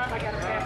Never give up.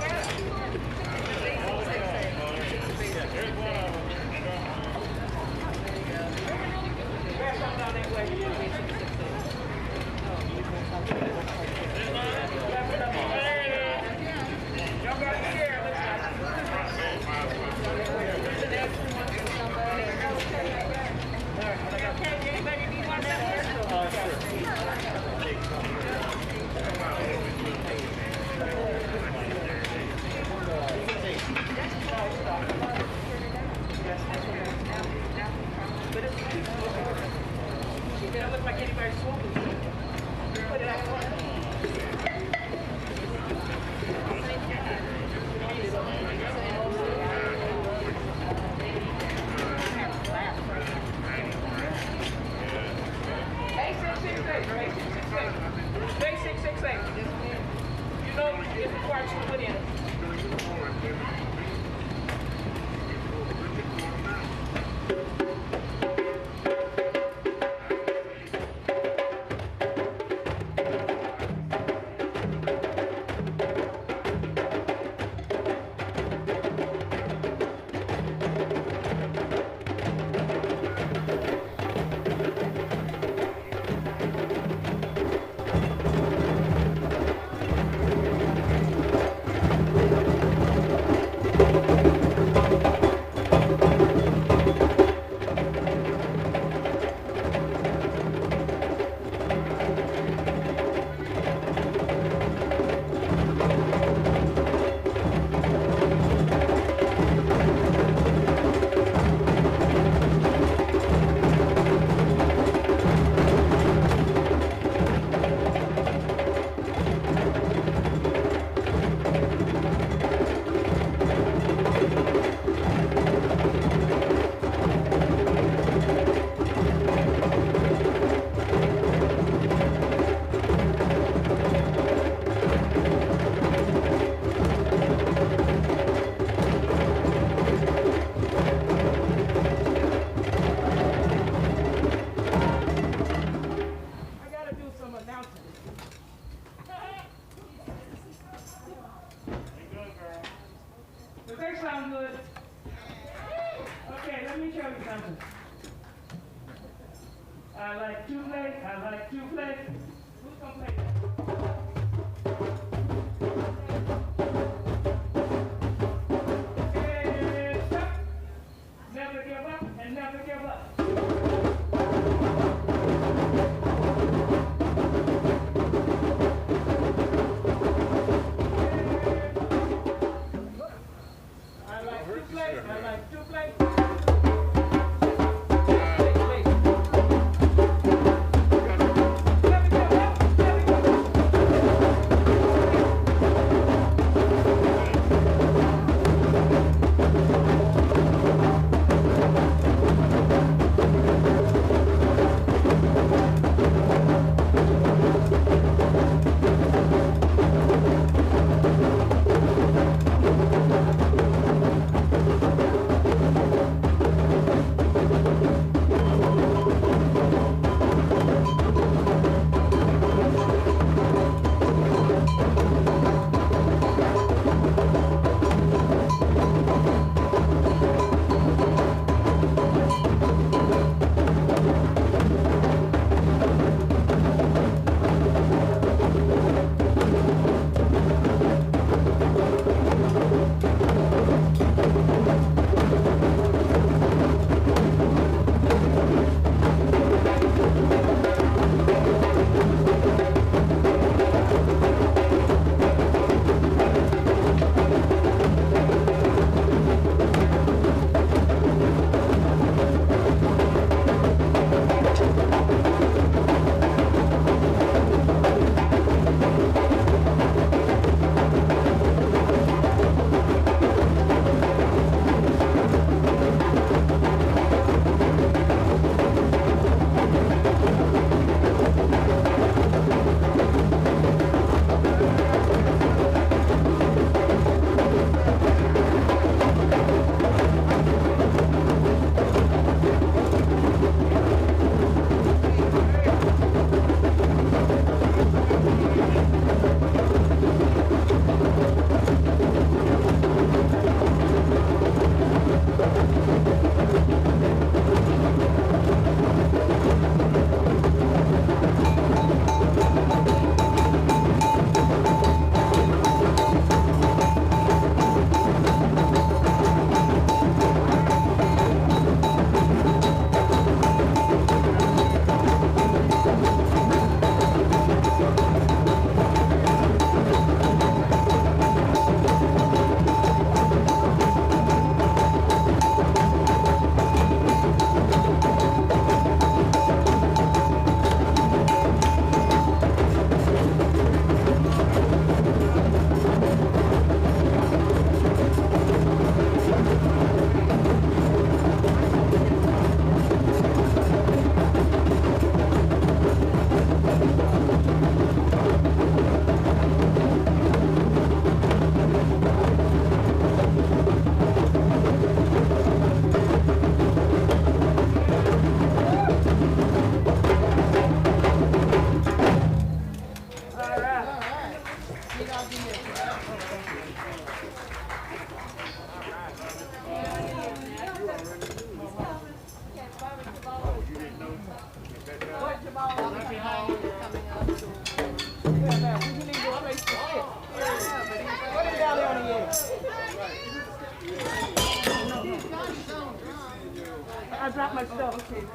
I dropped my stuff. Okay.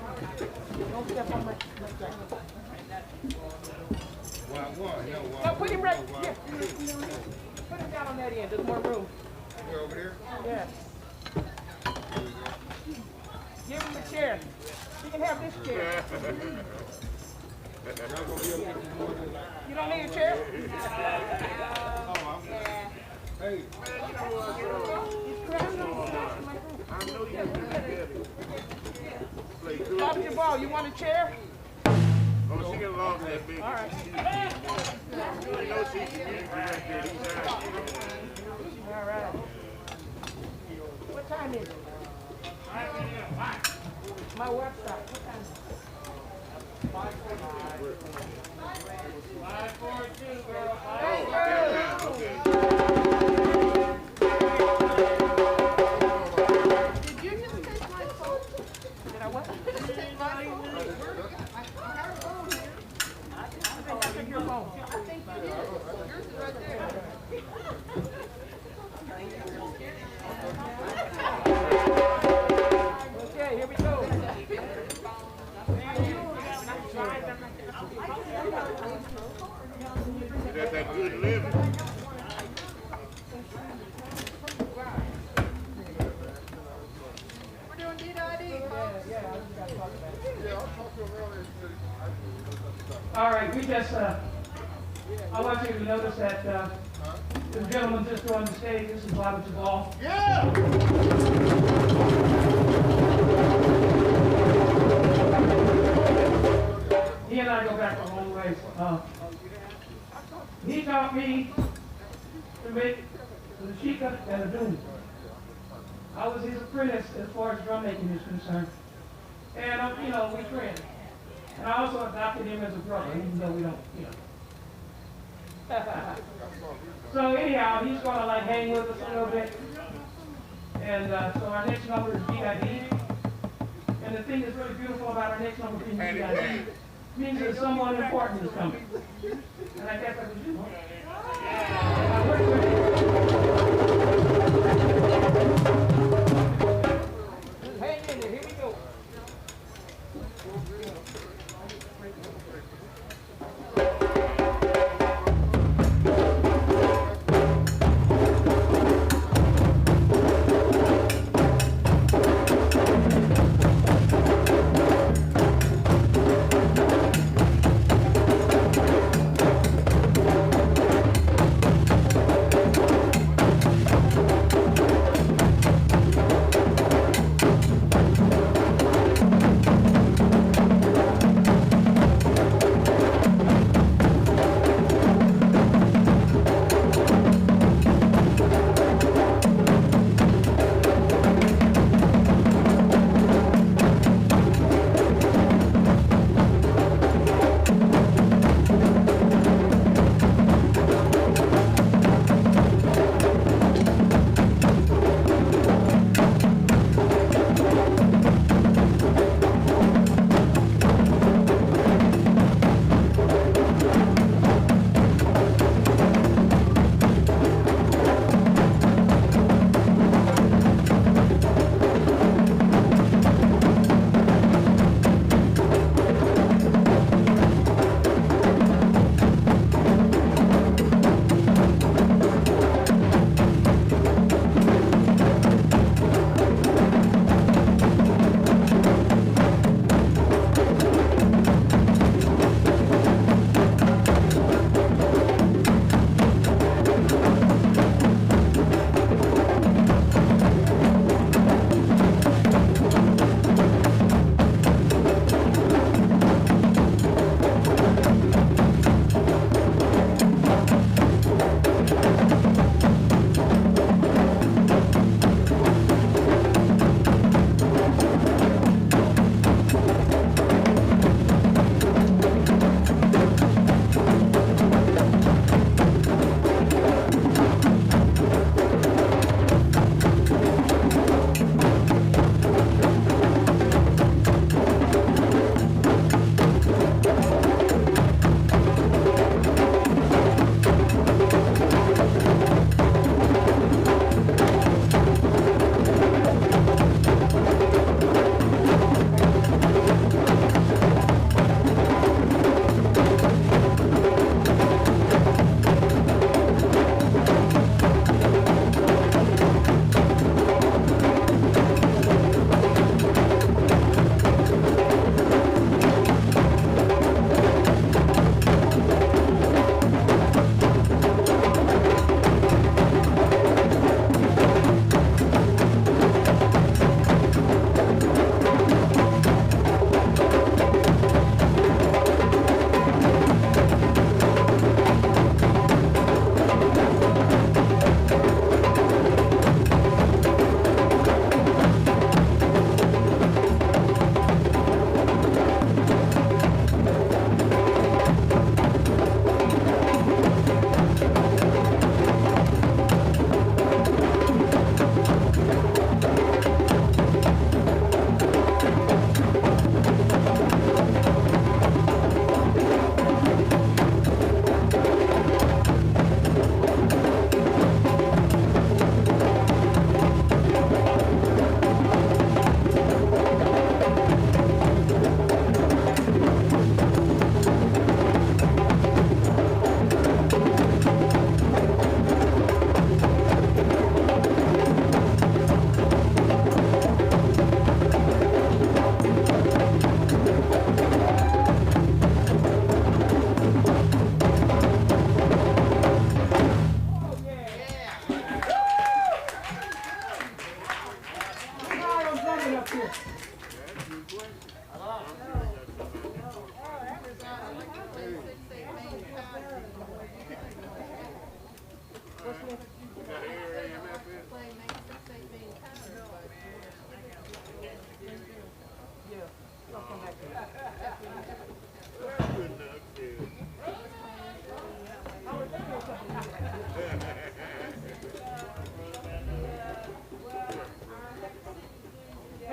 Don't step on my jacket. No, put him right here. Put him down on that end. There's more room. We're over there? Yeah. Give him the chair. You can have this chair. You don't need a chair? Hey. Drop your ball. You want a chair? Oh, she can log that big. All right. You know she can use right there. All right. What time is it? My website. What time is it? 5:42, girl. Thank you. Did you just take my phone? Did I what? Take my phone? I got a phone here. I think I took your phone. I think you did. Yours is right there. Okay, here we go. That's that good living. We're doing D.I.D. All right, we just, I want you to notice that the gentleman just on the stage, this is Robert Duvall. Yeah! He and I go back a long ways. He taught me to make the shika and the doom. I was his apprentice as far as drum making is concerned. And, you know, we friends. And I also adopted him as a brother, even though we don't, you know. So anyhow, he's going to like hang with us a little bit. And so our next number is D.I.D. And the thing that's really beautiful about our next number being D.I.D. means that someone important is coming. And I guess that was you, huh? Hang in there, here we go.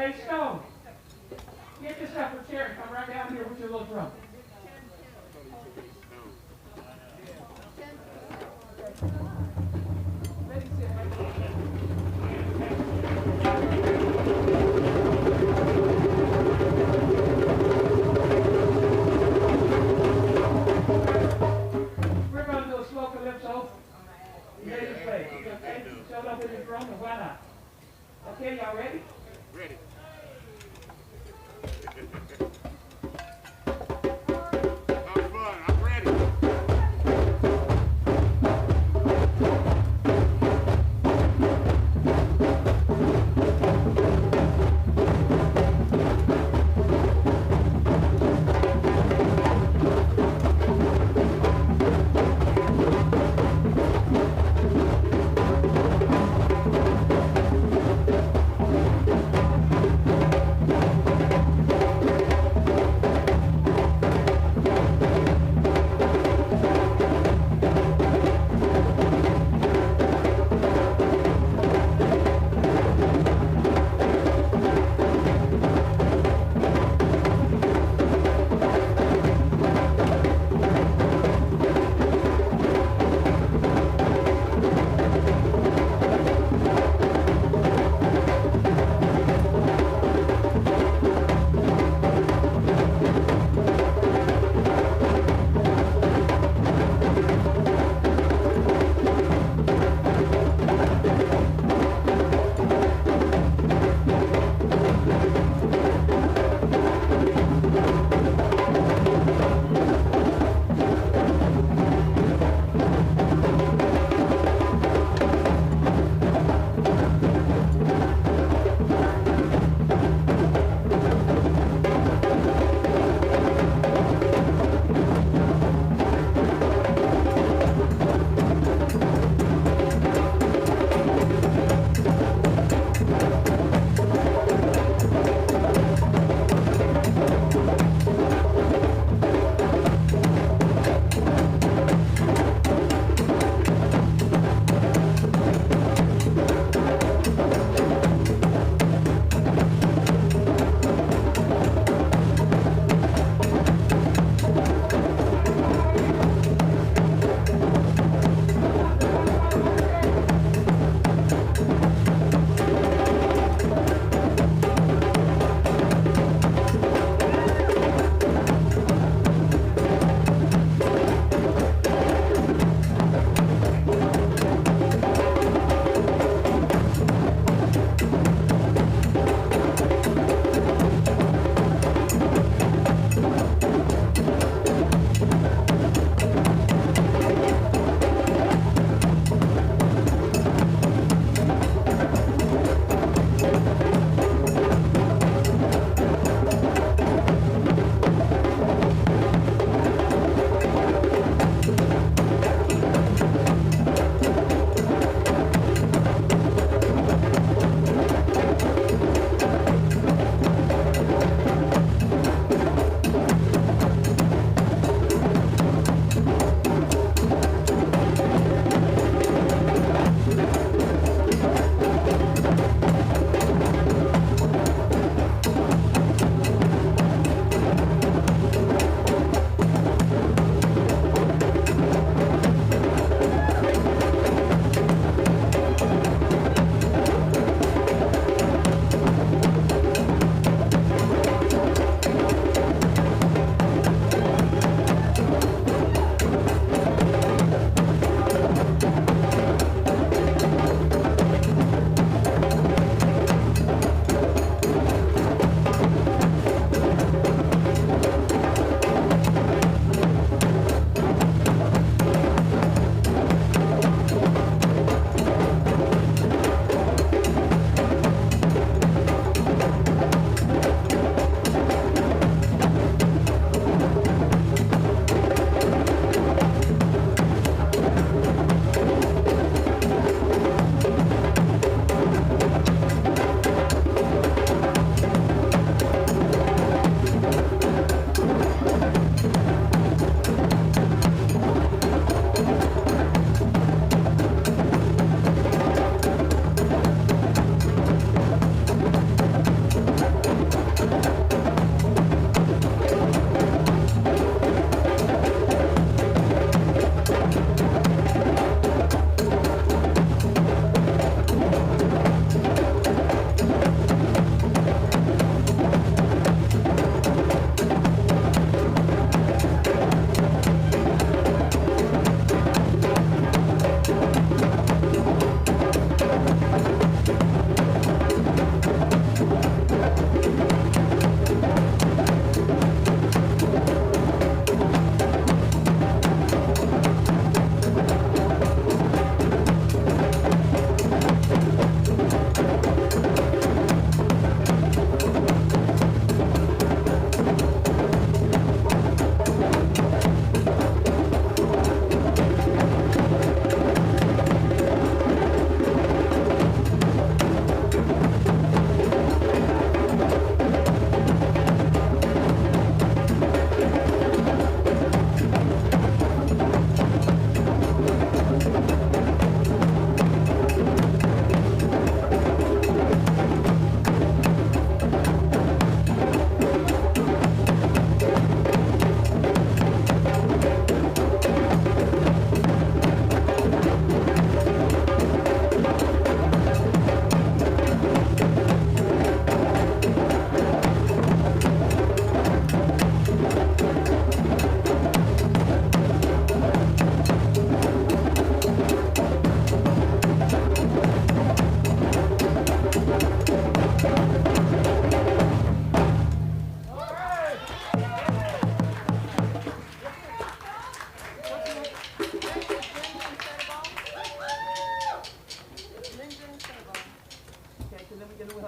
Hey, Stone, get yourself a chair and come right down here with your little drum. We're going to do a slow calypso. You ready to play? Okay? Showed up with your drum, and why not? Okay, y'all ready? Ready. Have fun. I'm ready.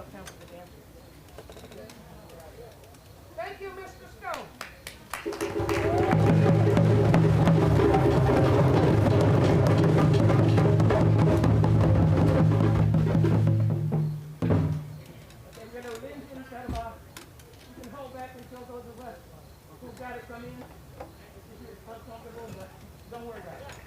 enough time for the dance. Thank you, Mr. Stone. Okay, we're going to leave instead of, you can hold back until those of us who got it come in. It's uncomfortable, but don't worry about it.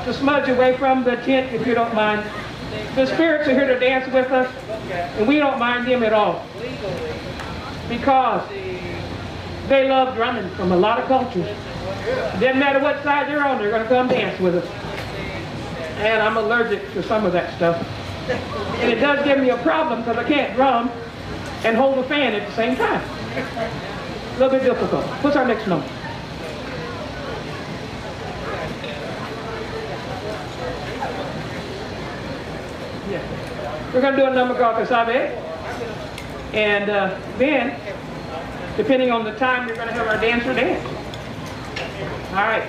to smudge away from the tent, if you don't mind. The spirits are here to dance with us, and we don't mind them at all. Because they love drumming from a lot of cultures. Doesn't matter what side they're on, they're going to come dance with us. And I'm allergic to some of that stuff. And it does give me a problem because I can't drum and hold a fan at the same time. A little bit difficult. What's our next number? Yeah. We're going to do a number called Kasabe. And then, depending on the time, we're going to have our dancer dance. All right.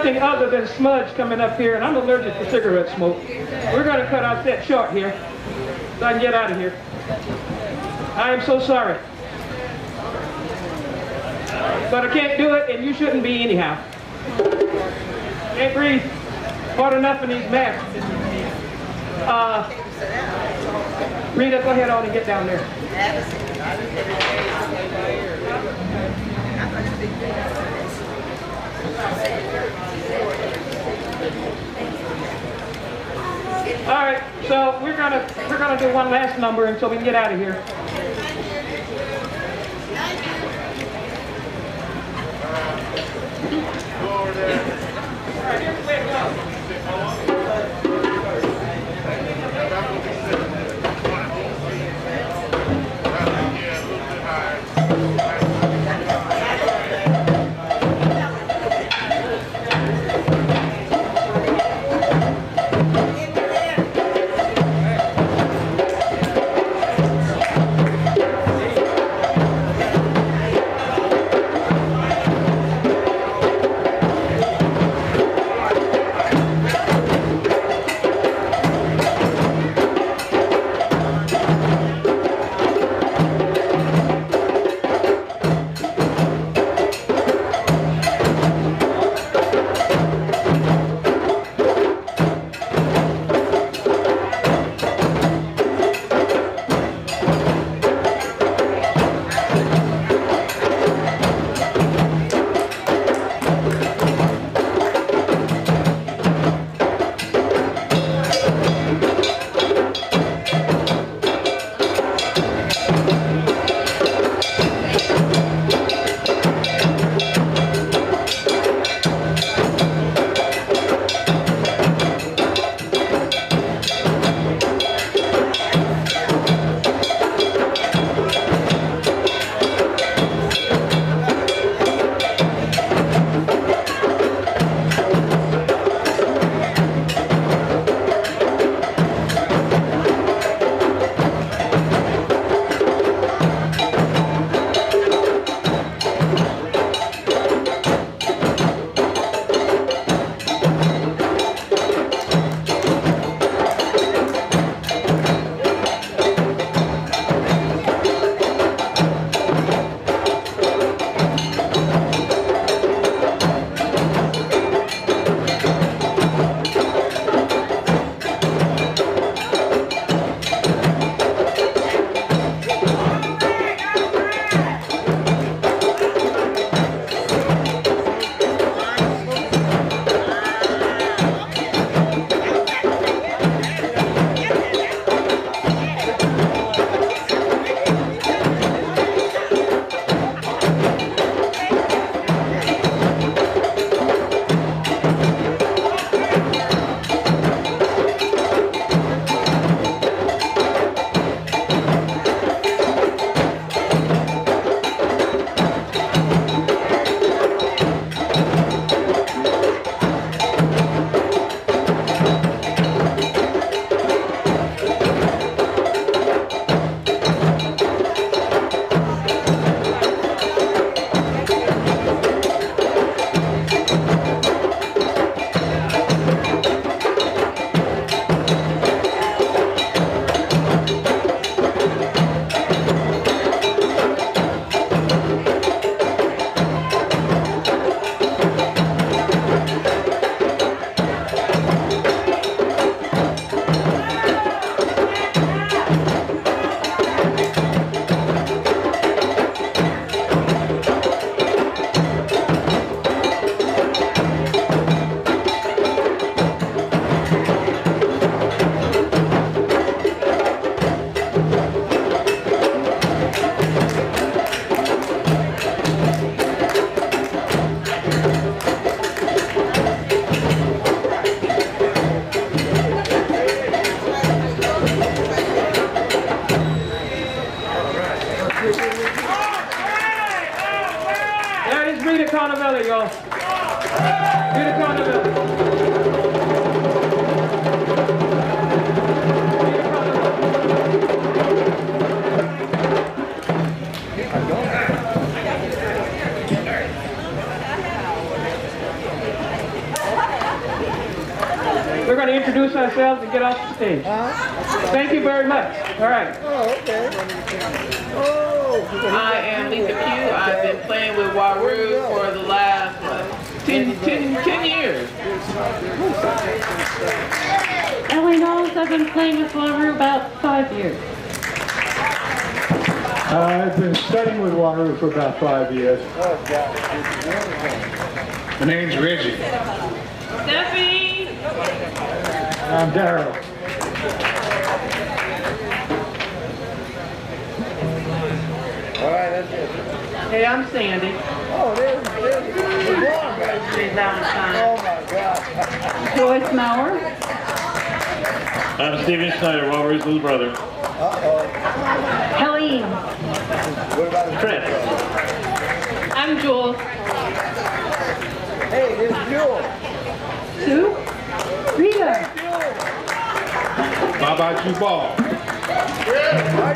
Other than smudge coming up here, and I'm allergic to cigarette smoke. We're going to cut our set short here so I can get out of here. I am so sorry. But I can't do it, and you shouldn't be anyhow. Can't breathe hard enough in these masks. Rita, go ahead on and get down there. All right, so we're gonna do one last number until we can get out of here. All right, here's the way it goes. accountability, y'all. Need accountability. We're going to introduce ourselves and get off the stage. Thank you very much. All right. Oh, okay. Oh. I am Lisa Pugh. I've been playing with Wahru for the last 10 years. Ellie Knowles, I've been playing with Wahru about 5 years. I've been studying with Wahru for about 5 years. My name's Reggie. Stephanie! I'm Daryl. All right, that's it. Hey, I'm Sandy. Oh, there's the blonde guy. Oh, my God. Joyce Maurer. I'm Steven Schneider, Wahru's little brother. Uh-oh. Helene. What about his Chris. I'm Jules. Hey, there's Jewel. Sue. Rita. How about you, Ball? Yeah. How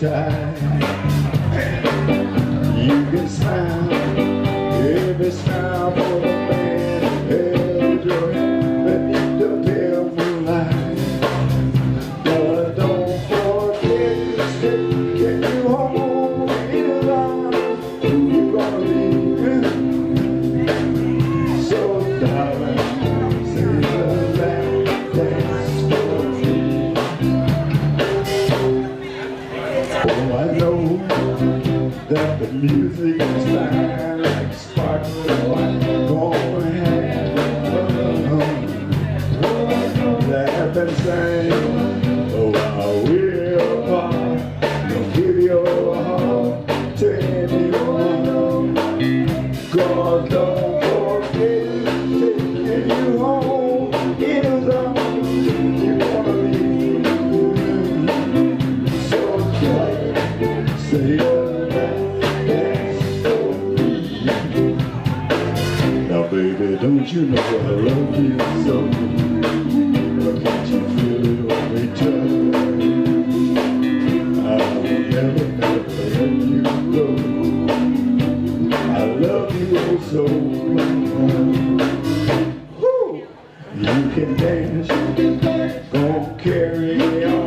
time. You can smile, every smile for the man who held your hand beneath the pale moonlight. But don't forget to stay, get you home in his arms. You're gonna leave, so darling, say the last dance for me. Oh, I know that the music is fine, like sparkling wine. Gonna have laugh and sing. Oh, I will part. Don't give your heart to anyone. God, don't forget taking you home in his arms. You're gonna leave, so try say that's for me. Now, baby, don't you know I love you so? Can't you feel it when we touch? I will never, never let you go. I love you so much. Woo! You can dance, gonna carry on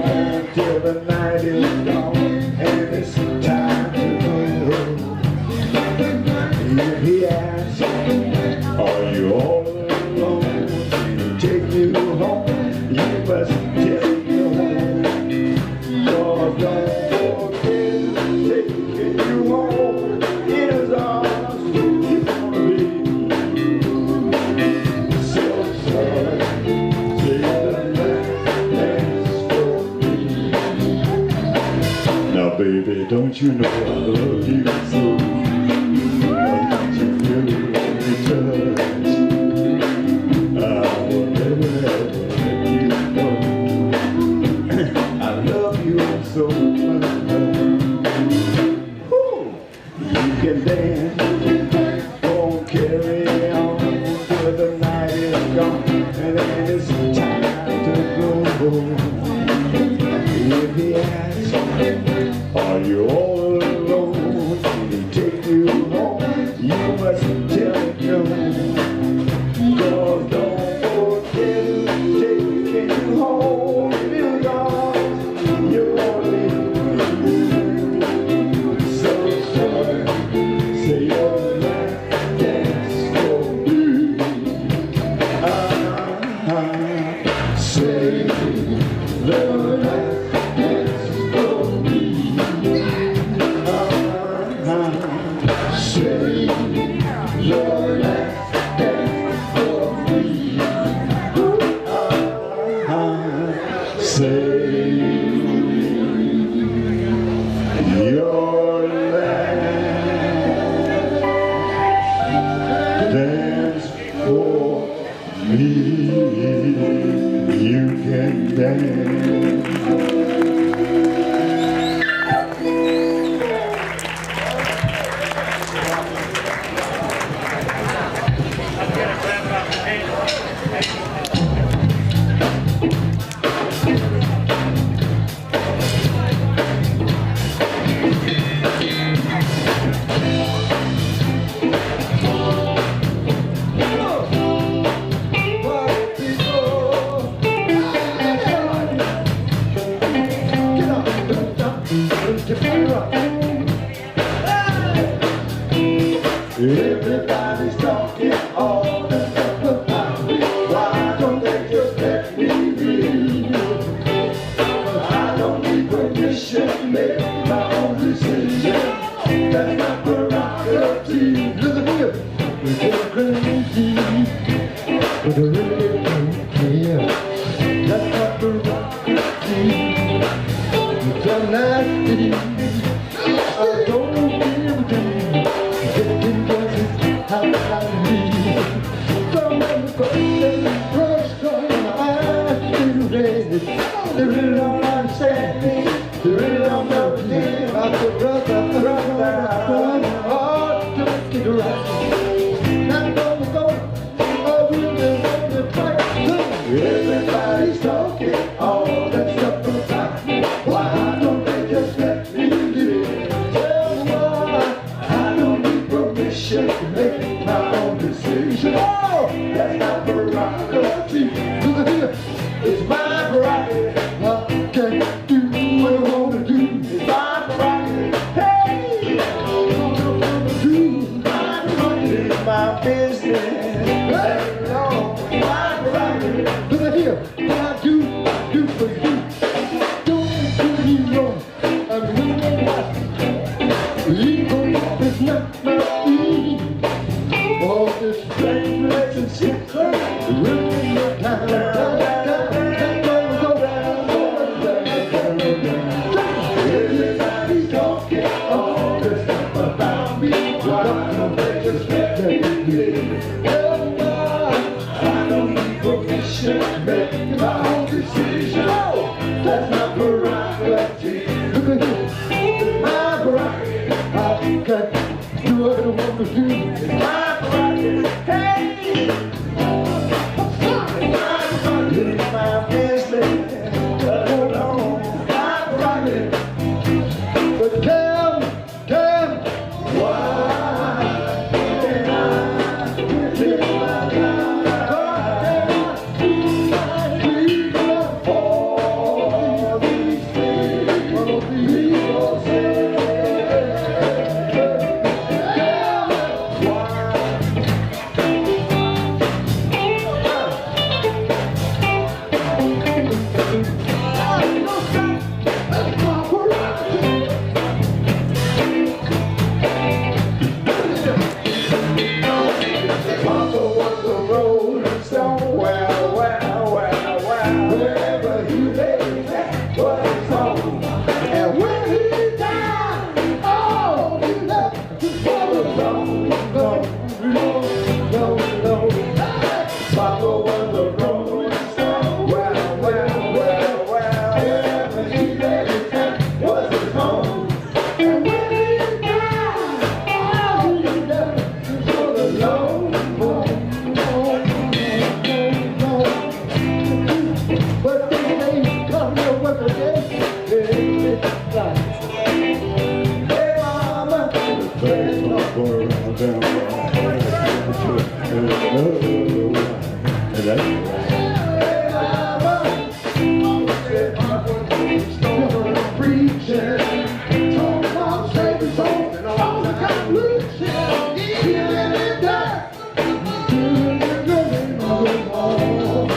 till the night is gone, and it's time to go. If he asks, are you all alone? Can he take you home? You must tell him no. God, don't forget taking you home in his arms. You're gonna be so sorry. Say the last dance for me. Now, baby, don't you know I love you so? Don't you feel it when we touch? I will never ever let you go. I love you so much. Woo! You can dance, gonna carry on till the night is gone, and then it's time to go. If he asks, are you all alone? Can he take you home? You must tell him no. God, don't forget taking you home in his arms. You're gonna leave, so sorry. Say your last dance for me. Say the last dance for me. Say your last dance for me. Say your last dance for me. You can dance. Everybody's talking all the stuff about me. Why don't they just let me be? I don't need permission to make my own decision. That's my prerogative. Look at here, we're getting crazy, but I really don't care. That's my prerogative. It's so nasty. I don't give a damn. Getting voices outside of me. Some of the questions rushed on my eyes today. They really don't understand me. They really don't know the name. I said, brother, I'm hard to make it right. Not gonna go. I really want to fight. Everybody's talking all that stuff about me. Why don't they just let me permission to make my own decision. Oh, that's my prerogative. Look at here, it's my prerogative. I can't do what I want to do. It's my prerogative. Hey, what I want to do. My prerogative. It's my business. Hey, no, my prerogative. Look at here, what I do for you. Don't do me wrong. I'm really watching. Ego is not my need. All this strange relationship really no time. Everybody's talking all this stuff about me. They just make me. I don't need permission to make my own decision. Oh, that's my prerogative. Look at this, it's my prerogative. I can do what I want to do. It's my prerogative. Hey, it's my business. Hold on, my prerogative. But tell me, why can I live my life? All these things people say. Wherever he lay, that was home. And when he died, all he left was alone. No. Papa was a rolling stone. Well. Wherever he lay, that was his home. And when he died, all he left was alone. But they ain't come here with a day. Hey, mama, there's no going around down Hey, mama, said Papa, stone preaching, talk about saving souls and all the conclusion. Healing and death, doing the good and all.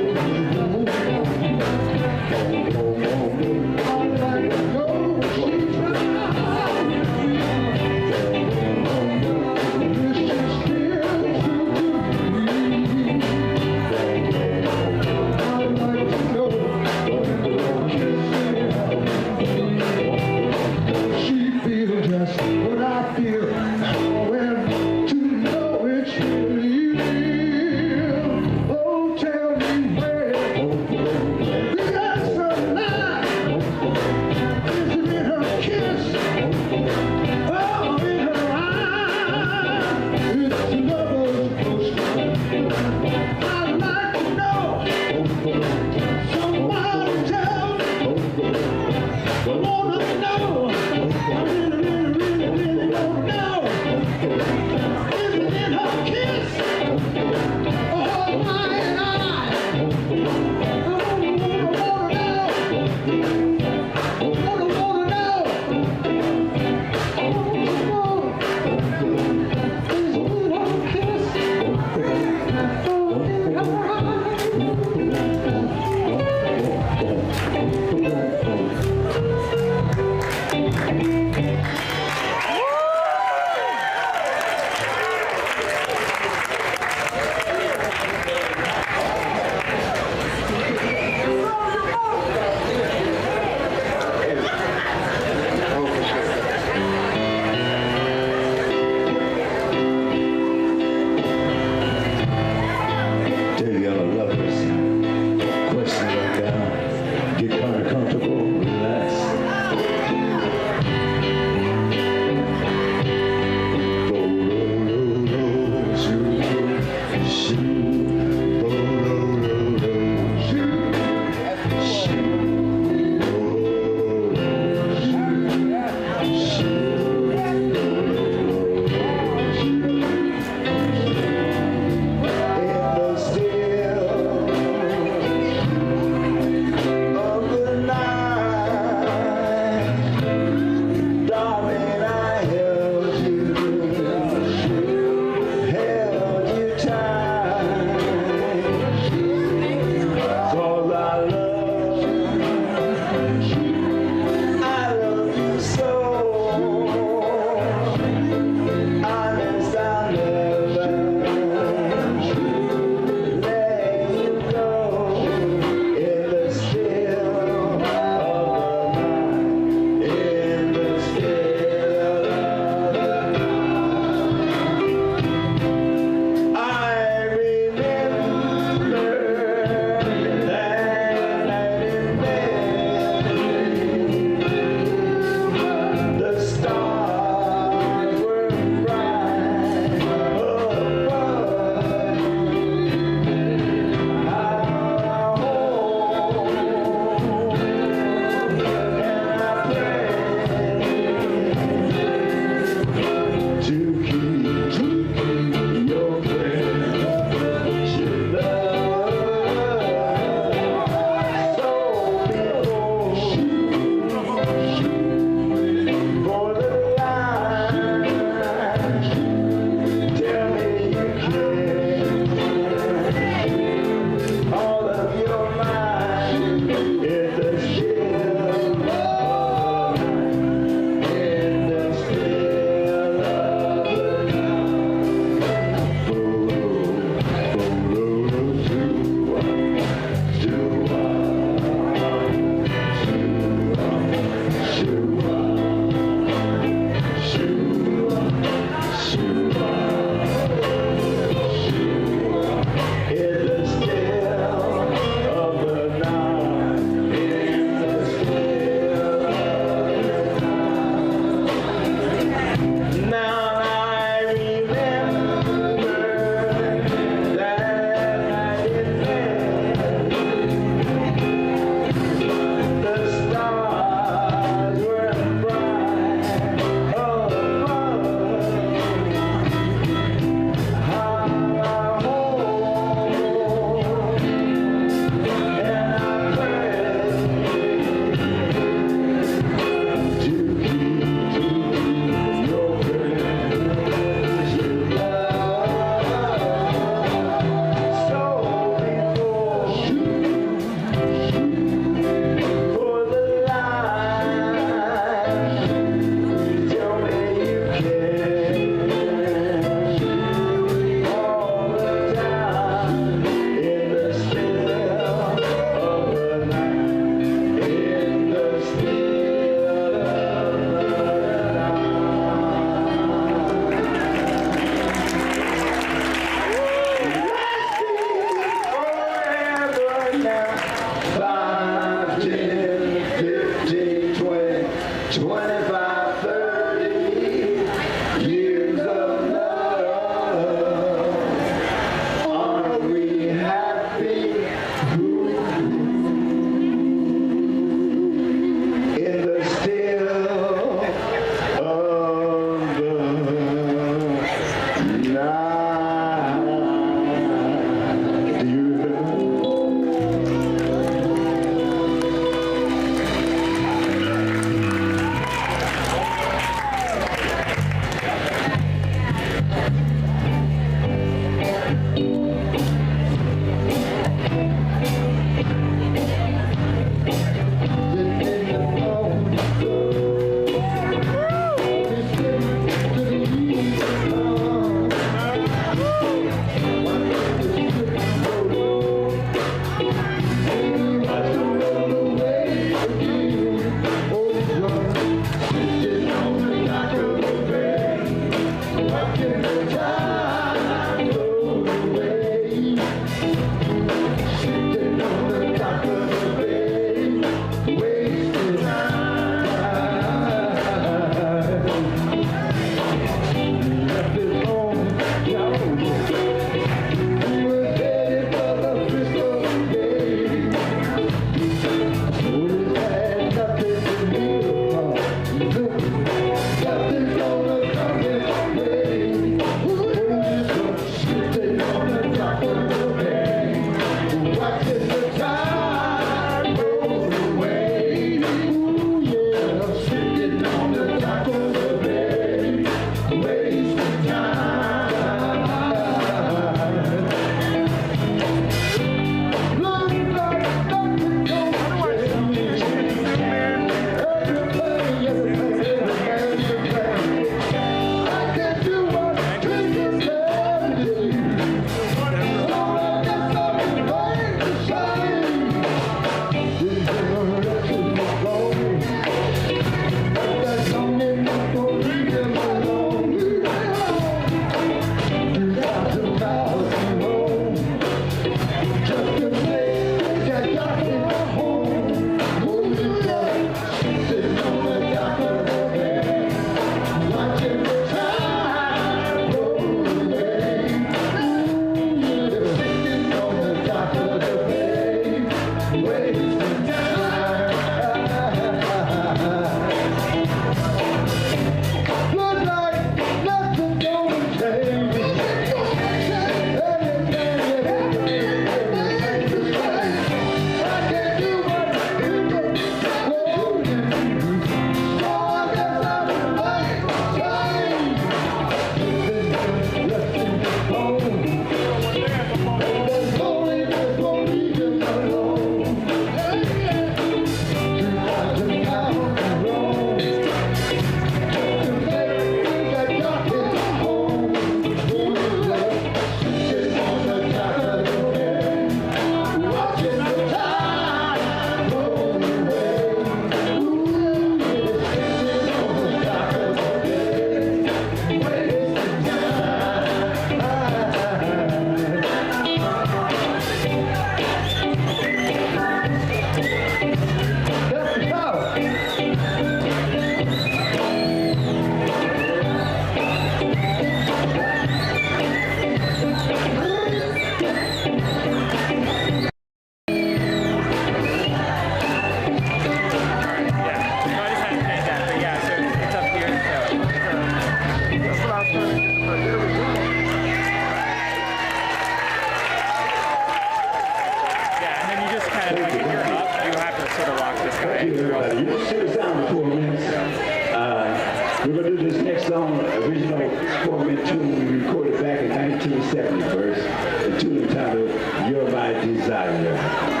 second verse, the tune entitled You're My Desire.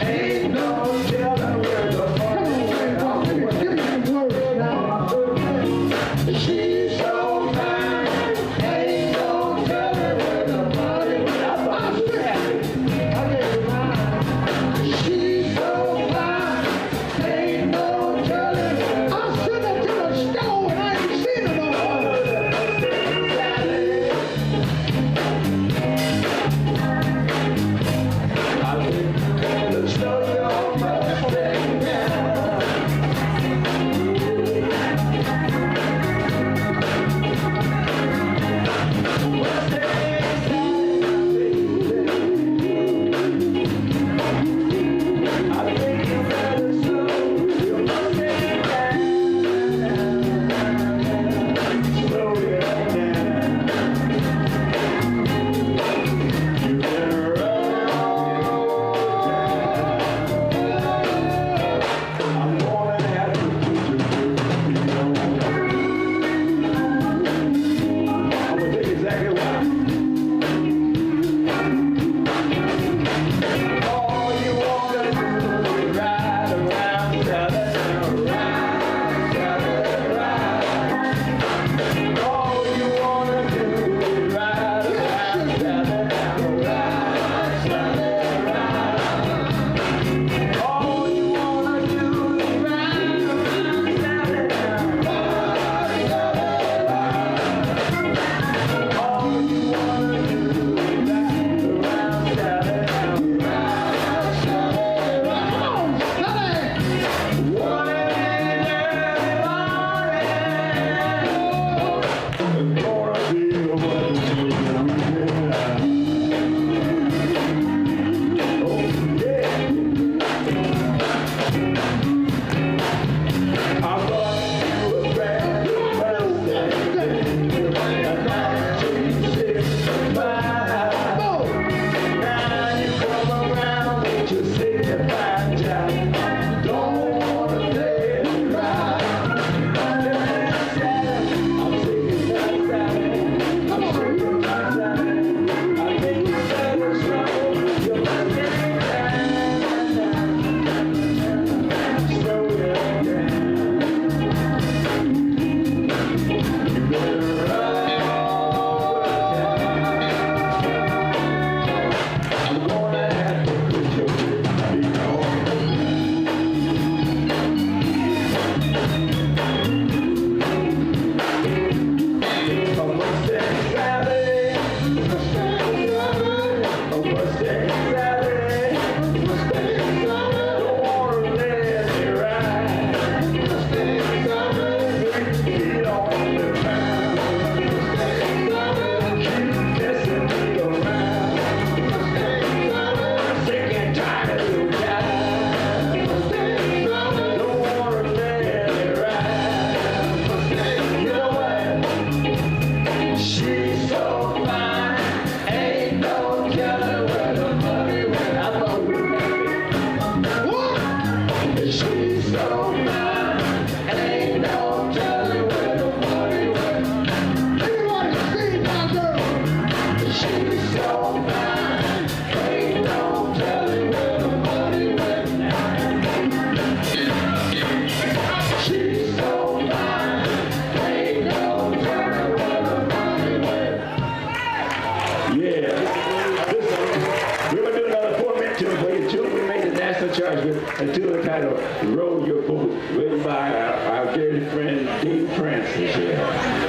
Ain't no telling where the dear friend Dean Francis here.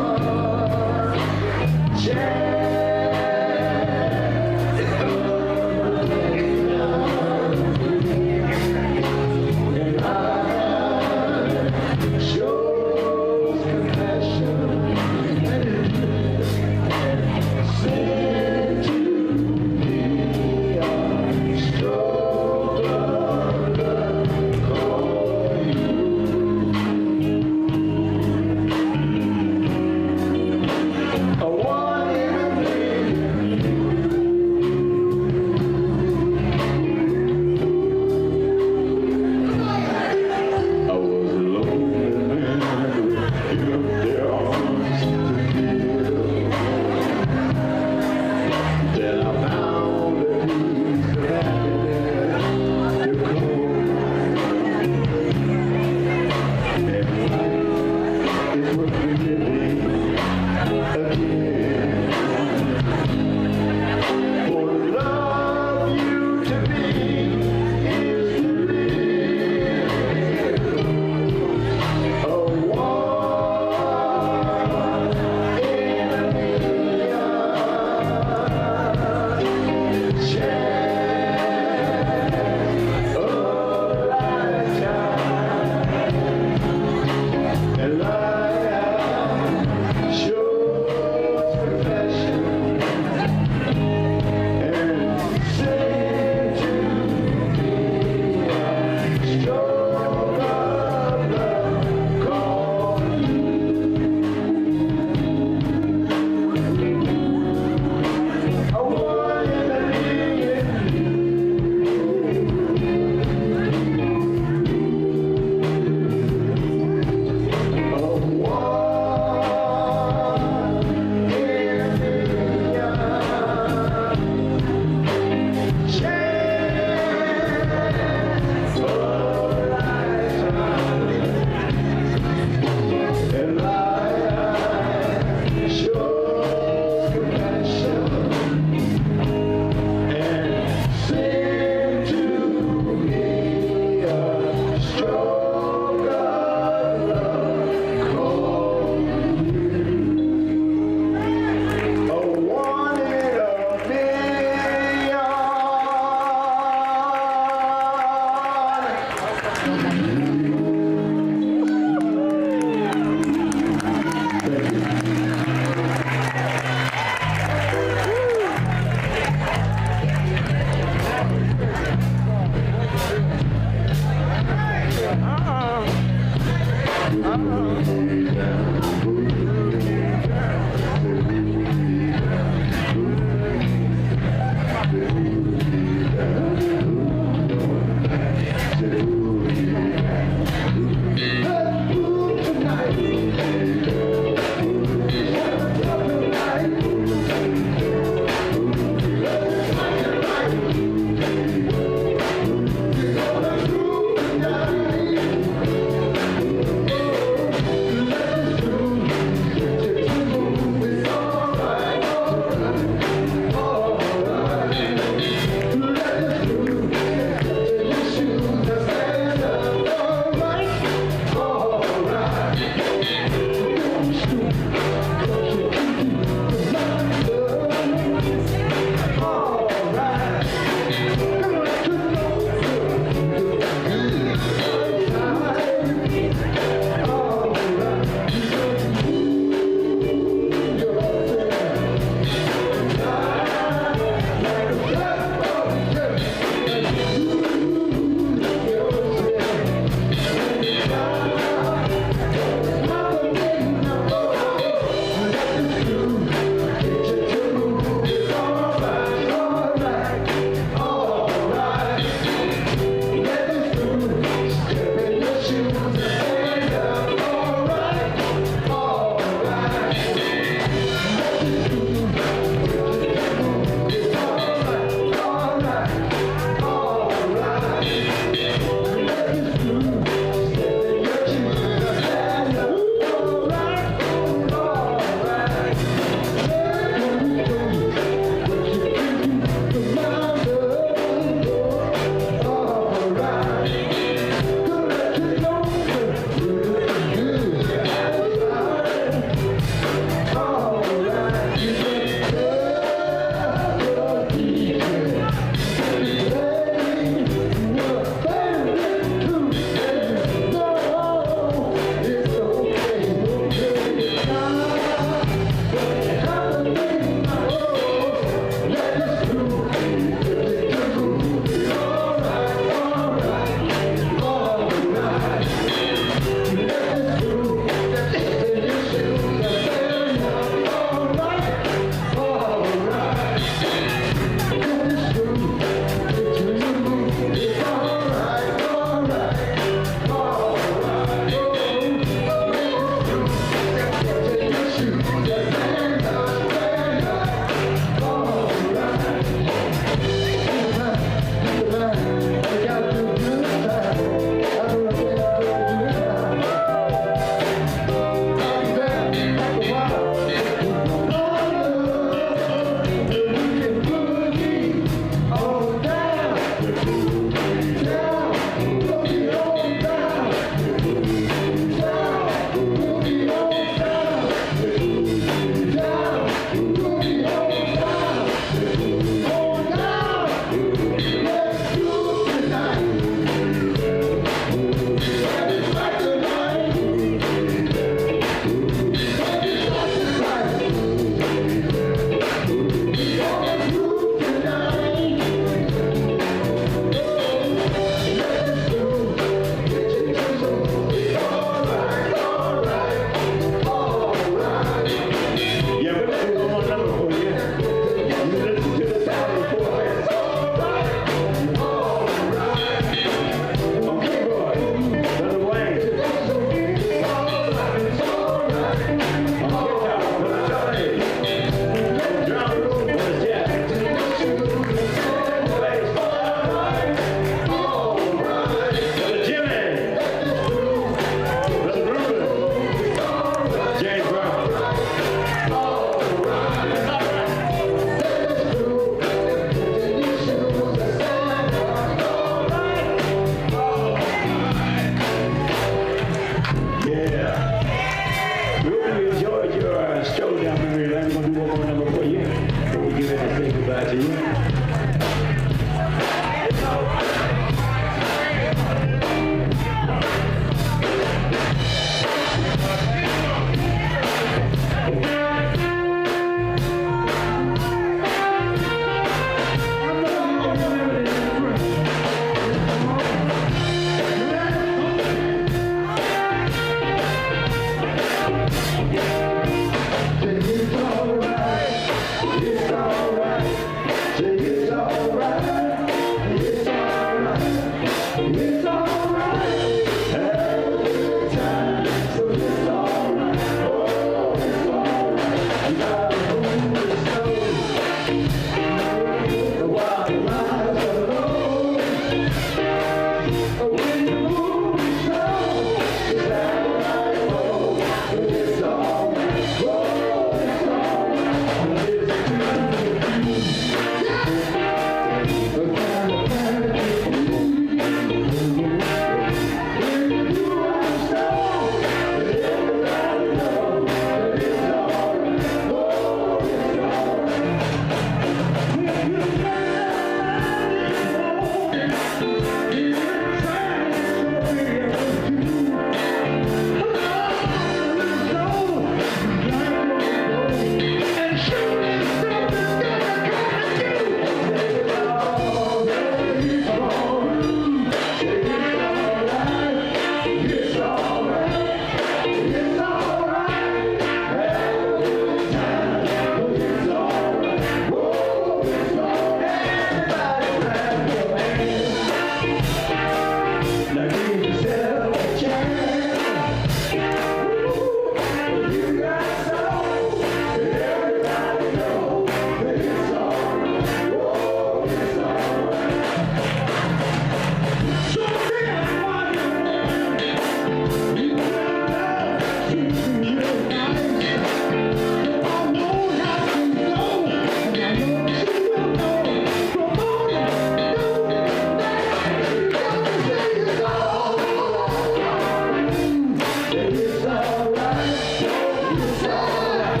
It's alright, it's alright,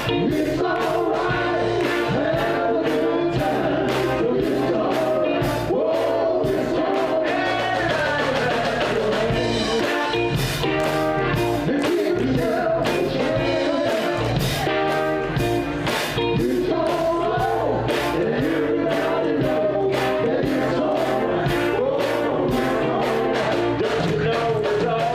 it's alright, have a good time. It's alright, whoa, it's alright. Let's give yourself a chance. It's alright, and everybody knows that it's alright, whoa, it's alright. Don't you know it's alright?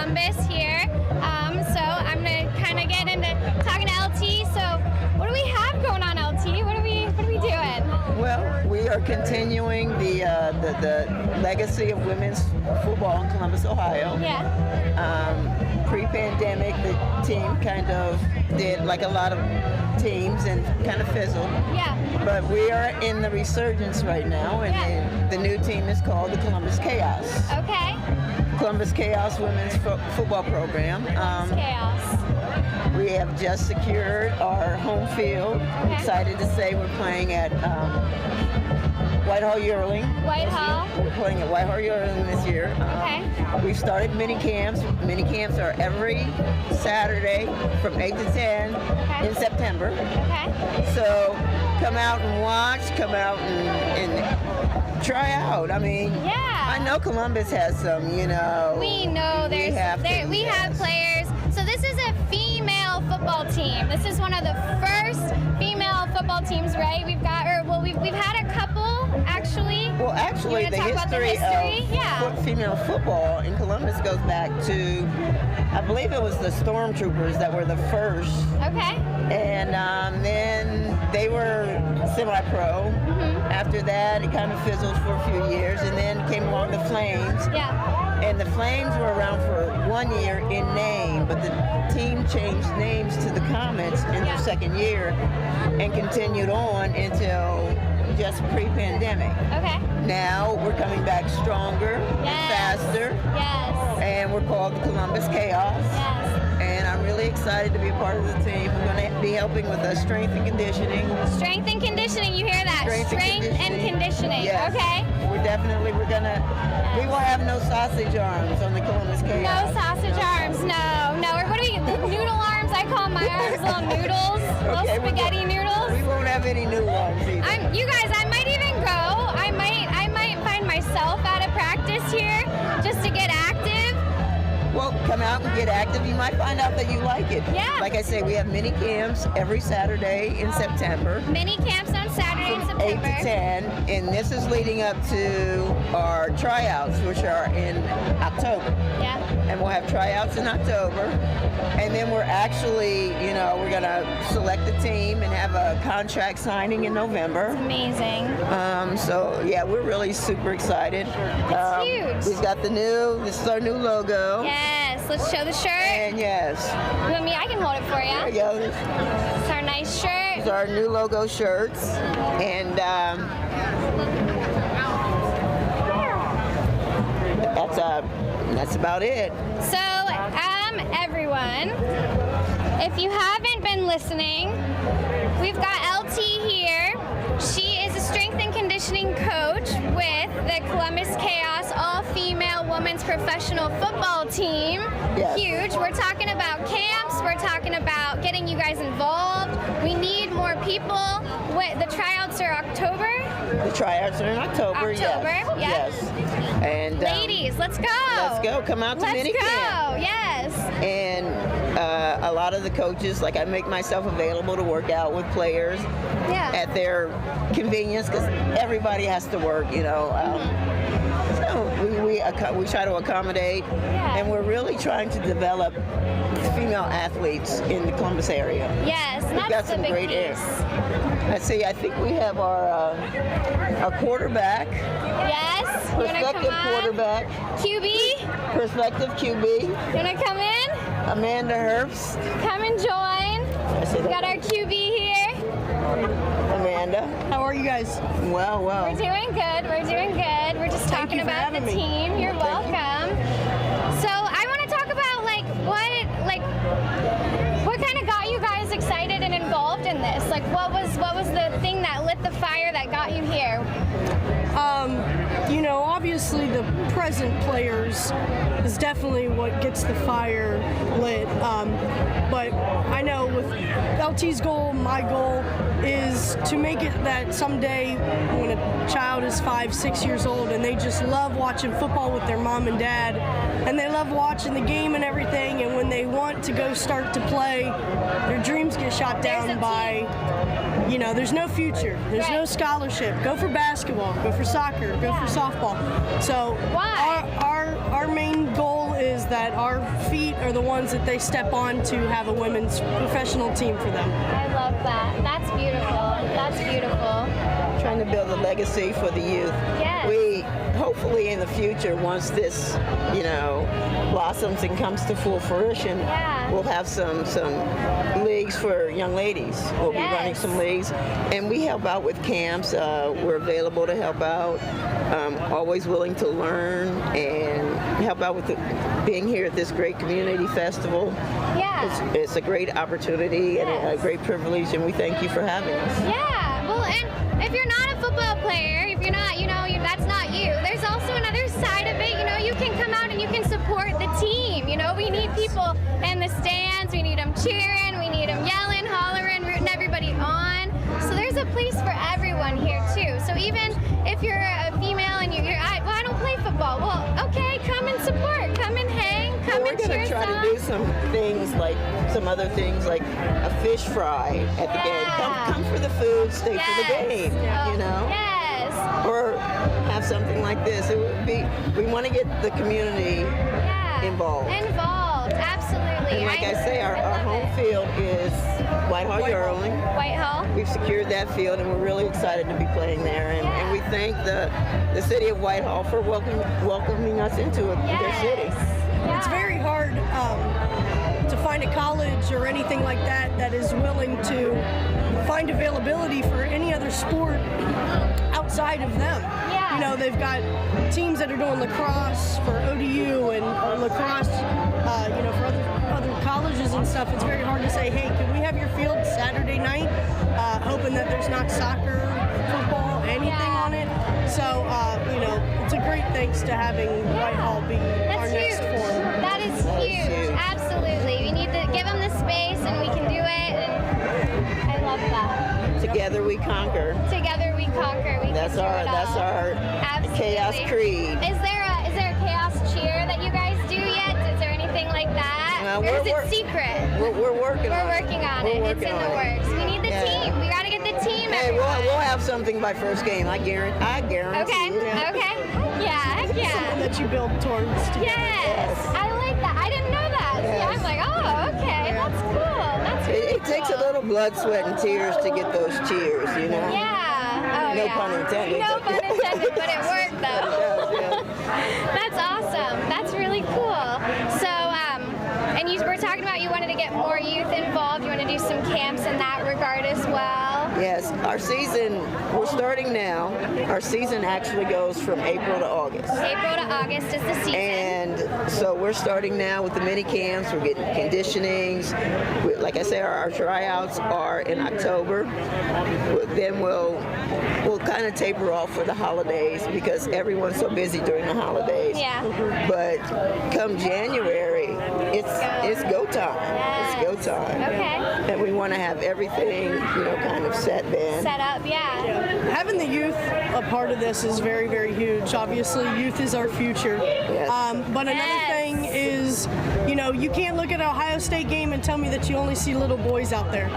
Columbus here. So I'm gonna kind of get into talking to LT. So what do we have going on, LT? What are we doing? Well, we are continuing the legacy of women's football in Columbus, Ohio. Yeah. Pre-pandemic, the team kind of did like a lot of teams and kind of fizzled. Yeah. But we are in the resurgence right now, and the new team is called the Columbus Chaos. Okay. Columbus Chaos Women's Football Program. Chaos. We have just secured our home field. Okay. Excited to say we're playing at Whitehall Yearling. Whitehall. We're playing at Whitehall Yearling this year. Okay. We've started mini camps. Mini camps are every Saturday from 8 to 10 in September. Okay. So come out and watch. Come out and try out. I mean, I know Columbus has some. You know. We know we have players. So this is a female football team. This is one of the first female football teams, right? We've had a couple actually. Well, actually, the history of female football in Columbus goes back to, I believe it was the Stormtroopers that were the first. Okay. And then they were semi-pro. After that, it kind of fizzled for a few years, and then came along the Flames. Yeah. And the Flames were around for 1 year in name, but the team changed names to the Comets in their second year and continued on until just pre-pandemic. Okay. Now we're coming back stronger and faster. Yes. And we're called the Columbus Chaos. Yes. And I'm really excited to be a part of the team. We're going to be helping with strength and conditioning. Strength and conditioning, you hear that? Strength and conditioning. Yes. Okay. We will have no sausage arms on the Columbus Chaos. No sausage arms, no. What do we, noodle arms? I call my arms little noodles, little spaghetti noodles. We won't have any noodle arms either. You guys, I might even go. I might find myself at a practice here just to get active. Well, come out and get active. You might find out that you like it. Yeah. Like I say, we have mini camps every Saturday in September. Mini camps on Saturday in September. 8 to 10, and this is leading up to our tryouts, which are in October. Yeah. And we'll have tryouts in October, and then we're actually, we're gonna select the team and have a contract signing in November. That's amazing. So yeah, we're really super excited. It's huge. We've got this is our new logo. Yes, let's show the shirt. And yes. You want me? I can hold it for you. There you go. It's our nice shirt. These are our new logo shirts, and that's about it. So, everyone, if you haven't been listening, we've got LT here. She is a strength and conditioning coach with the Columbus Chaos all-female women's professional football team. Yes. Huge. We're talking about camps. We're talking about getting you guys involved. We need more people. The tryouts are October. The tryouts are in October. Yes. And ladies, let's go. Let's go. Come out to mini camp. Yes. And a lot of the coaches, like I make myself available to work out with players at their convenience because everybody has to work, So we try to accommodate, and we're really trying to develop female athletes in the Columbus area. Yes, we've got some great piece. Let's see. I think we have our quarterback. Yes. Prospective quarterback. QB. Prospective QB. You wanna come in? Amanda Herbst. Come and join. We got our QB here. Amanda. How are you guys? Well. We're doing good. We're just talking about the team. You're welcome. So I want to talk about what kind of got you guys excited and involved in this? Like what was the thing that lit the fire that got you here? Obviously the present players is definitely what gets the fire lit. But I know with LT's goal, my goal is to make it that someday when a child is 5-6 years old and they just love watching football with their mom and dad, and they love watching the game and everything, and when they want to go start to play, their dreams get shot down by, there's no future, there's no scholarship. Go for basketball, go for soccer, go for softball. So our main goal is is that our feet are the ones that they step on to have a women's professional team for them. I love that. That's beautiful. That's beautiful. Trying to build a legacy for the youth. Yes. We hopefully in the future, once this, blossoms and comes to full fruition, we'll have some leagues for young ladies. We'll be running some leagues, and we help out with camps. We're available to help out. Always willing to learn and help out with being here at this great community festival. Yeah. It's a great opportunity and a great privilege, and we thank you for having us. Yeah. Well, and if you're not a football player, if you're not, that's not you. There's also another side of it. You can come out and you can support the team. We need people in the stands. We need them cheering. We need them yelling, hollering, rooting everybody on. So there's a place for everyone here too. So even if you're a female and I don't play football. Well, okay, come and support. Come and hang. Come and cheer us on. We're going to try to do some things some other things like a fish fry at the game. Come for the food, stay for the game. Yes. Or have something like this. It would be. We want to get the community involved. Absolutely. And like I say, our home field is Whitehall Yearling. Whitehall. We've secured that field, and we're really excited to be playing there. And we thank the city of Whitehall for welcoming us into their city. It's very hard to find a college or anything like that is willing to find availability for any other sport outside of them. They've got teams that are doing lacrosse for ODU and lacrosse, for other colleges and stuff. It's very hard to say, hey, can we have your field Saturday night? Hoping that there's not soccer, football, anything on it. So, it's a great thanks to having Whitehall be our next forum. That is huge. Absolutely. We need to give them the space, and we can do it. And I love that. Together we conquer. Together we conquer. That's our chaos creed. Is there a chaos cheer that you guys do yet? Is there anything like that? Or is it secret? We're working on it. It's in the works. We need the team. We got to get the team. Hey, we'll have something by first game. I guarantee. Okay. Yeah. Something that you build towards. Yes. I like that. I didn't know that. Yes. Yeah, I'm like, oh, okay. That's cool. That's really It takes a little blood, sweat, and tears to get those cheers, Yeah. No pun intended. No pun intended, but it worked though. That's awesome. That's really cool. So, and you were talking about you wanted to get more youth involved. You want to do some camps in that regard as well. Yes, our season, we're starting now. Our season actually goes from April to August. April to August is the season. And so we're starting now with the mini camps. We're getting conditionings. Like I say, our tryouts are in October. Then we'll kind of taper off for the holidays because everyone's so busy during the holidays. Yeah. But come January, it's go time. Yes. It's go time. Okay. And we want to have everything, kind of set then. Set up, Having the youth a part of this is very, very huge. Obviously, youth is our future. Yes. But another thing is, you can't look at an Ohio State game and tell me that you only see little boys out there.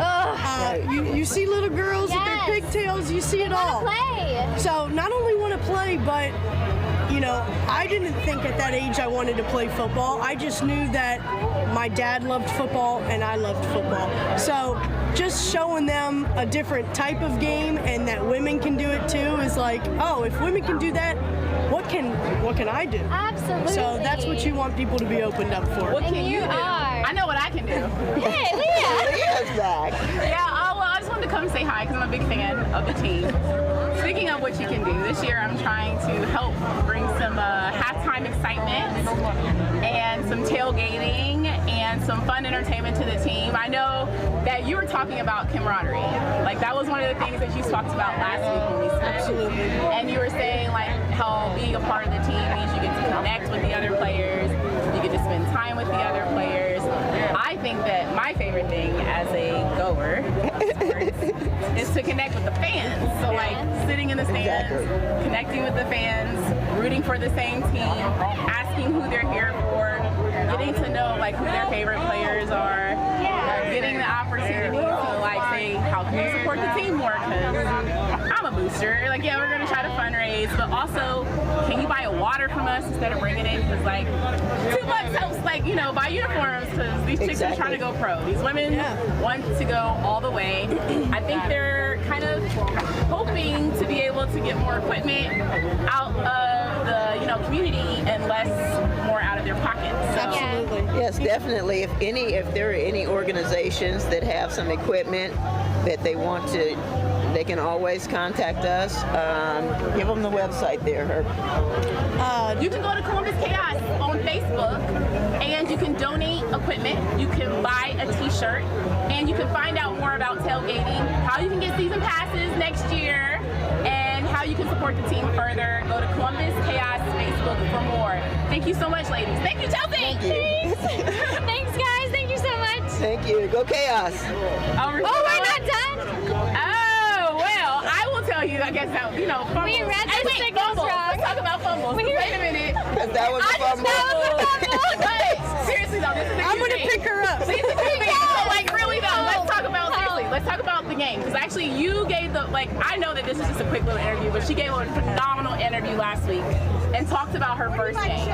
You see little girls with their pigtails. You see it all. Play. So not only want to play, but I didn't think at that age I wanted to play football. I just knew that my dad loved football and I loved football. So just showing them a different type of game and that women can do it too is like, oh, if women can do that, what can I do? Absolutely. So that's what you want people to be opened up for. What can you do? I know what I can do. Hey, Leah. Leah's back. Yeah, I just wanted to come say hi because I'm a big fan of the team. Speaking of what you can do, this year I'm trying to help bring some halftime excitement and some tailgating and some fun entertainment to the team. I know that you were talking about camaraderie. Like that was one of the things that you talked about last week when we spoke. Absolutely. And you were saying like how being a part of the team means you get to connect with the other players, you get to spend time with the other players. I think that my favorite thing as a goer is to connect with the fans. So like sitting in the stands, connecting with the fans, rooting for the same team, asking who they're here for, getting to know like who their favorite players are, getting the opportunity to like say how can you support the team more because I'm a booster. Like we're gonna try to fundraise, but also can you buy a water from us instead of bringing it, because like $2 helps, like, you know, buy uniforms, because these chicks are trying to go pro. These women want to go all the way. I think they're kind of hoping to be able to get more equipment out of the, you know, community and less more out of their pockets. So. Absolutely. Yes, definitely. If there are any organizations that have some equipment that they want to, they can always contact us. Give them the website there, Herb. You can go to Columbus Chaos on Facebook, and you can donate equipment. You can buy a t-shirt, and you can find out more about tailgating, how you can get season passes next year, and how you can support the team further. Go to Columbus Chaos Facebook for more. Thank you so much, ladies. Thank you, Chelsea. Thank you. Thanks, guys. Thank you so much. Thank you. Go Chaos. Oh, we're not done? Oh, well, I will tell you, I guess, that, you know, fumbles. We read the signals fumbles. wrong. Let's talk about fumbles. Wait a minute. That was a fumble. But seriously, though, this is a I'm huge going to thing. pick her up. This is a huge thing. So, like, really, though, let's talk about, seriously, let's talk about the game. Because actually, you gave the, like, I know that this is just a quick little interview, but she gave a phenomenal interview last week and talked about her first game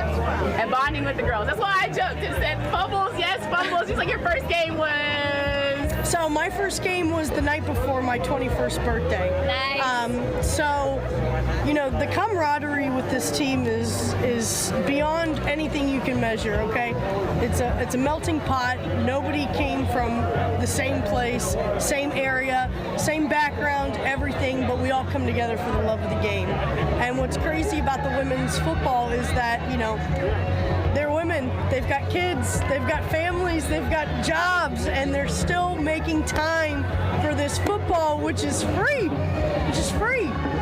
and bonding with the girls. That's why I joked and said, fumbles, yes, fumbles. She's like, your first game was... So my first game was the night before my 21st birthday. Nice. So, you know, the camaraderie with this team is beyond anything you can measure. Okay, it's a melting pot. Nobody came from the same place, same area, same background, everything, but we all come together for the love of the game. And what's crazy about the women's football is that, you know, they're women, they've got kids, they've got families, they've got jobs, and they're still making time for this football, which is free.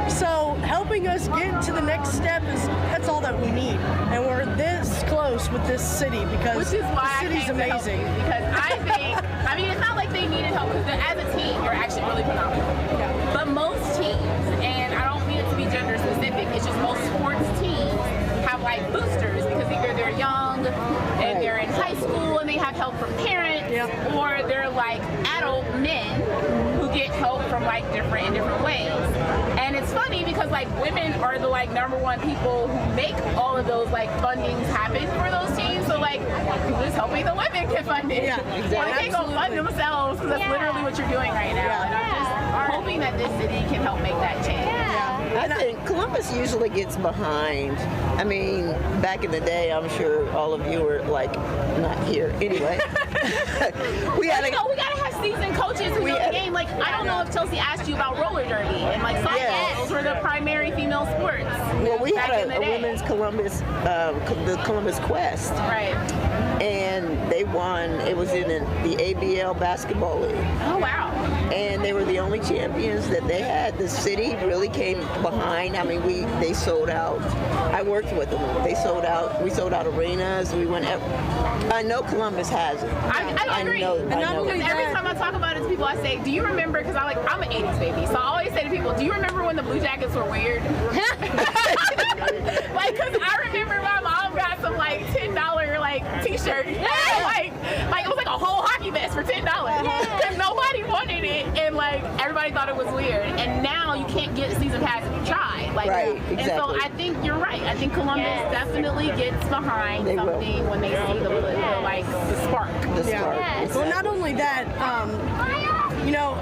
So helping us get to the next step that's all that we need. And we're this close with this city because Which is why the city's amazing. Because I think, I mean, it's not like they needed help, because as a team, you're actually really phenomenal. Yeah. But most teams, and I don't mean it to be gender specific, it's just most sports teams have like boosters, because either they're young and they're in high school and they have help from parents, or they're like adult men who get help from like different ways. And it's funny because like women are the like #1 people who make all of those like fundings happen for those teams. So like just hoping the women can fund it. Yeah, exactly. Or they can't go fund themselves, because that's literally what you're doing right now. And I'm just hoping that this city can help make that change. I think Columbus usually gets behind. I mean, back in the day, I'm sure all of you were like not here anyway. we gotta have seasoned coaches who know the game. Like, I don't know if Chelsea asked you about roller derby and like softball. Those were the primary female sports. Well, we had a women's Columbus, the Columbus Quest. Right. And they won. It was in the ABL basketball league. Oh wow. And they were the only champions that they had. The city really came behind. I mean, they sold out. I worked with them. They sold out. We sold out arenas. We went. I know Columbus has it. I agree. Every time I talk about it to people, I say, "Do you remember?" Because I'm an '80s baby, so I always say to people, "Do you remember when the Blue Jackets were weird?" Like, because I remember my mom got some like $10 like T-shirt, like it was like a whole hockey vest for $10 because nobody wanted it, and like everybody thought it was weird. And now you can't get a season pass if you try. Like, exactly. And so I think you're right. I think Columbus definitely gets behind something when they see the spark. The spark. Yes. Well, not only that, you know,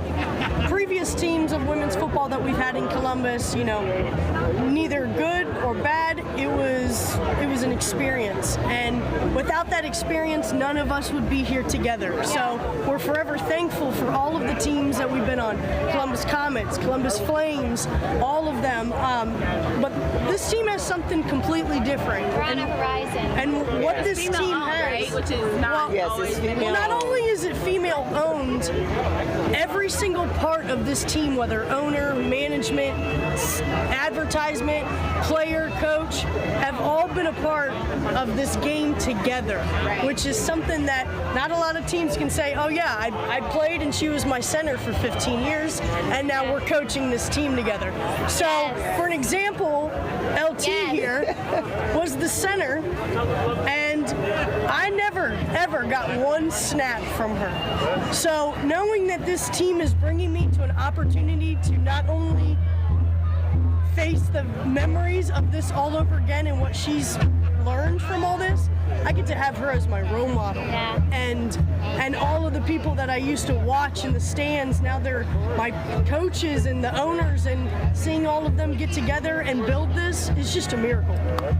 previous teams of women's football that we've had in Columbus, you know, neither good or bad, it was an experience. And without that experience, none of us would be here together. So we're forever thankful for all of the teams that we've been on. Columbus Comets, Columbus Flames, all of them. But this team has something completely different. We're on a horizon. And what this team has, right? Which is not it's female. well, not only is it female owned, every single part of this team, whether owner, management, advertisement, player, coach, have all been a part of this game together, which is something that not a lot of teams can say, oh yeah, I played and she was my center for 15 years and now we're coaching this team together. So for an example, LT here was the center, and I never ever got one snap from her. So knowing that this team is bringing me to an opportunity to not only face the memories of this all over again and what she's learned from all this, I get to have her as my role model. Yeah. And all of the people that I used to watch in the stands, now they're my coaches and the owners, and seeing all of them get together and build this is just a miracle.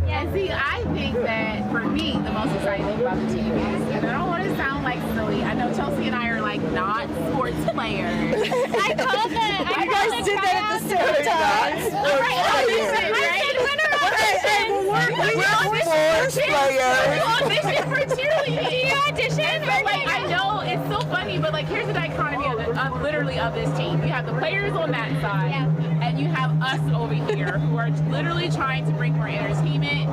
Yeah, see, I think that for me, the most exciting thing about the team is, and I don't want to sound like silly, I know Chelsea and I are like not sports players. I called it. You guys did that at the same time. We're sports players. You audition for cheerleading. You audition? But like, I know it's so funny, but like, here's the dichotomy of literally of this team. You have the players on that side, and you have us over here who are literally trying to bring more entertainment,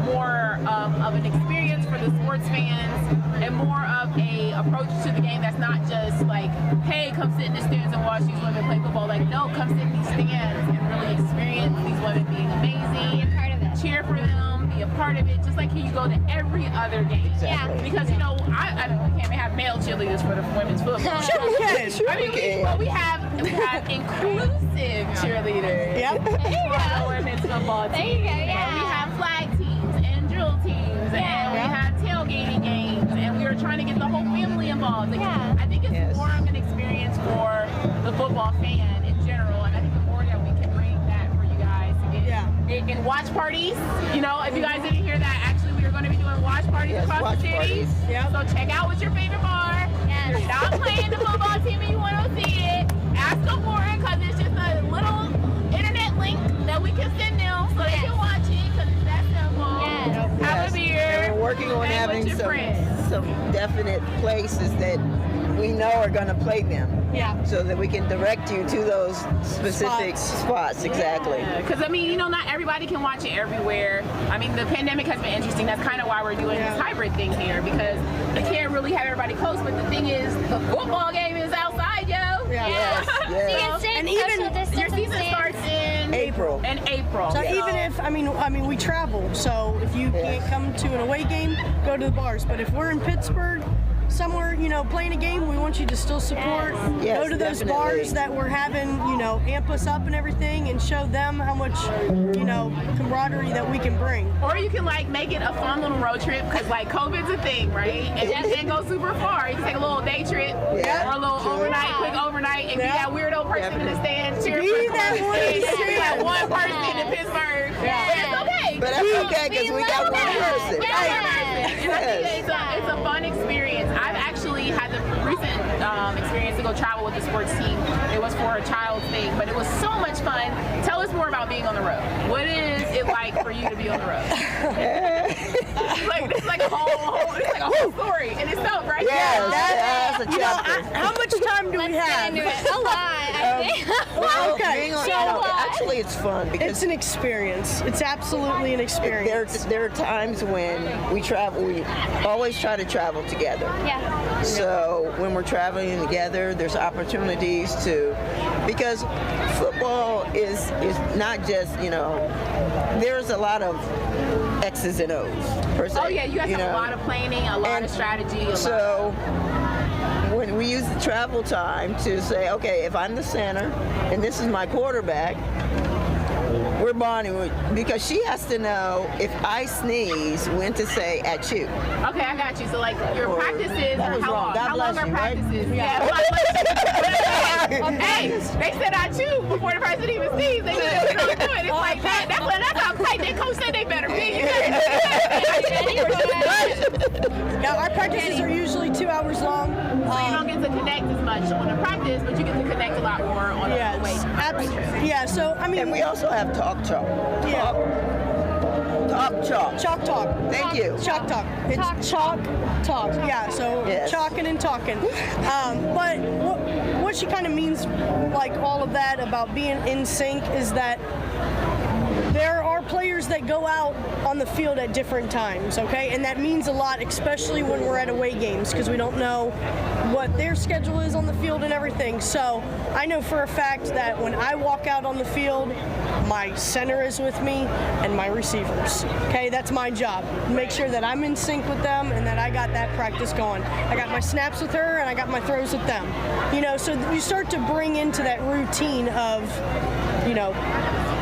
more of an experience for the sports fans, and more of a approach to the game that's not just like, hey, come sit in the stands and watch these women play football. Like, no, come sit in these stands and really experience these women being amazing. Part of it. Cheer for them, be a part of it, just like you go to every other game. Yeah. Because, you know, I don't know, we can't have male cheerleaders for the women's football. Sure we can. I mean, we have inclusive cheerleaders. Yep. For the women's football team. There you go, yeah. And we have flag teams and drill teams, and we have tailgating games, and we are trying to get the whole family involved. Like, I think it's more of an experience for the football fan in general, and I think the more that we can bring that for you guys to get in watch parties. You know, if you guys didn't hear that, actually we are going to be doing watch parties across the city. So check out what's your favorite bar. If you're not playing the football team and you want to see it, ask them for it, because it's just a little internet link that we can send them so they can watch it, because it's that simple. Have a beer. And we're working on having some definite places that we know are going to play them. So that we can direct you to those specific spots. Exactly. Because, I mean, you know, not everybody can watch it everywhere. I mean, the pandemic has been interesting. That's kind of why we're doing this hybrid thing here, because we can't really have everybody close. But the thing is, the football game is outside, yo. And even your season starts in April. So even if, I mean, we travel. So if you can't come to an away game, go to the bars. But if we're in Pittsburgh, somewhere, you know, playing a game, we want you to still support. Go to those bars that we're having, you know, amp us up and everything, and show them how much, you know, camaraderie that we can bring. Or you can like make it a fun little road trip, because like COVID's a thing, right? And you can't go super far. You can take a little day trip or a little quick overnight, and be that weirdo person in the stands cheering for the team. That one person in Pittsburgh. But it's okay. But that's okay, because we got one person. It's a fun experience. I've actually had the recent experience to go travel with the sports team. It was for a child's thing, but it was so much fun. Tell us more about being on the road. What is it like for you to be on the road? It's like a whole story in itself, right? That's a chapter. How much time do we have? A lot, I think. Actually, it's fun because it's an experience. It's absolutely an experience. There are times when we travel. We always try to travel together. So when we're traveling together, there's opportunities to, because football is not just, you know, there's a lot of X's and O's per se. Oh yeah, you guys have a lot of planning, a lot of strategy. So when we use the travel time to say, okay, if I'm the center and this is my quarterback, we're bonding because she has to know if I sneeze when to say at you. Okay, I got you. So like your practices are how long? How long are practices? Hey, they said at you before the person even sneezed. They said they don't do it. It's like that. That's how tight their coach said they better be. Yeah, our practices are usually 2 hours long. So you don't get to connect as much on the practice, but you get to connect a lot more on the way. Yeah, so I mean, and we also have talk. Talk chalk. Chalk talk. Thank you. Chalk talk. It's chalk talk. Yeah, so chalking and talking. But what she kind of means, like all of that about being in sync, is that there are players that go out on the field at different times, okay? And that means a lot, especially when we're at away games, because we don't know what their schedule is on the field and everything. So I know for a fact that when I walk out on the field, my center is with me and my receivers, okay? That's my job. Make sure that I'm in sync with them and that I got that practice going. I got my snaps with her and I got my throws with them. You know, so you start to bring into that routine of, you know,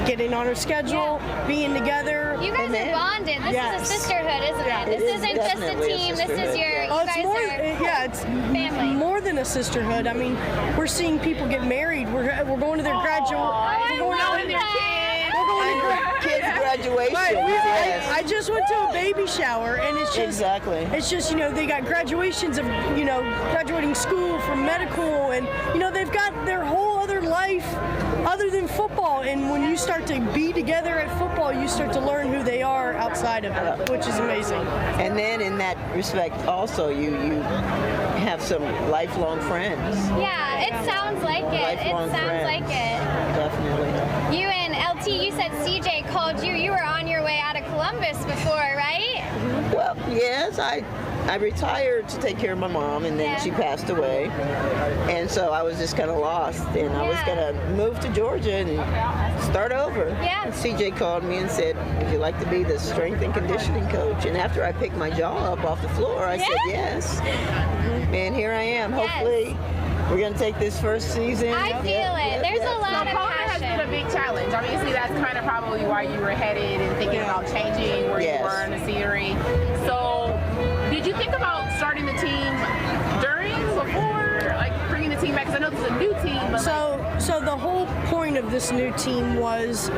getting on our schedule, being together. You guys are bonded. This is a sisterhood, isn't it? It This is isn't just a definitely a team. This is sisterhood, your. yeah. You Oh, it's guys more. are It's family. more than a sisterhood. I mean, we're seeing people get married. We're going to their graduate. I love that. We're going to Kids' graduation. Right, Yes. I just went to a baby shower, and it's just Exactly. It's just they got graduations of graduating school from medical, and they've got their whole other life other than football. And when you start to be together at football, you start to learn who they are outside of it, which is amazing. And then in that respect, also you have some lifelong friends. Yeah, it sounds like it. Lifelong It sounds friends. like it. Definitely. You and LT, you said CJ called you. You were on your way out of Columbus before, right? Well, yes, I retired to take care of my mom, and then she passed away, and so I was just kind of lost, and I was gonna move to Georgia and start over. Yeah. And CJ called me and said, "Would you like to be the strength and conditioning coach?" And after I picked my jaw up off the floor, I said yes. And here I am. Hopefully, we're gonna take this first season. I feel it. There's a lot of Kona has passion. been a big challenge. Obviously, that's kind of probably why you were headed and thinking about changing where you were in the scenery. So, did you think about starting the team before, like bringing the team back? Because I know this is a new team. But So the whole point of this new team was,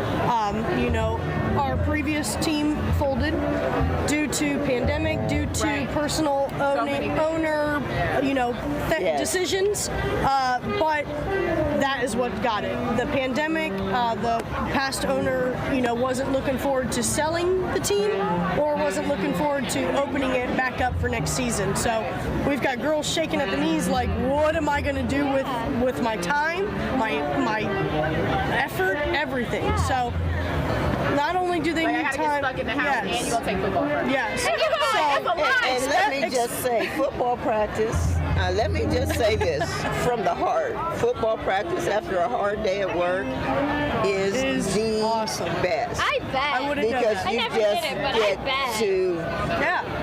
our previous team folded due to pandemic, due to personal owner, decisions. But that is what got it. The pandemic, the past owner, wasn't looking forward to selling the team or wasn't looking forward to opening it back up for next season. So we've got girls shaking at the knees like, what am I going to do with my time, my effort, everything. So not only do they need I gotta time, get stuck in the house and you gonna take football first. Yes. And let me just say, football practice, let me just say this from the heart. Football practice after a hard day at work is the best. I bet. I wouldn't know Because that. you I never just did it, but I get bet. to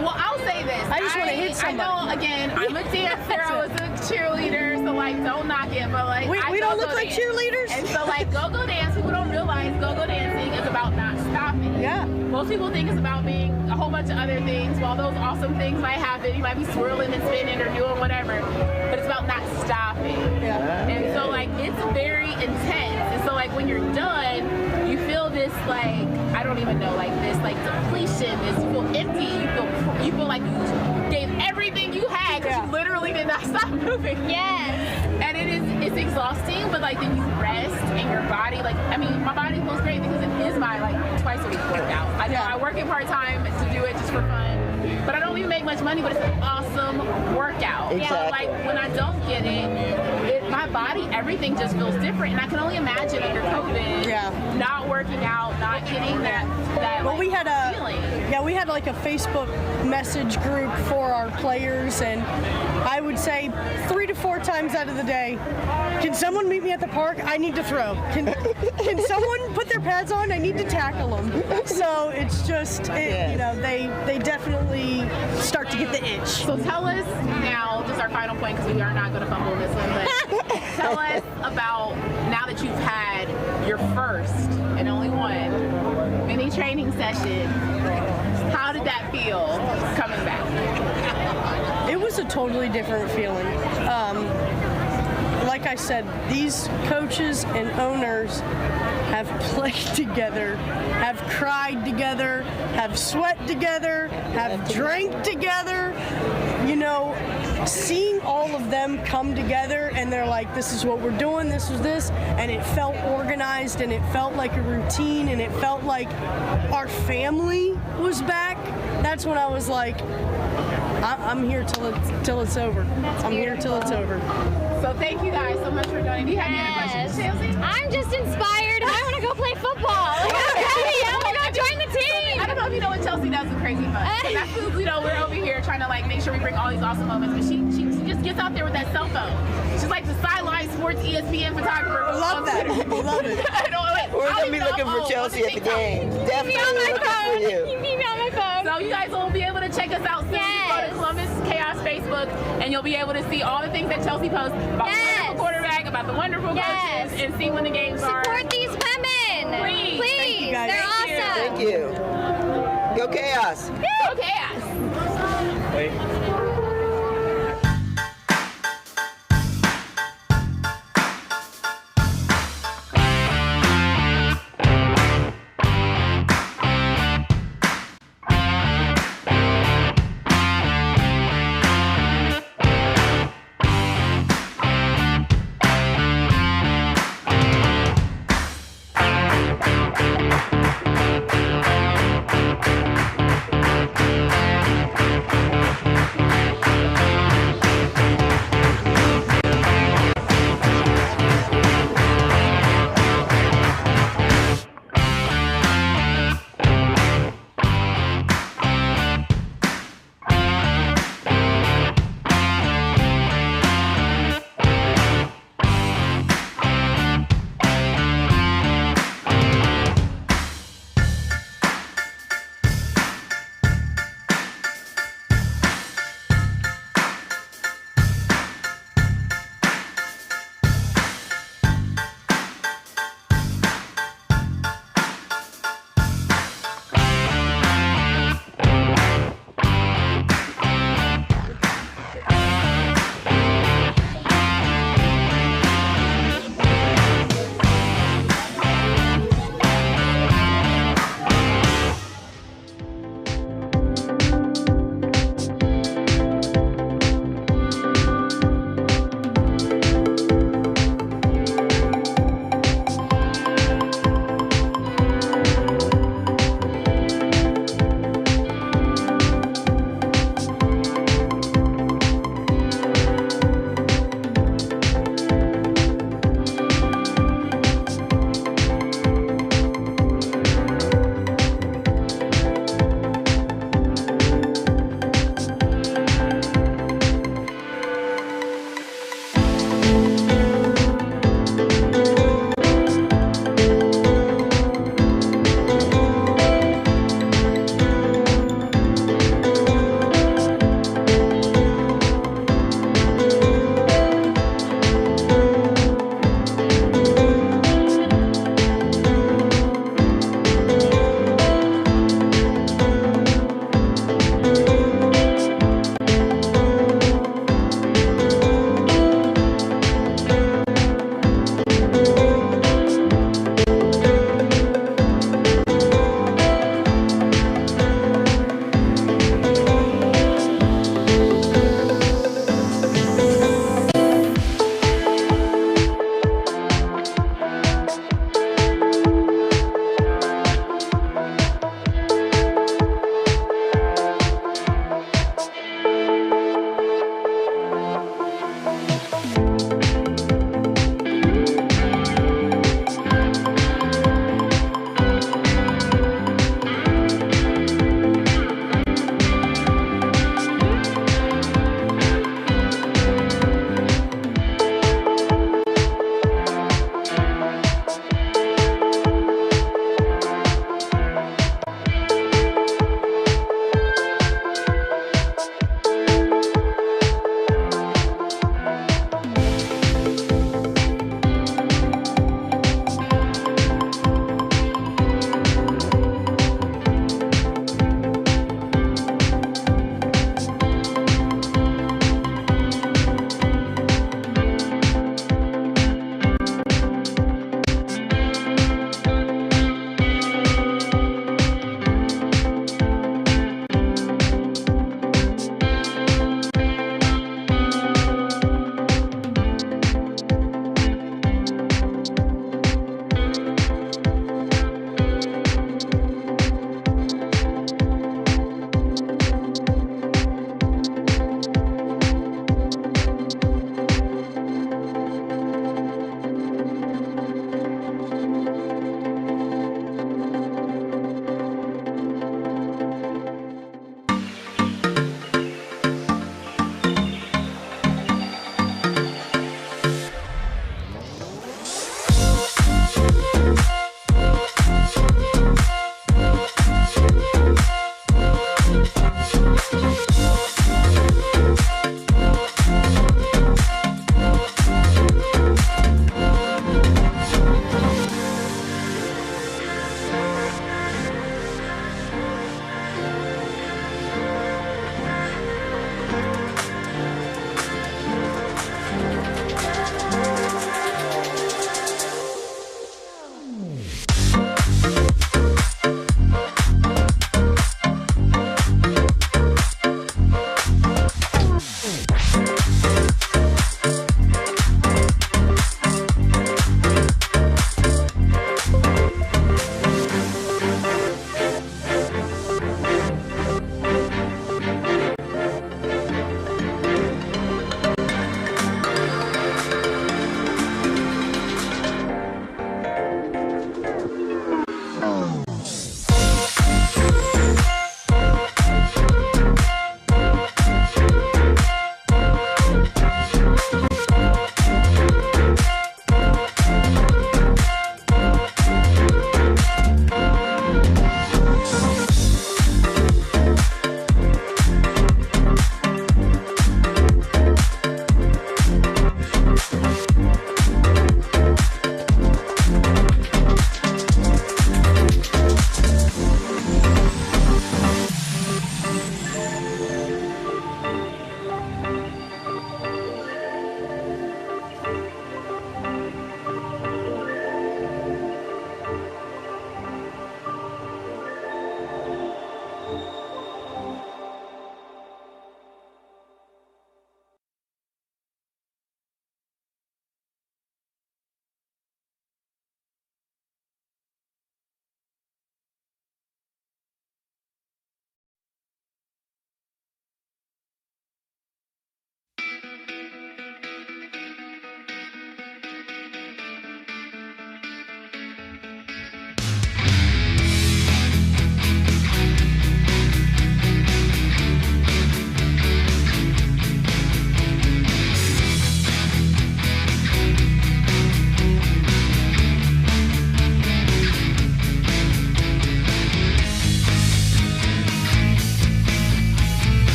Well, I'll say this. I just wanna hit somebody. I know, again, I'm a dancer. I was a cheerleader, so don't knock it. But we don't look go-go like dance. cheerleaders. And so go-go dance, people don't realize go-go dancing is about not stopping. Yeah. Most people think it's about being a whole bunch of other things. While those awesome things might happen, you might be swirling and spinning or doing whatever, but it's about not stopping. Yeah. And so it's very intense. And so when you're done, you feel this I don't even know, this depletion, you feel empty, you feel like you gave everything you had because you literally did not stop moving. Yes. And it's exhausting, but then you rest and your body, my body feels great because it is my twice a week workout. I know I work it part-time to do it just for fun, but I don't even make much money, but it's an awesome workout. Exactly. So when I don't get it, my body, everything just feels different. And I can only imagine under COVID, not working out, not getting that Well, we had a feeling. we had a Facebook message group for our players, and I would say 3 to 4 times out of the day, can someone meet me at the park? I need to throw. Can someone put their pads on? I need to tackle them. So it's just they definitely start to get the itch. So tell us now, just our final point, because we are not going to fumble this one, but tell us about, now that you've had your first and only one mini training session, how did that feel coming back? It was a totally different feeling. Like I said, these coaches and owners have played together, have cried together, have sweat together, have drank together. Seeing all of them come together and they're like, this is what we're doing, this was this, and it felt organized and it felt like a routine and it felt like our family was back. That's when I was like, I'm here till it's over. I'm here till it's over. So thank you guys so much for joining. Do you have any other questions, Chelsea? I'm just inspired. I want to go play football. I'm ready. I want to go join the team. I don't know if you know what Chelsea does with Crazy Fun. That's we're over here trying to make sure we bring all these awesome moments, but she just gets out there with that cell phone. She's like the sideline sports ESPN photographer. I love that. I love it. We're going to be looking for Chelsea at the game. Definitely looking for you. You keep me on my phone. So you guys will be able to check us out soon. Go to Columbus Chaos Facebook, and you'll be able to see all the things that Chelsea posts about the wonderful quarterback, about the wonderful coaches, and see when the games are. Support these women. Please. Thank you, guys. They're awesome. Thank you. Go Chaos. Go Chaos!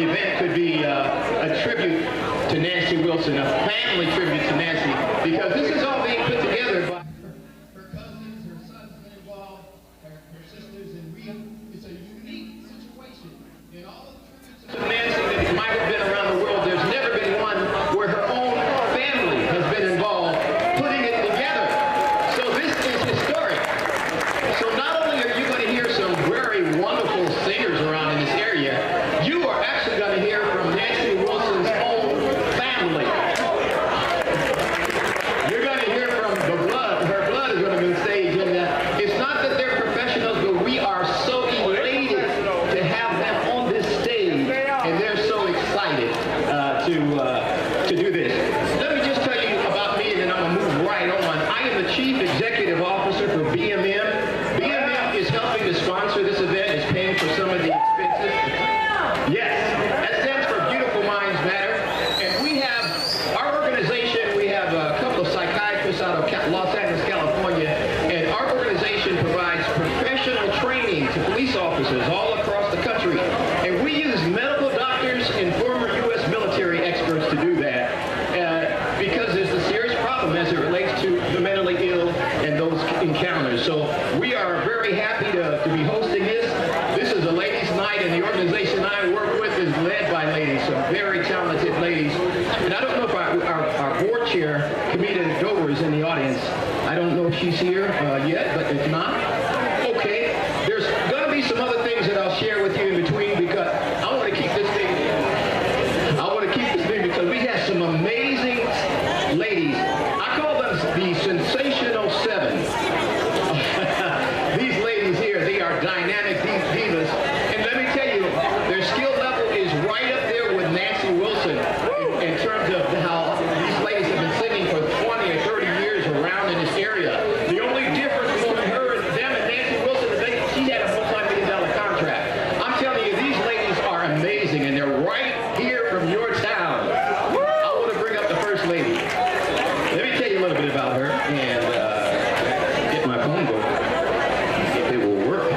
event could be a tribute to Nancy Wilson, a family tribute to Nancy, because this is all being put together by her cousins, her sons have been involved, her sisters, and it's a unique situation. In all of the tributes to Nancy that might have been around the world, there's never been one where her own family has been involved putting it together. So this is historic. So not only are you going to hear some very wonderful singers around in this area, you are actually going to hear from Nancy Wilson's own family. You're going to hear from the blood. Her blood is going to be on stage. And it's not that they're professionals, but we are so elated to have them on this stage. And they're so excited to do this. Let me just tell you about me, and then I'm going to move right on. I am the Chief Executive Officer for BMM. BMM is helping to sponsor this event. It's paying for some of the expenses. Yes, that stands for Beautiful Minds Matter. And we have, our organization, we have a couple of psychiatrists out of Los Angeles, California, and our organization provides professional training to police officers all across the country. And we use medical doctors and former U.S. military experts to do that because there's a serious problem as it relates to the mentally ill and those encounters. So we are very happy to be hosting this. This is a ladies' night, and the organization I work with is led by ladies, some very talented ladies. And I don't know if our board chair, Kamita Dover, is in the audience. I don't know if she's here yet, but if not, okay. There's going to be some other things that I'll share with you in between because I want to keep this thing. Because we have some amazing ladies. I call them the Sensational Seven. These ladies here, they are dynamic divas. And let me tell you, their skill level is right up there with Nancy Wilson in terms of how these ladies have been singing for 20 or 30 years around in this area. The only difference between her and them and Nancy Wilson is she had a multi-million-dollar contract. I'm telling you, these ladies are amazing, and they're right here from your town. I want to bring up the first lady. Let me tell you a little bit about her and get my phone going. If it will work.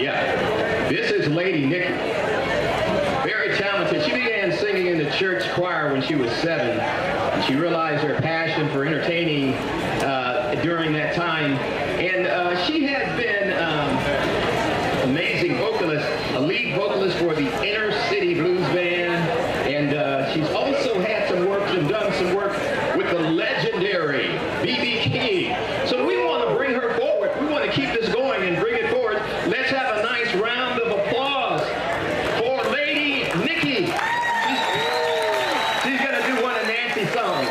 Yeah, this is Lady Nikki. Very talented. She began singing in the church choir when she was 7. And she realized her passion for entertaining during that time. And she has been amazing vocalist, a lead vocalist for the Inner City Blues Band. And she's also had some work and done some work with the legendary B.B. King. So we want to bring her forward. We want to keep this going and bring it forward. Let's have a nice round of applause for Lady Nikki. She's going to do one of Nancy's songs.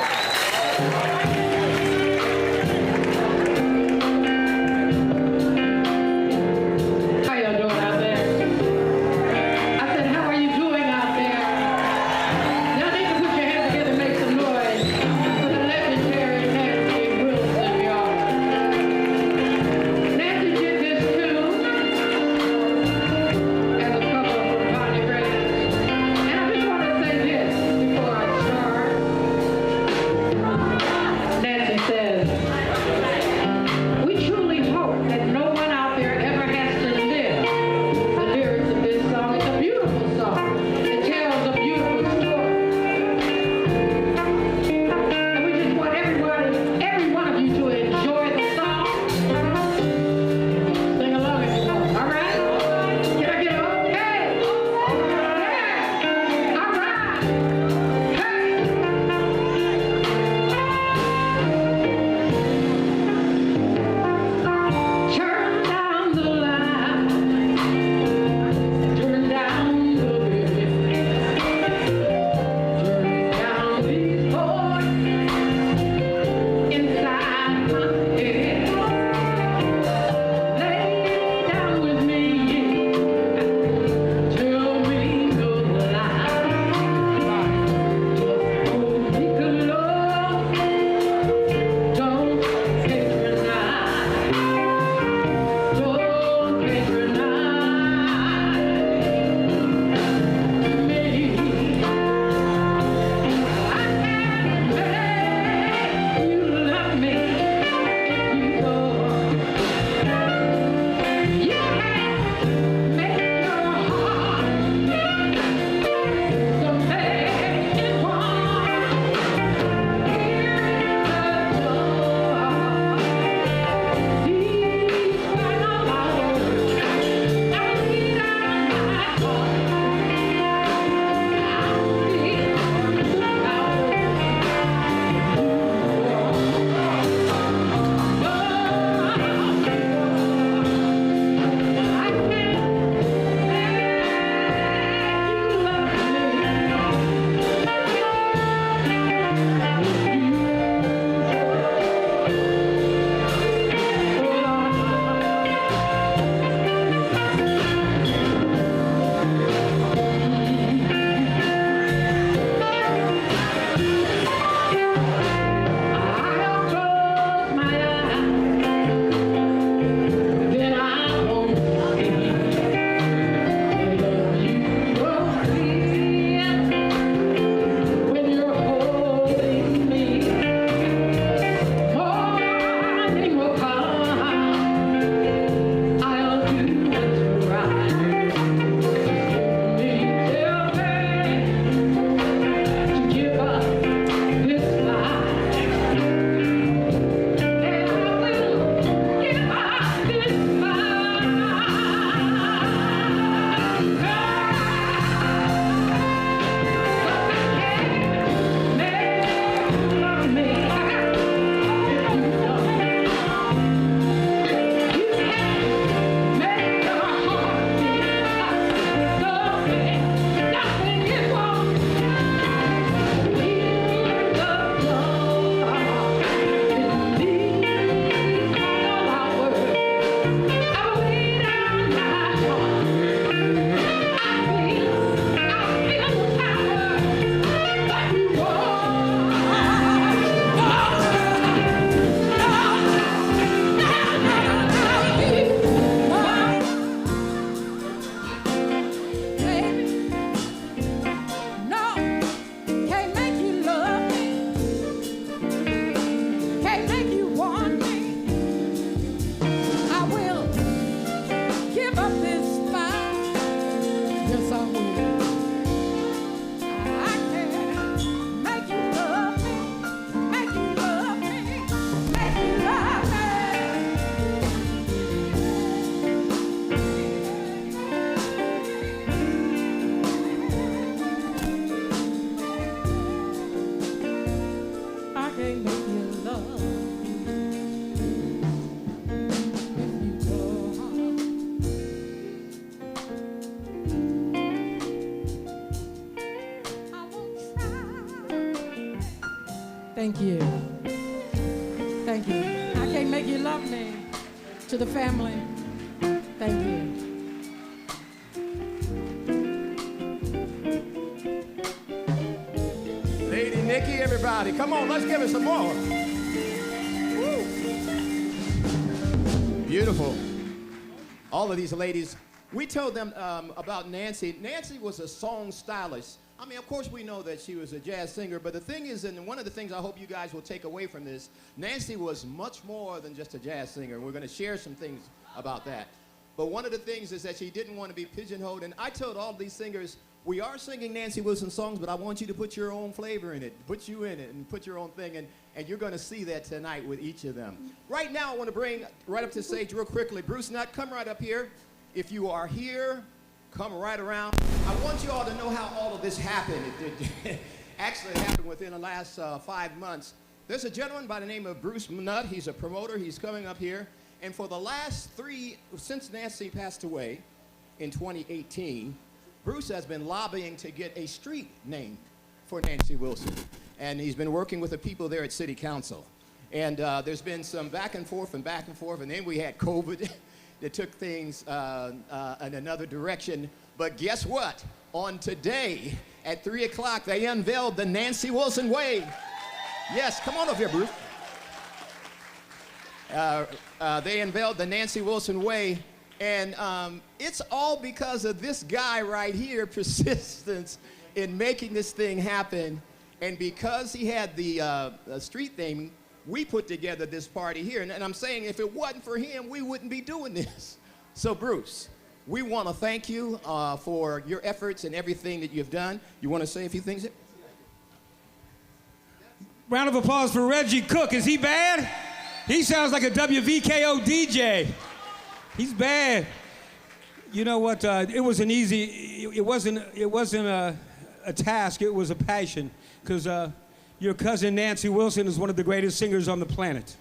Thank you. Thank you. I can't make you love me. To the family, thank you. Lady Nikki, everybody, come on, let's give it some more. Woo. Beautiful. All of these ladies, we told them about Nancy. Nancy was a song stylist. I mean, of course, we know that she was a jazz singer, but the thing is, and one of the things I hope you guys will take away from this, Nancy was much more than just a jazz singer, and we're going to share some things about that. But one of the things is that she didn't want to be pigeonholed, and I told all these singers, we are singing Nancy Wilson songs, but I want you to put your own flavor in it, put you in it, and put your own thing, and you're going to see that tonight with each of them. Right now, I want to bring right up to the stage real quickly, Bruce Nutt, come right up here. If you are here, come right around. I want you all to know how all of this happened. It actually happened within the last 5 months. There's a gentleman by the name of Bruce Nutt. He's a promoter. He's coming up here. And for the last since Nancy passed away in 2018, Bruce has been lobbying to get a street named for Nancy Wilson. And he's been working with the people there at City Council. And there's been some back and forth, and then we had COVID. That took things in another direction. But guess what? On today, at 3 o'clock, they unveiled the Nancy Wilson Way. Yes, come on up here, Bruce. They unveiled the Nancy Wilson Way, and it's all because of this guy right here, persistence in making this thing happen. And because he had the street thing, we put together this party here. And I'm saying if it wasn't for him, we wouldn't be doing this. So, Bruce, we want to thank you for your efforts and everything that you've done. You want to say a few things? Round of applause for Reggie Cook. Is he bad? He sounds like a WVKO DJ. He's bad. You know what? It was an easy. It wasn't a task. It was a passion. Because your cousin Nancy Wilson is one of the greatest singers on the planet.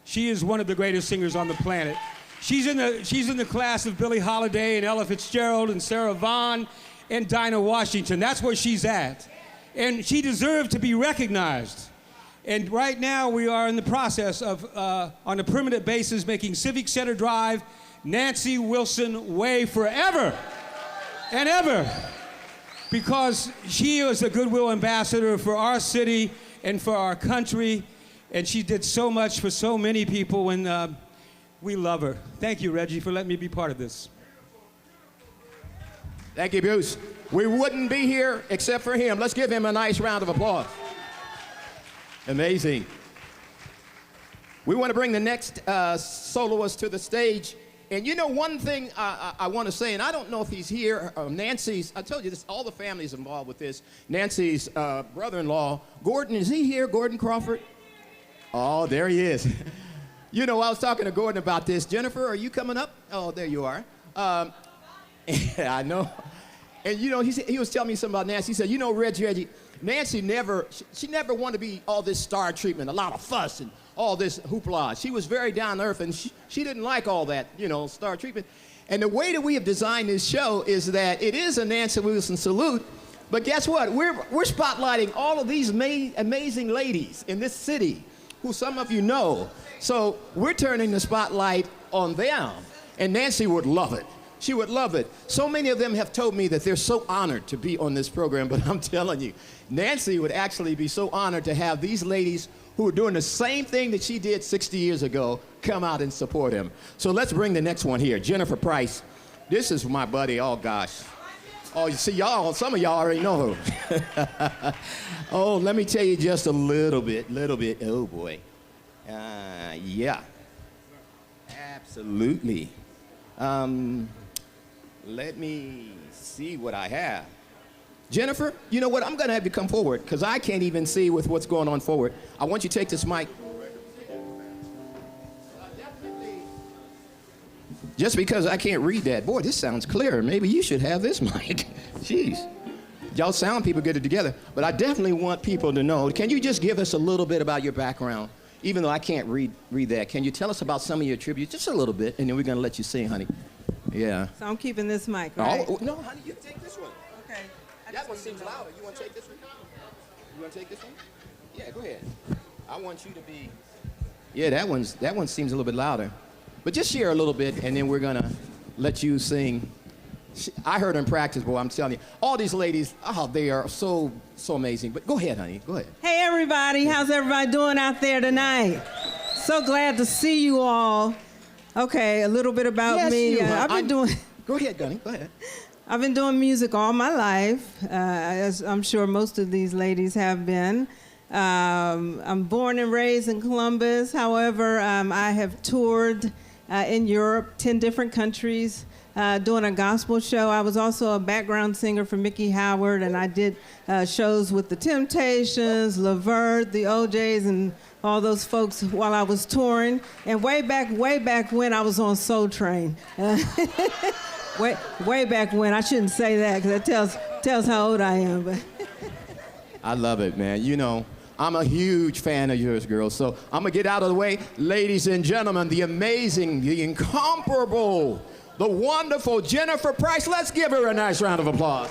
She is one of the greatest singers on the planet. She's in the class of Billie Holiday and Ella Fitzgerald and Sarah Vaughan and Dinah Washington. That's where she's at. And she deserved to be recognized. And right now we are in the process of, on a permanent basis, making Civic Center Drive Nancy Wilson Way forever and ever. Because she is a goodwill ambassador for our city and for our country, and she did so much for so many people, and we love her. Thank you, Reggie, for letting me be part of this. Thank you, Bruce. We wouldn't be here except for him. Let's give him a nice round of applause. Amazing. We want to bring the next soloist to the stage. And you know, one thing I want to say, and I don't know if he's here, Nancy's, I told you this, all the families involved with this. Nancy's brother-in-law, Gordon, is he here, Gordon Crawford? Oh, there he is. You know, I was talking to Gordon about this. Jennifer, are you coming up? Oh, there you are. I know. And you know, he was telling me something about Nancy. He said, you know, Reggie, Nancy she never wanted to be all this star treatment, a lot of fuss and all this hoopla. She was very down to earth, and she didn't like all that, you know, star treatment. And the way that we have designed this show is that it is a Nancy Wilson salute, but guess what? We're spotlighting all of these amazing ladies in this city, who some of you know. So we're turning the spotlight on them, and Nancy would love it. She would love it. So many of them have told me that they're so honored to be on this program, but I'm telling you, Nancy would actually be so honored to have these ladies who are doing the same thing that she did 60 years ago come out and support him. So let's bring the next one here, Jennifer Price. This is my buddy, oh gosh. Oh, you see, y'all, some of y'all already know her. Oh, let me tell you just a little bit, oh boy. Yeah, absolutely. Let me see what I have. Jennifer, you know what? I'm going to have you come forward because I can't even see with what's going on forward. I want you to take this mic. Just because I can't read that. Boy, this sounds clear. Maybe you should have this mic. Jeez. Y'all sound people get it together. But I definitely want people to know. Can you just give us a little bit about your background? Even though I can't read that. Can you tell us about some of your tributes? Just a little bit, and then we're going to let you sing, honey. Yeah. So I'm keeping this mic, right? Oh, no, honey, you take this one. Okay. That one seems louder. You want to take this one? You want to take this one? Yeah, go ahead. I want you to be. Yeah, that one seems a little bit louder. But just share a little bit, and then we're gonna let you sing. I heard her in practice, boy. I'm telling you, all these ladies, they are so amazing. But go ahead, honey. Go ahead. Hey, everybody. How's everybody doing out there tonight? So glad to see you all. Okay, a little bit about me. I've been doing. Go ahead, Gunny. Go ahead. I've been doing music all my life, as I'm sure most of these ladies have been. I'm born and raised in Columbus. However, I have toured in Europe, 10 different countries, doing a gospel show. I was also a background singer for Mickey Howard, and I did shows with the Temptations, Levert, the OJs, and all those folks while I was touring. And way back when I was on Soul Train. way back when. I shouldn't say that because that tells how old I am. But I love it, man. You know, I'm a huge fan of yours, girls. So I'm going to get out of the way. Ladies and gentlemen, the amazing, the incomparable, the wonderful Jennifer Price. Let's give her a nice round of applause.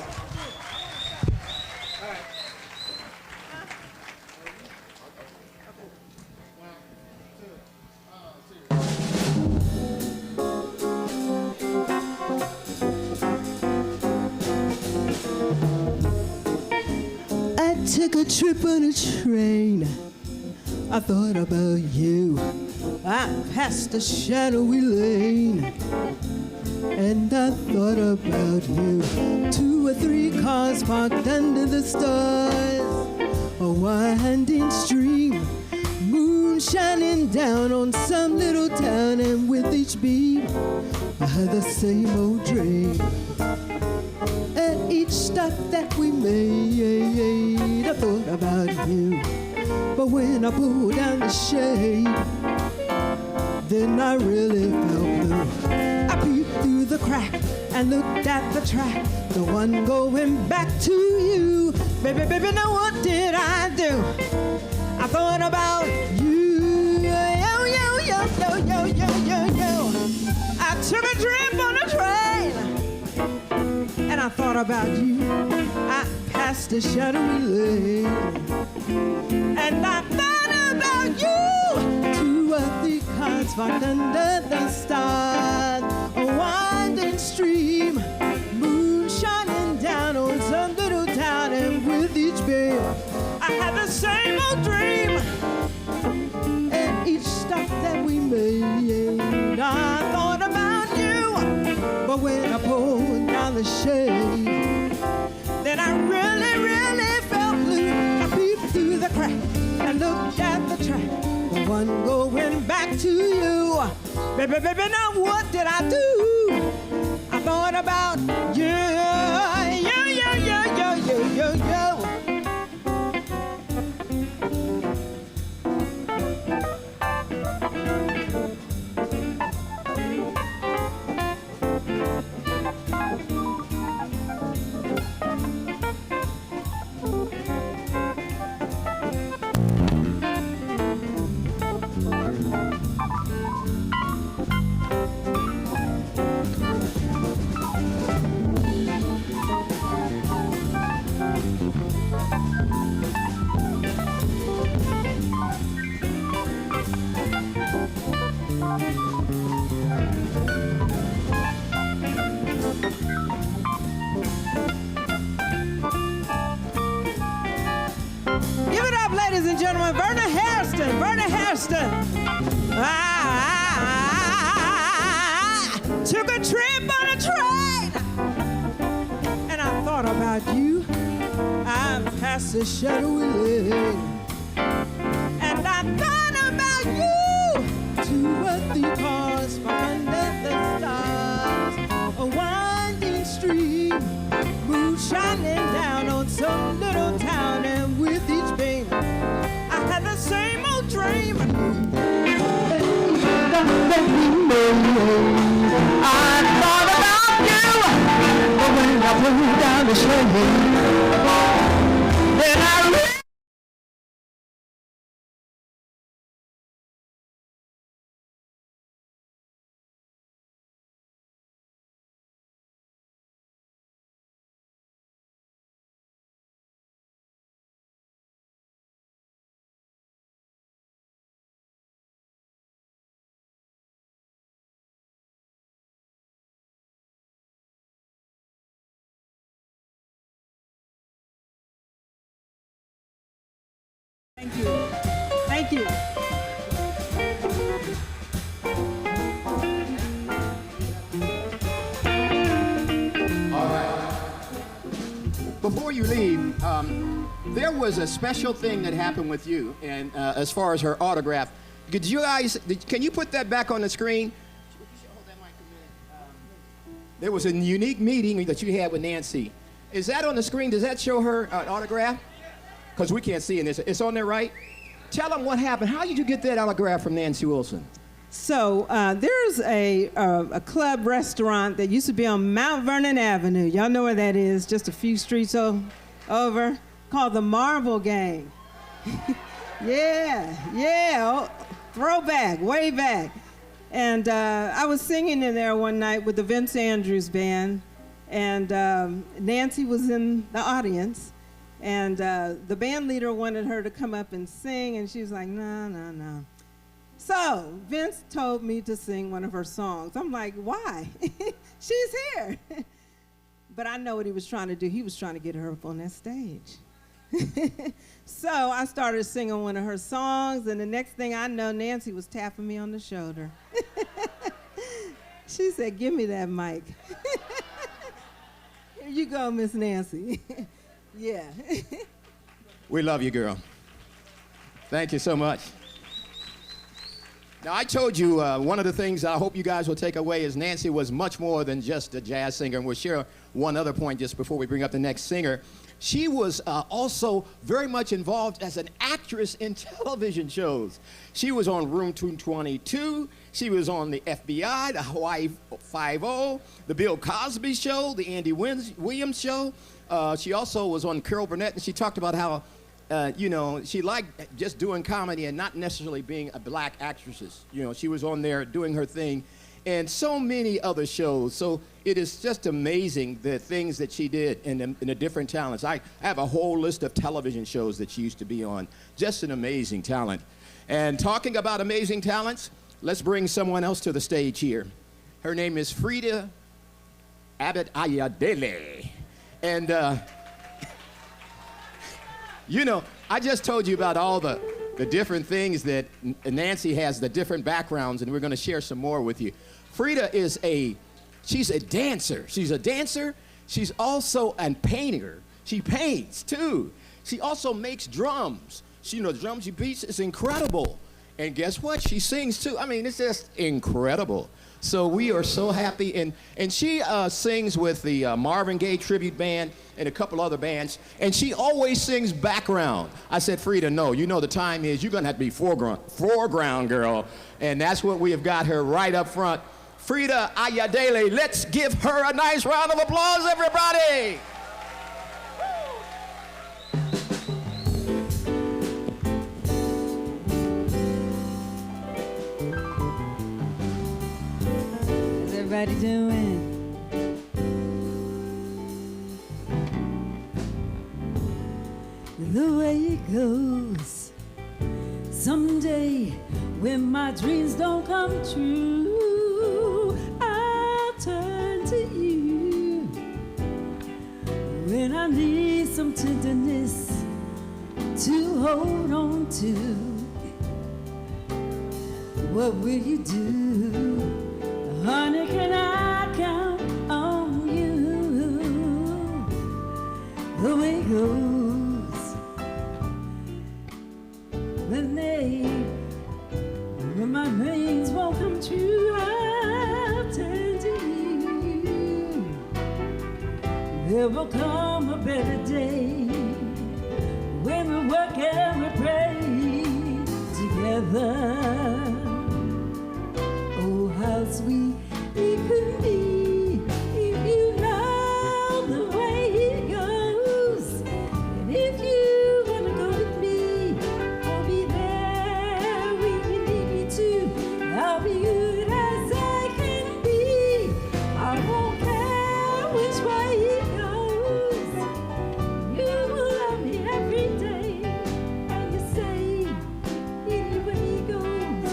I took a trip on a train. I thought about you. I passed a shadowy lane, and I thought about you. 2 or 3 cars parked under the stars, a winding stream, moon shining down on some little town, and with each beam I had the same old dream. At each stop that we made, I thought about you. But when I pulled down the shade, then I really felt blue. I peeped through the crack and looked at the track, the one going back to you. Baby, now what did I do? I thought about you. Yo, yo, yo, yo, yo, yo, yo, yo. I took a trip on a train, and I thought about you. I passed a shadowy lane, and I thought about you. 2 or 3 cars parked under the stars, a winding stream, moon shining down on some little town, and with each beam I had the same old dream. At each stop that we made, I thought about you. But when I pulled down the shade, then I really, really felt blue. I peeped through the crack and looked at the track, the one going back to you. Baby, now what did I do? I thought about you. Yo, yo, yo, yo, yo, yo, yo. Give it up, ladies and gentlemen, Verna Hairston. I took a trip on a train, and I thought about you. I passed a shadowy lane, and I thought about you. 2 or 3 cars under the stars, a winding stream, moon shining down on some little town, and with each beam I had the same old dream. I thought about you, but when I pulled down the shade, then I really before you leave, there was a special thing that happened with you, and as far as her autograph, could you guys, can you put that back on the screen? There was a unique meeting that you had with Nancy. Is that on the screen? Does that show her autograph? Because we can't see in this. It's on there, right? Tell them what happened. How did you get that autograph from Nancy Wilson? So there's a club restaurant that used to be on Mount Vernon Avenue. Y'all know where that is, just a few streets over, called the Marble Gang. Yeah, throwback, way back. And I was singing in there one night with the Vince Andrews Band, and Nancy was in the audience, and the band leader wanted her to come up and sing, and she was like, no. So Vince told me to sing one of her songs. I'm like, why? She's here. But I know what he was trying to do. He was trying to get her up on that stage. So I started singing one of her songs, and the next thing I know, Nancy was tapping me on the shoulder. She said, give me that mic. Here you go, Miss Nancy. Yeah. We love you, girl. Thank you so much. Now, I told you one of the things I hope you guys will take away is Nancy was much more than just a jazz singer, and we'll share one other point just before we bring up the next singer. She was also very much involved as an actress in television shows. She was on Room 222. She was on the FBI, the Hawaii Five-0, the Bill Cosby Show, the Andy Williams Show. She also was on Carol Burnett, and she talked about how, she liked just doing comedy and not necessarily being a black actress. She was on there doing her thing, and so many other shows. So it is just amazing the things that she did and the different talents. I have a whole list of television shows that she used to be on. Just an amazing talent. And talking about amazing talents, let's bring someone else to the stage here. Her name is Frida Abbott Ayadele. And, I just told you about all the different things that Nancy has, the different backgrounds, and we're going to share some more with you. Frida is she's a dancer. She's a dancer. She's also a painter. She paints, too. She also makes drums. The drums she beats is incredible. And guess what? She sings, too. I mean, it's just incredible. So we are so happy. And she sings with the Marvin Gaye Tribute Band and a couple other bands. And she always sings background. I said, Frida, no, the time is you're going to have to be foreground, girl. And that's what we have got her right up front. Frida Ayadele, let's give her a nice round of applause, everybody. How's everybody doing? The way it goes, someday when my dreams don't come true, I'll turn to you. When I need some tenderness to hold on to, what will you do? Honey, can I count on you? The way it goes, when my dreams won't come true, I'll turn to you. There will come a better day when we work and we pray together. Oh, how sweet it could be if you know the way it goes. And if you want to go with me, I'll be there when you need me to. I'll be good as I can be. I won't care which way it goes. You will love me every day. And you say, anywhere he goes,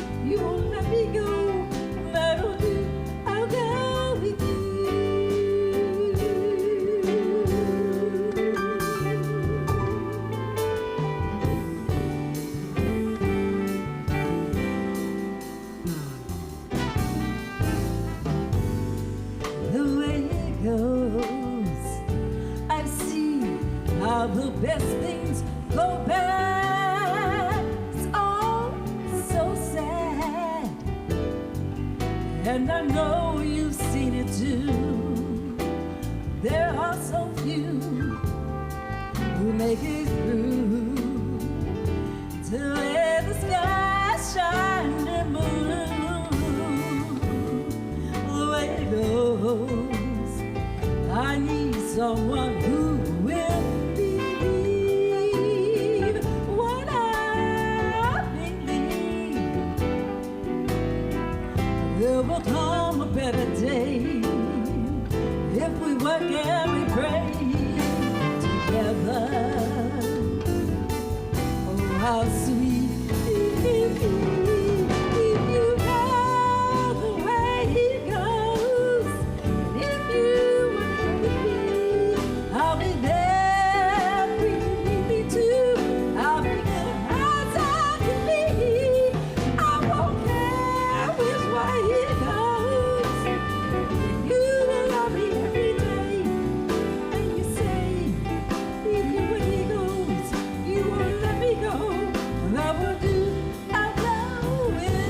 best things go bad. It's all so sad, and I know you've seen it too. There are so few who make it through to let the sky shine and blue. The way it goes, I need someone who will believe what I believe. There will come a better day if we work and we pray together. Oh, how sweet if you know the way it goes. If you want to be, I'll be there when you need me to. I'll be good as I can be. I won't care which way it goes. You will love me every day. And you say, even when he goes, you won't let me go. And I will do, I'll go with you.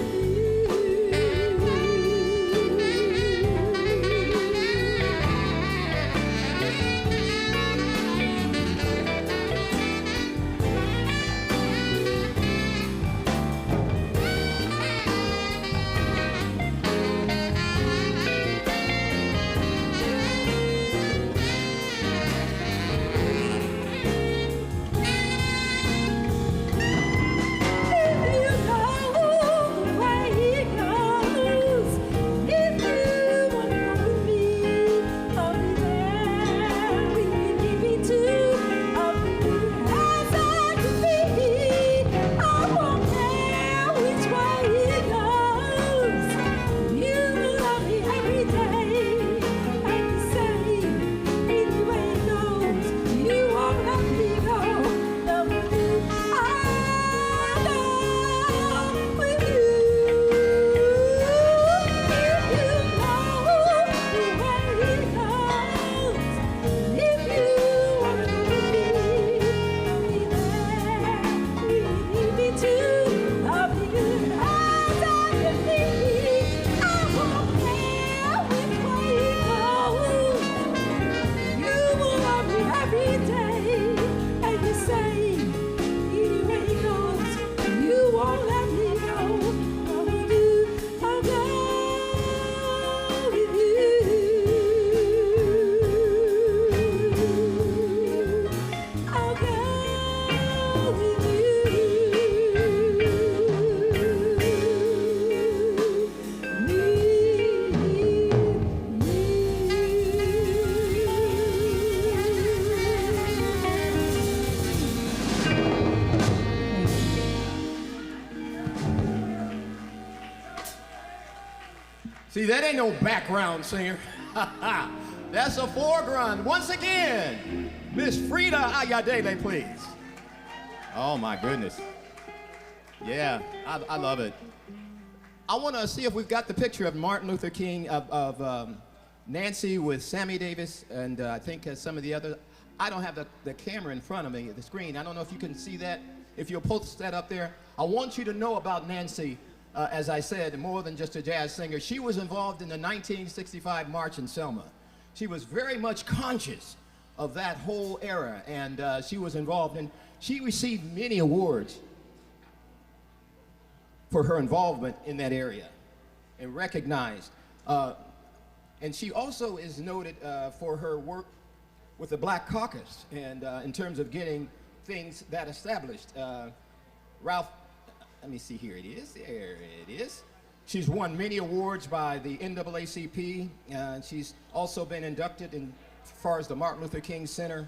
See, that ain't no background singer. That's a foreground. Once again, Miss Frida Ayadele, please. Oh, my goodness. Yeah, I love it. I want to see if we've got the picture of Martin Luther King, of Nancy with Sammy Davis, and I think some of the other. I don't have the camera in front of me, the screen. I don't know if you can see that. If you'll post that up there. I want you to know about Nancy. As I said, more than just a jazz singer. She was involved in the 1965 March in Selma. She was very much conscious of that whole era, and she was involved, and she received many awards for her involvement in that area and recognized. And she also is noted for her work with the Black Caucus and in terms of getting things that established. Ralph, let me see, here it is, there it is. She's won many awards by the NAACP. She's also been inducted in as far as the Martin Luther King Center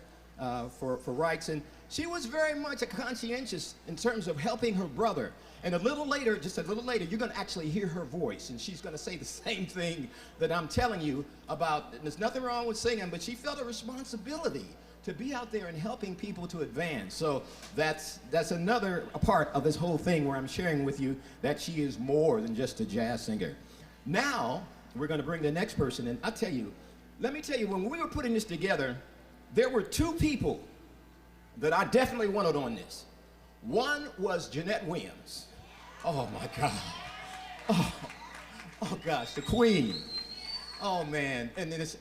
for Rights. And she was very much a conscientious in terms of helping her brother. And a little later, just a little later, you're gonna actually hear her voice, and she's gonna say the same thing that I'm telling you about. And there's nothing wrong with singing, but she felt a responsibility to be out there and helping people to advance. So that's another part of this whole thing where I'm sharing with you that she is more than just a jazz singer. Now, we're gonna bring the next person in. Let me tell you, when we were putting this together, there were two people that I definitely wanted on this. One was Jeanette Williams. Oh my God. Oh gosh, the Queen. Oh man, and then it's,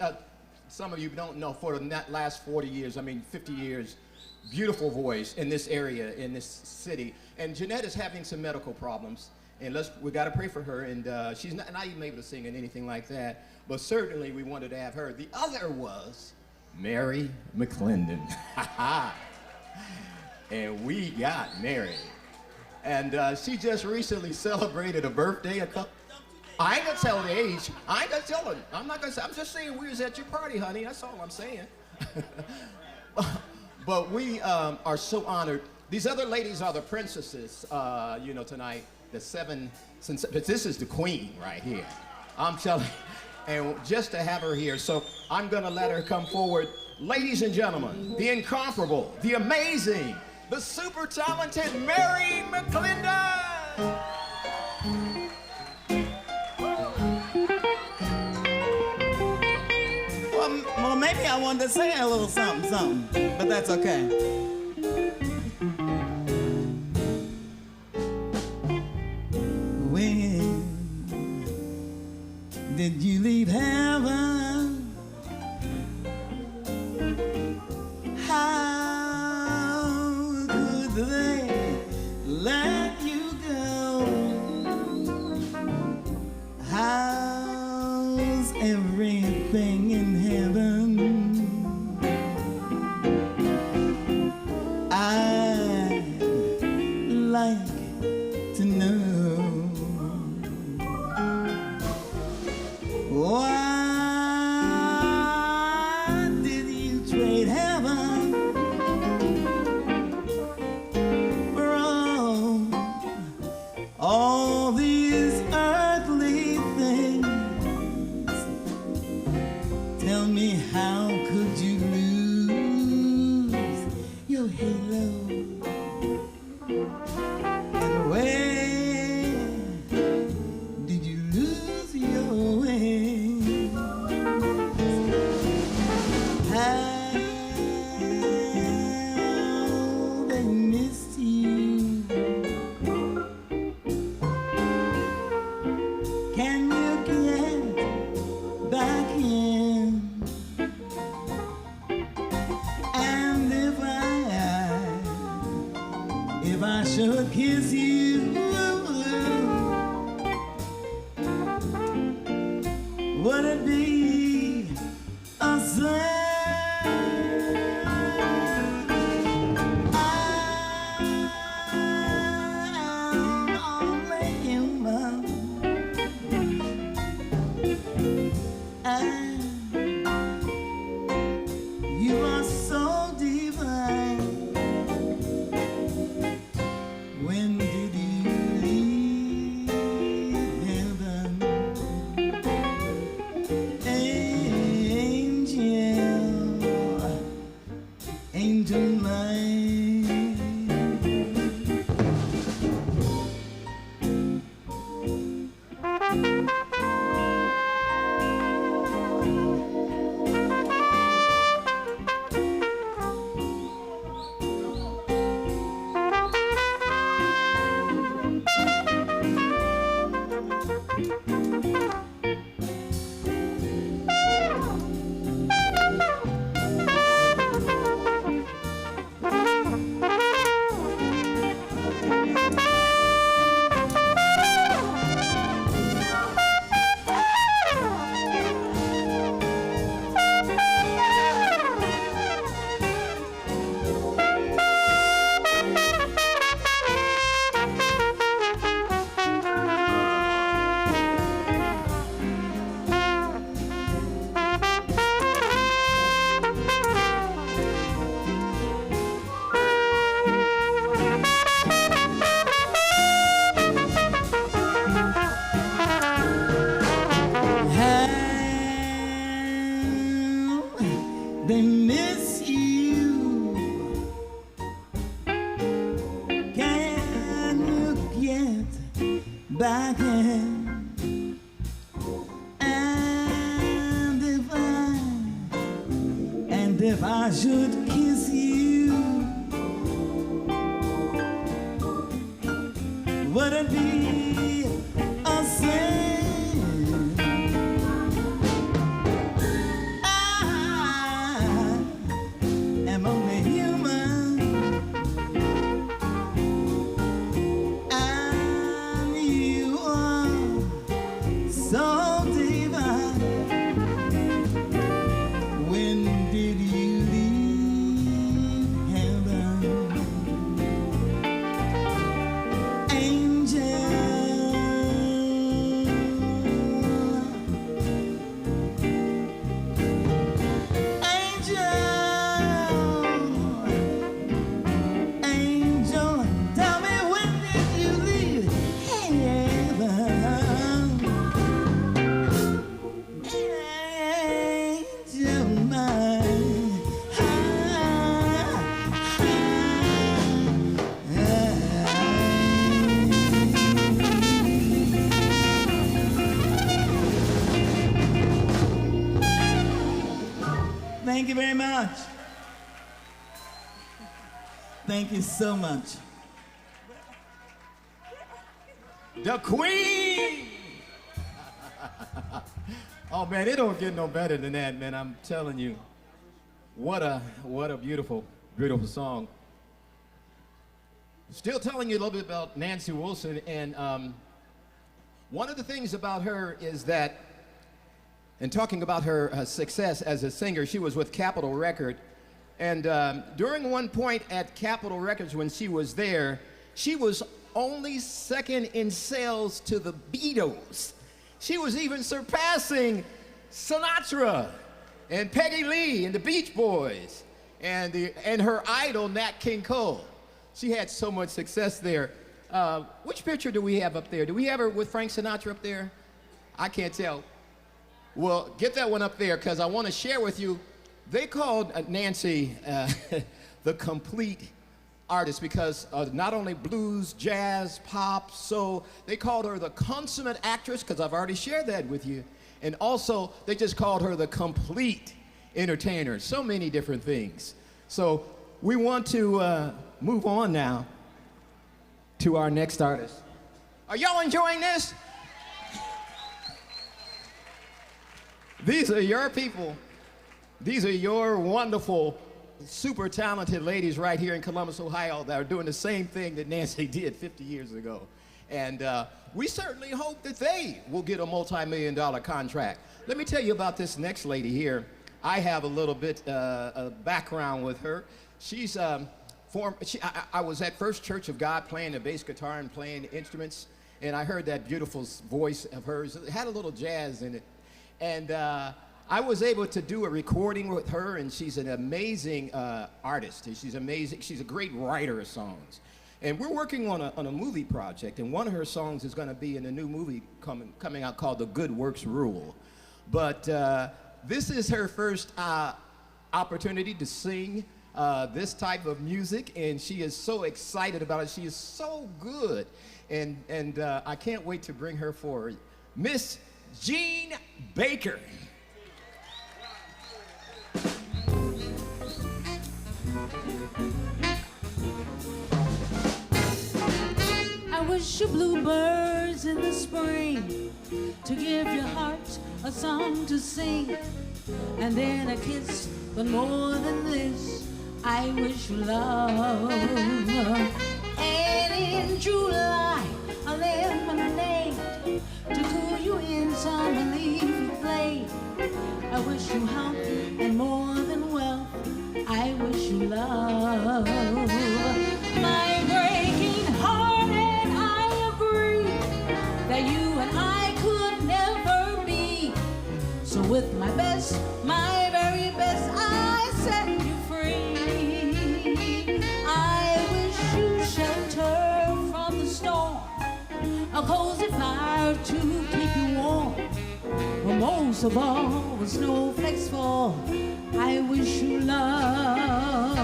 some of you don't know, for the last 40 years, I mean 50 years, beautiful voice in this area, in this city. And Jeanette is having some medical problems, and we gotta pray for her, and she's not even able to sing and anything like that, but certainly we wanted to have her. The other was Mary McClendon. And we got Mary. And she just recently celebrated a birthday. I ain't gonna tell the age. I ain't gonna tell her. I'm not gonna say. I'm just saying we was at your party, honey. That's all I'm saying. But we are so honored. These other ladies are the princesses, you know, tonight. The seven. But this is the queen right here. I'm telling you. And just to have her here, so I'm gonna let her come forward. Ladies and gentlemen, the incomparable, the amazing, the super talented Mary McClendon. Well, maybe I wanted to say a little something, but that's okay. When did you leave heaven? How could they let you go? How's everything in heaven? I'd like to know. Why did you trade heaven for all these earthly things? Tell me, how could you lose your halo? And where did you lose your wings? How they missed you. Can you get back in? And if I should kiss you, would it be a sin? I'm only human, and you are so divine. When did you leave heaven? Angel mine. They miss you. Can you get back in? And if I should kiss you, Thank you very much. Thank you so much. The Queen! Oh man, it don't get no better than that, man. I'm telling you. What a beautiful, beautiful song. Still telling you a little bit about Nancy Wilson, and one of the things about her is that, and talking about her success as a singer, she was with Capitol Record, and during one point at Capitol Records when she was there, she was only second in sales to the Beatles. She was even surpassing Sinatra and Peggy Lee and the Beach Boys and her idol Nat King Cole. She had so much success there. Which picture do we have up there? Do we have her with Frank Sinatra up there? I can't tell. Well, get that one up there because I want to share with you. They called Nancy the complete artist because not only blues, jazz, pop, soul, they called her the consummate actress because I've already shared that with you. And also, they just called her the complete entertainer. So many different things. So we want to move on now to our next artist. Are y'all enjoying this? These are your people. These are your wonderful, super talented ladies right here in Columbus, Ohio that are doing the same thing that Nancy did 50 years ago. And we certainly hope that they will get a multi-million-dollar contract. Let me tell you about this next lady here. I have a little bit of background with her. She's I was at First Church of God playing the bass guitar and playing instruments, and I heard that beautiful voice of hers. It had a little jazz in it. And I was able to do a recording with her, and she's an amazing artist. She's amazing. She's a great writer of songs. And we're working on a movie project, and one of her songs is going to be in a new movie coming out called The Good Works Rule. But this is her first opportunity to sing this type of music, and she is so excited about it. She is so good, and I can't wait to bring her forward. Miss Jean Baker. I wish you bluebirds in the spring to give your heart a song to sing, and then a kiss, but more than this, I wish you love. And in July, a lemonade to cool you in summer leafy glade. I wish you health and more than wealth, I wish you love. My breaking heart and I agree that you and I could never be. So with my best, my very best, I set you free. I wish you shelter from the storm, a cozy fire to keep you warm. But most of all, when snowflakes fall, I wish you love.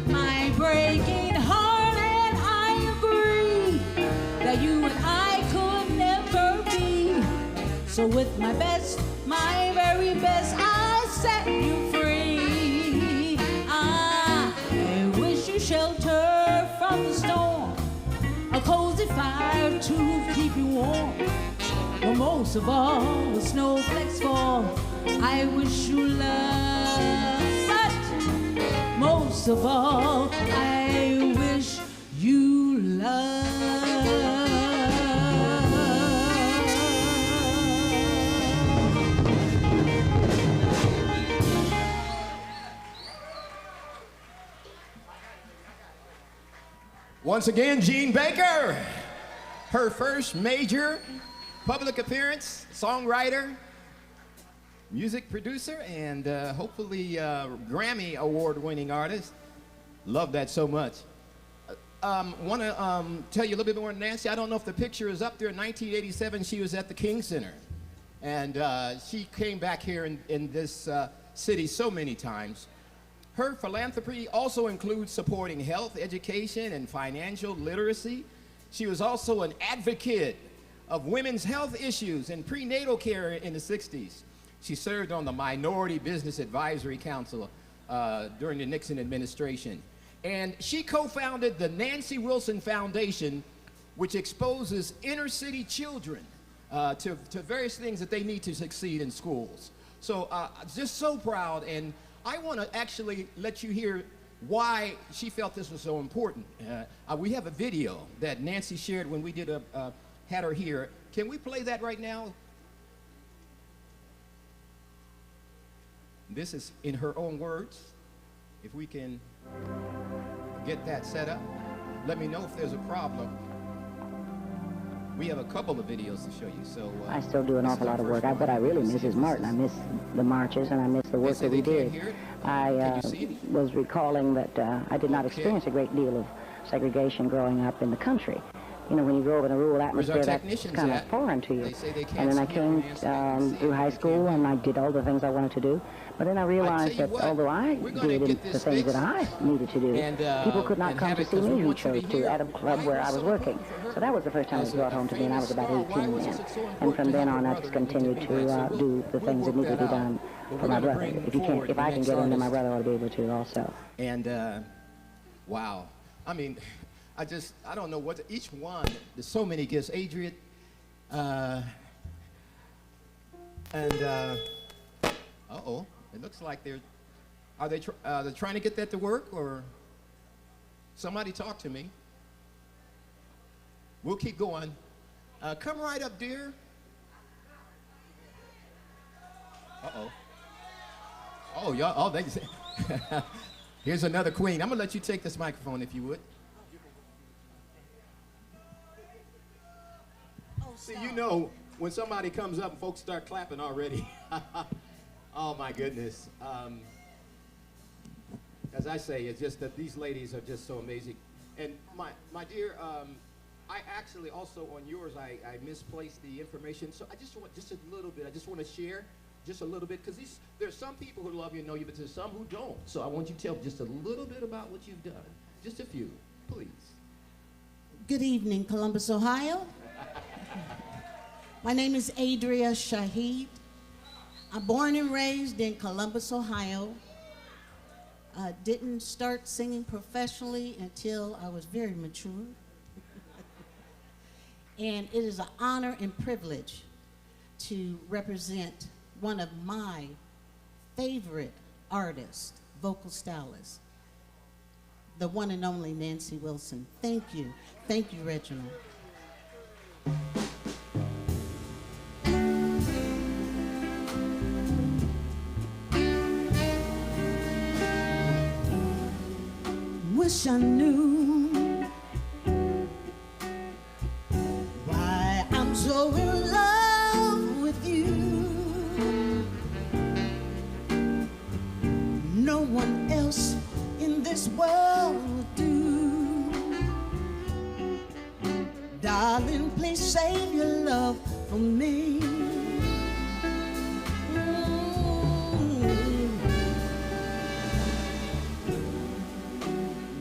My breaking heart and I agree that you and I could never be. So with my best, my very best, I set you free. I wish you shelter from the storm, a cozy fire to keep you warm. But most of all, when snowflakes fall, I wish you love. But most of all, I wish you love. Once again, Jean Baker, her first major public appearance, songwriter, music producer, and hopefully Grammy award-winning artist. Love that so much. Want to tell you a little bit more on Nancy. I don't know if the picture is up there. In 1987, she was at the King Center. And she came back here in this city so many times. Her philanthropy also includes supporting health, education, and financial literacy. She was also an advocate of women's health issues and prenatal care in the 60s. She served on the Minority Business Advisory Council during the Nixon administration. And she co-founded the Nancy Wilson Foundation, which exposes inner city children to various things that they need to succeed in schools. So just so proud, and I want to actually let you hear why she felt this was so important. We have a video that Nancy shared when we did had her here. Can we play that right now? This is in her own words. If we can get that set up, let me know if there's a problem. We have a couple of videos to show you. So I still do an awful lot of work. What I really miss is Martin. I miss the marches, and I miss the work that we did. I was recalling that I did not experience a great deal of segregation growing up in the country. You know, when you grow up in a rural atmosphere, that's kind of foreign to you. And then I came through high school, and I did all the things I wanted to do. But then I realized that although I did the things that I needed to do, people could not come to see me who chose to at a club where I was working. So that was the first time it was brought home to me, and I was about 18 then. And from then on, I just continued to do the things that needed to be done for my brother. If I can get in, then my brother ought to be able to also. And wow, I mean, I don't know what each one. There's so many gifts. Adrian, uh-oh. It looks like they're trying to get that to work, or somebody talk to me. We'll keep going. Come right up, dear. Uh-oh. Oh, y'all, oh, they say. Here's another queen. I'm gonna let you take this microphone if you would. See, you know, when somebody comes up and folks start clapping already. Oh my goodness. As I say, it's just that these ladies are just so amazing. And my dear, I actually also on yours, I misplaced the information. So I just want just a little bit. I just want to share just a little bit, because there's some people who love you and know you, but there's some who don't. So I want you to tell just a little bit about what you've done. Just a few, please. Good evening, Columbus, Ohio. My name is Adria Shaheed. I'm born and raised in Columbus, Ohio. Didn't start singing professionally until I was very mature. And it is an honor and privilege to represent one of my favorite artists, vocal stylists, the one and only Nancy Wilson. Thank you. Thank you, Reginald. Wish I knew why I'm so in love with you. No one else in this world would do. Darling, please save your love for me.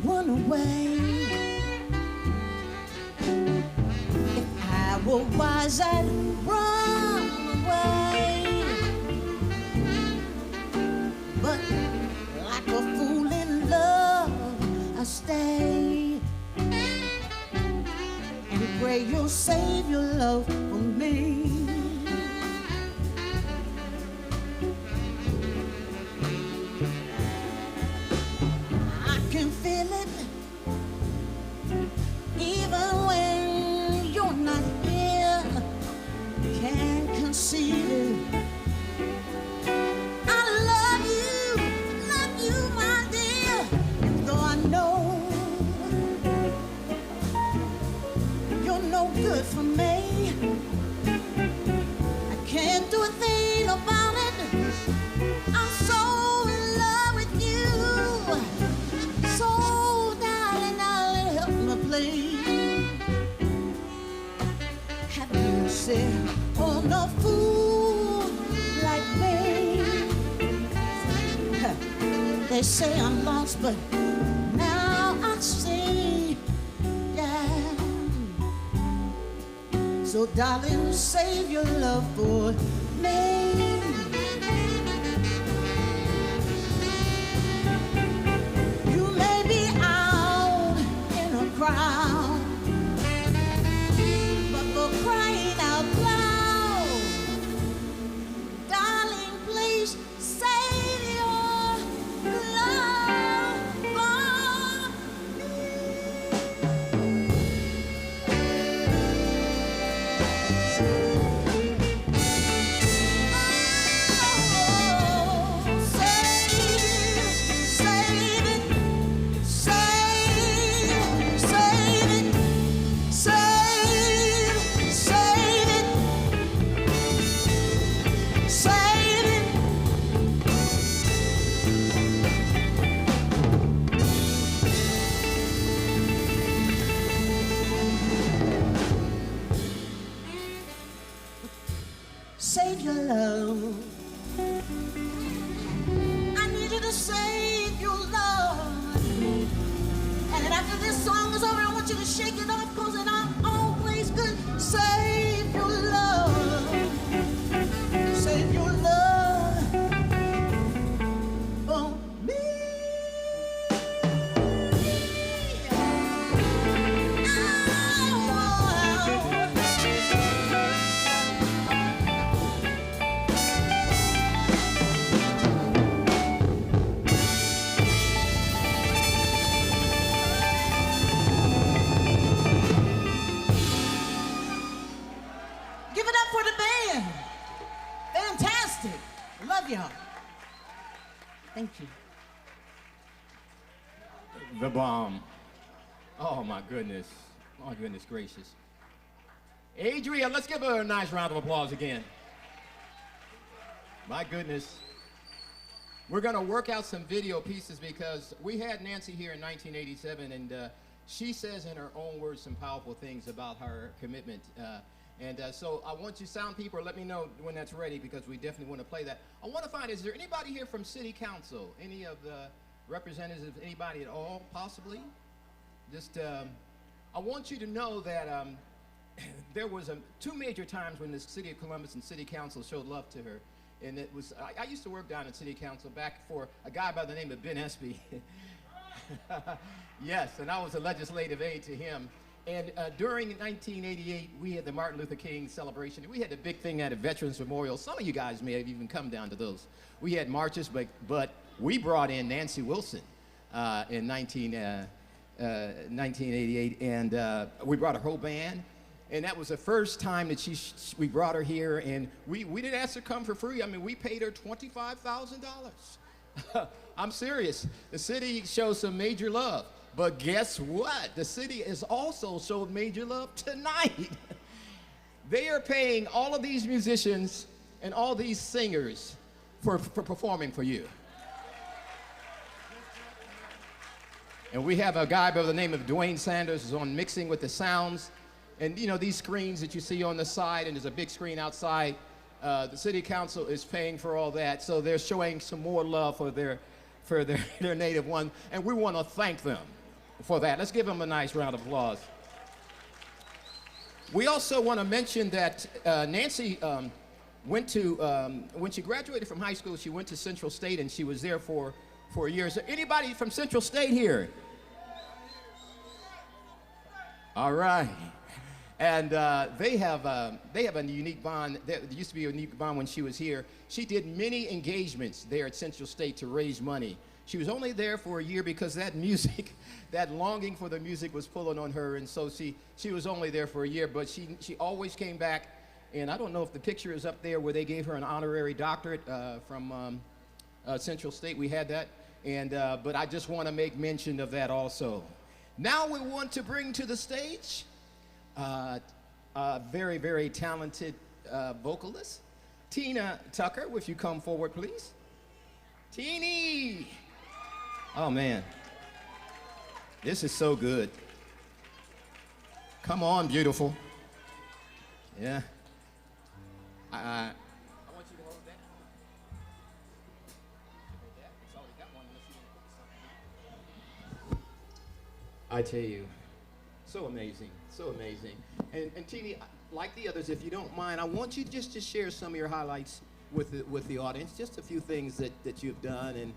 Run away. If I were wise, I'd run away. But like a fool in love, I stay and pray you'll save your love for me. I can feel it even when you're not here. Can't conceive it. I love you, my dear. And though I know you're no good for me, I can't do a thing about it. I'm so in love with you. So, darling, help me please. Have mercy on a fool like me. They say I'm lost, but now I see, yeah. So, darling, save your love for me. Save it. Save your love. I need you to save your love. And after this song is over, I want you to shake it off, cause it always good. Save your love. Save your love for me. Give it up for the band. Fantastic. Love y'all. Thank you. The bomb. Oh my goodness. Oh goodness gracious. Adria, let's give her a nice round of applause again. My goodness. We're going to work out some video pieces because we had Nancy here in 1987 and she says in her own words some powerful things about her commitment. So I want you sound people, let me know when that's ready because we definitely want to play that. I want to find, is there anybody here from City Council? Any of the representatives, anybody at all, possibly? Just, I want you to know that there was two major times when the City of Columbus and City Council showed love to her. And it was, I used to work down at City Council back for a guy by the name of Ben Espy. Yes, and I was a legislative aide to him. And during 1988, we had the Martin Luther King celebration. We had the big thing at a Veterans Memorial. Some of you guys may have even come down to those. We had marches, but we brought in Nancy Wilson in 1988, and we brought a whole band. And that was the first time that we brought her here, and we didn't ask her to come for free. I mean, we paid her $25,000. I'm serious. The city shows some major love. But guess what? The city has also showed major love tonight. They are paying all of these musicians and all these singers for performing for you. And we have a guy by the name of Dwayne Sanders who's on mixing with the sounds. And you know, these screens that you see on the side, and there's a big screen outside, the city council is paying for all that. So they're showing some more love for their native one. And we want to thank them for that. Let's give them a nice round of applause. We also want to mention that Nancy went to, when she graduated from high school, she went to Central State and she was there for a year. Is there anybody from Central State here? All right. And they have a unique bond. There used to be a unique bond when she was here. She did many engagements there at Central State to raise money. She was only there for a year because that music, that longing for the music was pulling on her, and so she was only there for a year, but she always came back, and I don't know if the picture is up there where they gave her an honorary doctorate from Central State. We had that, and but I just want to make mention of that also. Now we want to bring to the stage a very, very talented vocalist, Tina Tucker. If you come forward, please. Teenie! Oh, man. This is so good. Come on, beautiful. Yeah. I want you to hold that. It's already got one. I tell you, so amazing, so amazing. And Teenie, like the others, if you don't mind, I want you just to share some of your highlights with the audience, just a few things that you've done and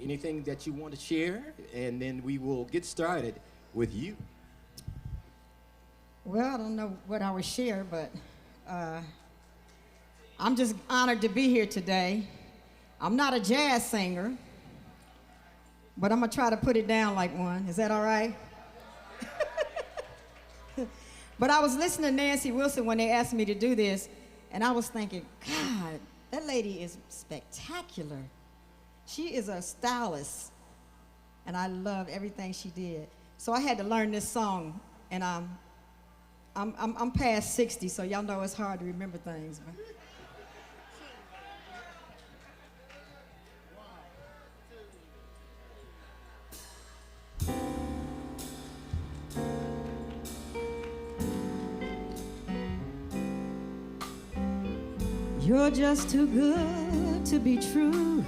anything that you want to share, and then we will get started with you. Well, I don't know what I would share, but I'm just honored to be here today. I'm not a jazz singer, but I'm going to try to put it down like one. Is that all right? But I was listening to Nancy Wilson when they asked me to do this, and I was thinking, God, that lady is spectacular. She is a stylist, and I love everything she did. So I had to learn this song, and I'm past 60, so y'all know it's hard to remember things. You're just too good to be true.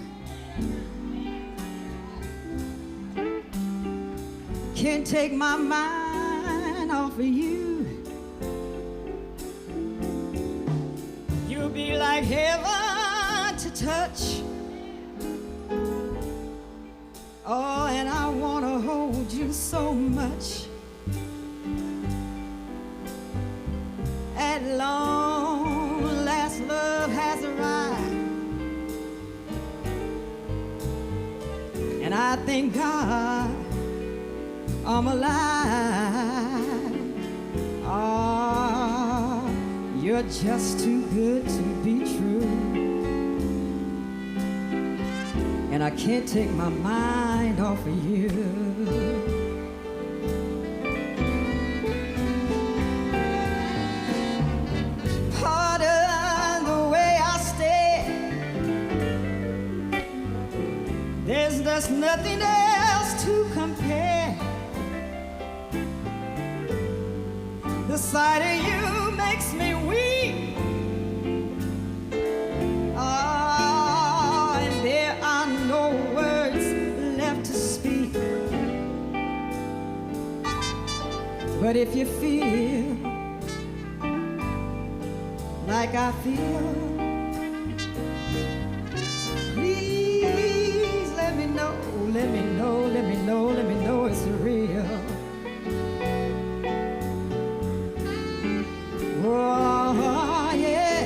Can't take my mind off of you. You'll be like heaven to touch. Oh, and I want to hold you so much. At long last, love has arrived, and I thank God I'm alive. Oh, you're just too good to be true, and I can't take my mind off of you. Pardon the way I stare. There's just nothing else to compare. The sight of you makes me weep. Oh, and there are no words left to speak. But if you feel like I feel, please let me know, let me know, let me know, let me know it's real. Oh, yeah,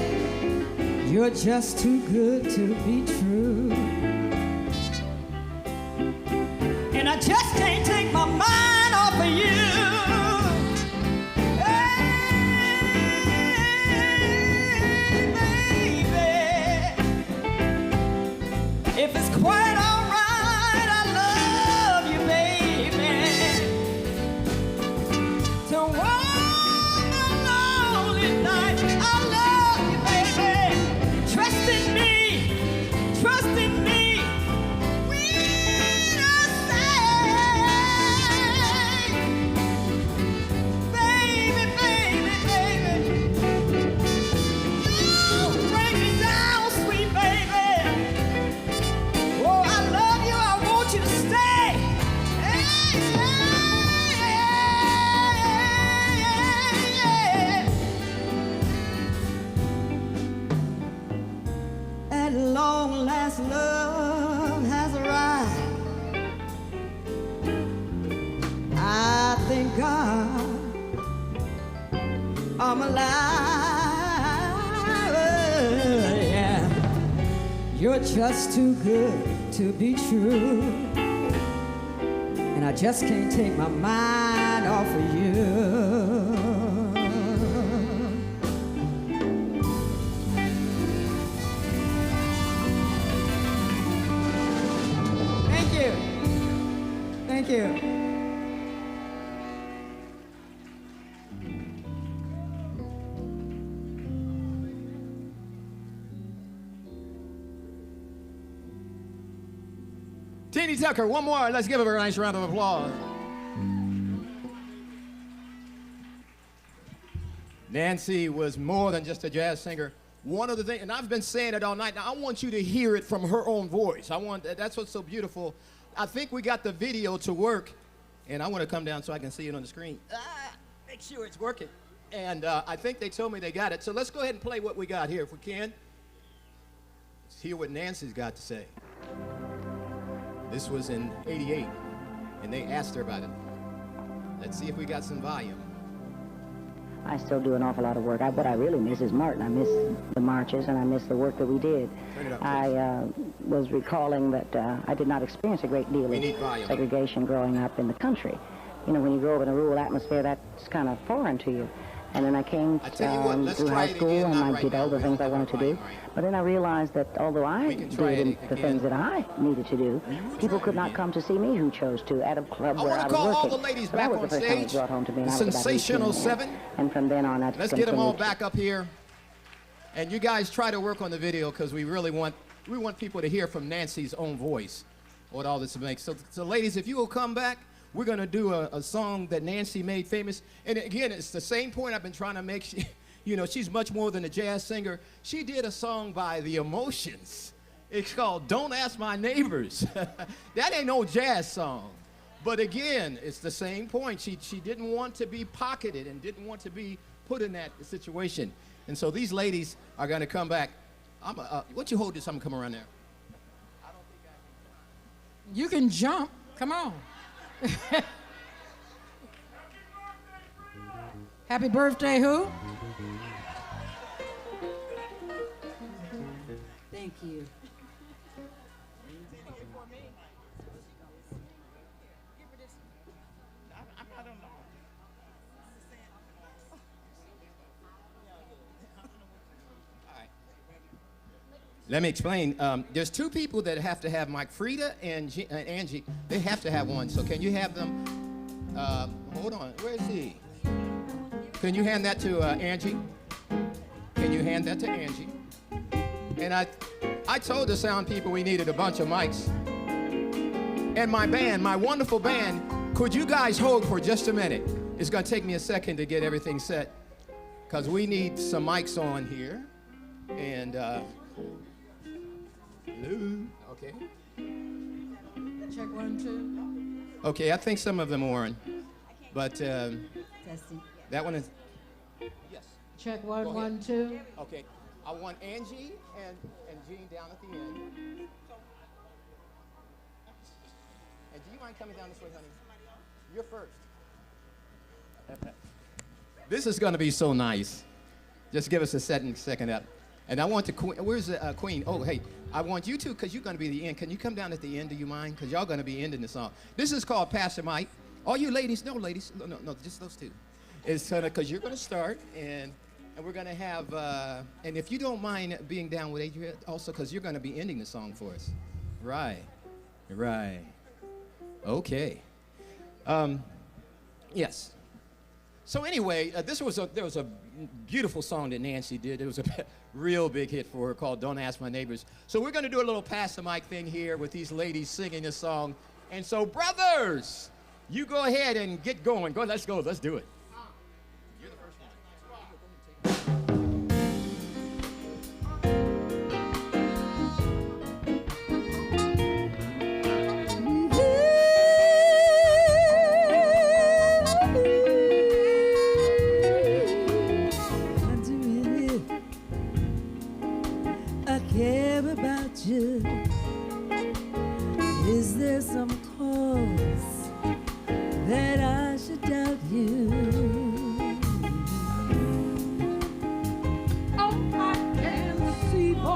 you're just too good to be true, and I just can't take my mind off of you. If it's quite all right, I love you, baby. To warm a lonely night, I love you, baby. Trust in me, trust in me. When I say, baby, baby, baby, don't break me down, sweet baby. Oh, I love you, I want you to stay. Hey, at long last, love has arrived. I thank God I'm alive. Yeah. You're just too good to be true, and I just can't take my mind off of you. Thank you. Thank you. Teeny Tucker, one more. Let's give her a nice round of applause. Nancy was more than just a jazz singer. One of the things, and I've been saying it all night, now I want you to hear it from her own voice. That's what's so beautiful. I think we got the video to work, and I want to come down so I can see it on the screen. Make sure it's working. And I think they told me they got it. So let's go ahead and play what we got here if we can. Let's hear what Nancy's got to say. This was in '88, and they asked her about it. Let's see if we got some volume. I still do an awful lot of work. What I really miss is Martin. I miss the marches, and I miss the work that we did. Turn it up, I was recalling that I did not experience a great deal of segregation growing up in the country. You know, when you grow up in a rural atmosphere, that's kind of foreign to you. And then I came through high school, and I did all the things I wanted to do. But then I realized that although I did the things that I needed to do, people could not come to see me who chose to at a club where I was working. I want to call all the ladies back on stage. The Sensational Seven. And from then on, let's get them all back up here. And you guys try to work on the video because we really want people to hear from Nancy's own voice what all this makes. So ladies, if you will come back, we're going to do a song that Nancy made famous. And again, it's the same point I've been trying to make. You know, she's much more than a jazz singer. She did a song by The Emotions. It's called Don't Ask My Neighbors. That ain't no jazz song. But again, it's the same point. She didn't want to be pocketed and didn't want to be put in that situation. And so these ladies are going to come back. What you hold this? I'm going to come around there. You can jump. Come on. Happy birthday, who? Thank you. Let me explain. There's two people that have to have Mike. Frida and Angie. They have to have one. So can you have them? Hold on. Where is he? Can you hand that to Angie? Can you hand that to Angie? And I told the sound people we needed a bunch of mics. And my band, my wonderful band, could you guys hold for just a minute? It's going to take me a second to get everything set because we need some mics on here. And hello. Okay. Check 1, 2. Okay, I think some of them are on, but Testing. that one is. Yes. Check 1, 1, 2. Okay, I want Angie and Jean down at the end. And do you mind coming down this way, honey? You're first. This is going to be so nice. Just give us a second up. And I want the queen. Where's the queen? Oh, hey, I want you two because you're going to be the end. Can you come down at the end? Do you mind? Because y'all going to be ending the song. This is called Pass the Mic. All you ladies, no, just those two. It's because you're going to start and we're going to have. And if you don't mind being down with Adrian, also because you're going to be ending the song for us. Right. Okay. Yes. So anyway, there was a beautiful song that Nancy did. It was a real big hit for her called Don't Ask My Neighbors. So we're going to do a little pass the mic thing here with these ladies singing this song. And so brothers, you go ahead and get going. Let's go. Let's do it. You're the first one. Is there some cause that I should doubt you? Oh, I can see, boy,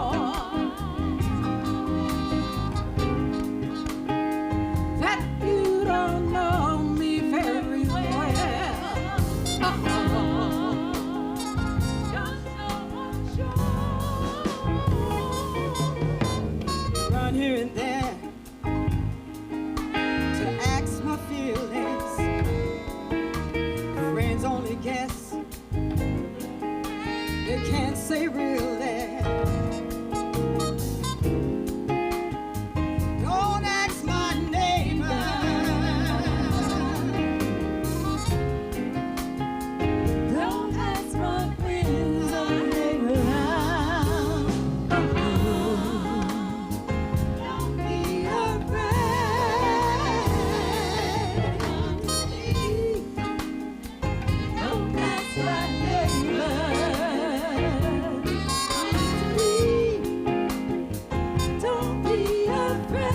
that you don't know me very well. Just so unsure. Run here and there to ask my feelings. Friends only guess, they can't say really. Don't ask my neighbor. Don't ask my friends or hang around. Don't be afraid. Don't ask my neighbor. Don't be afraid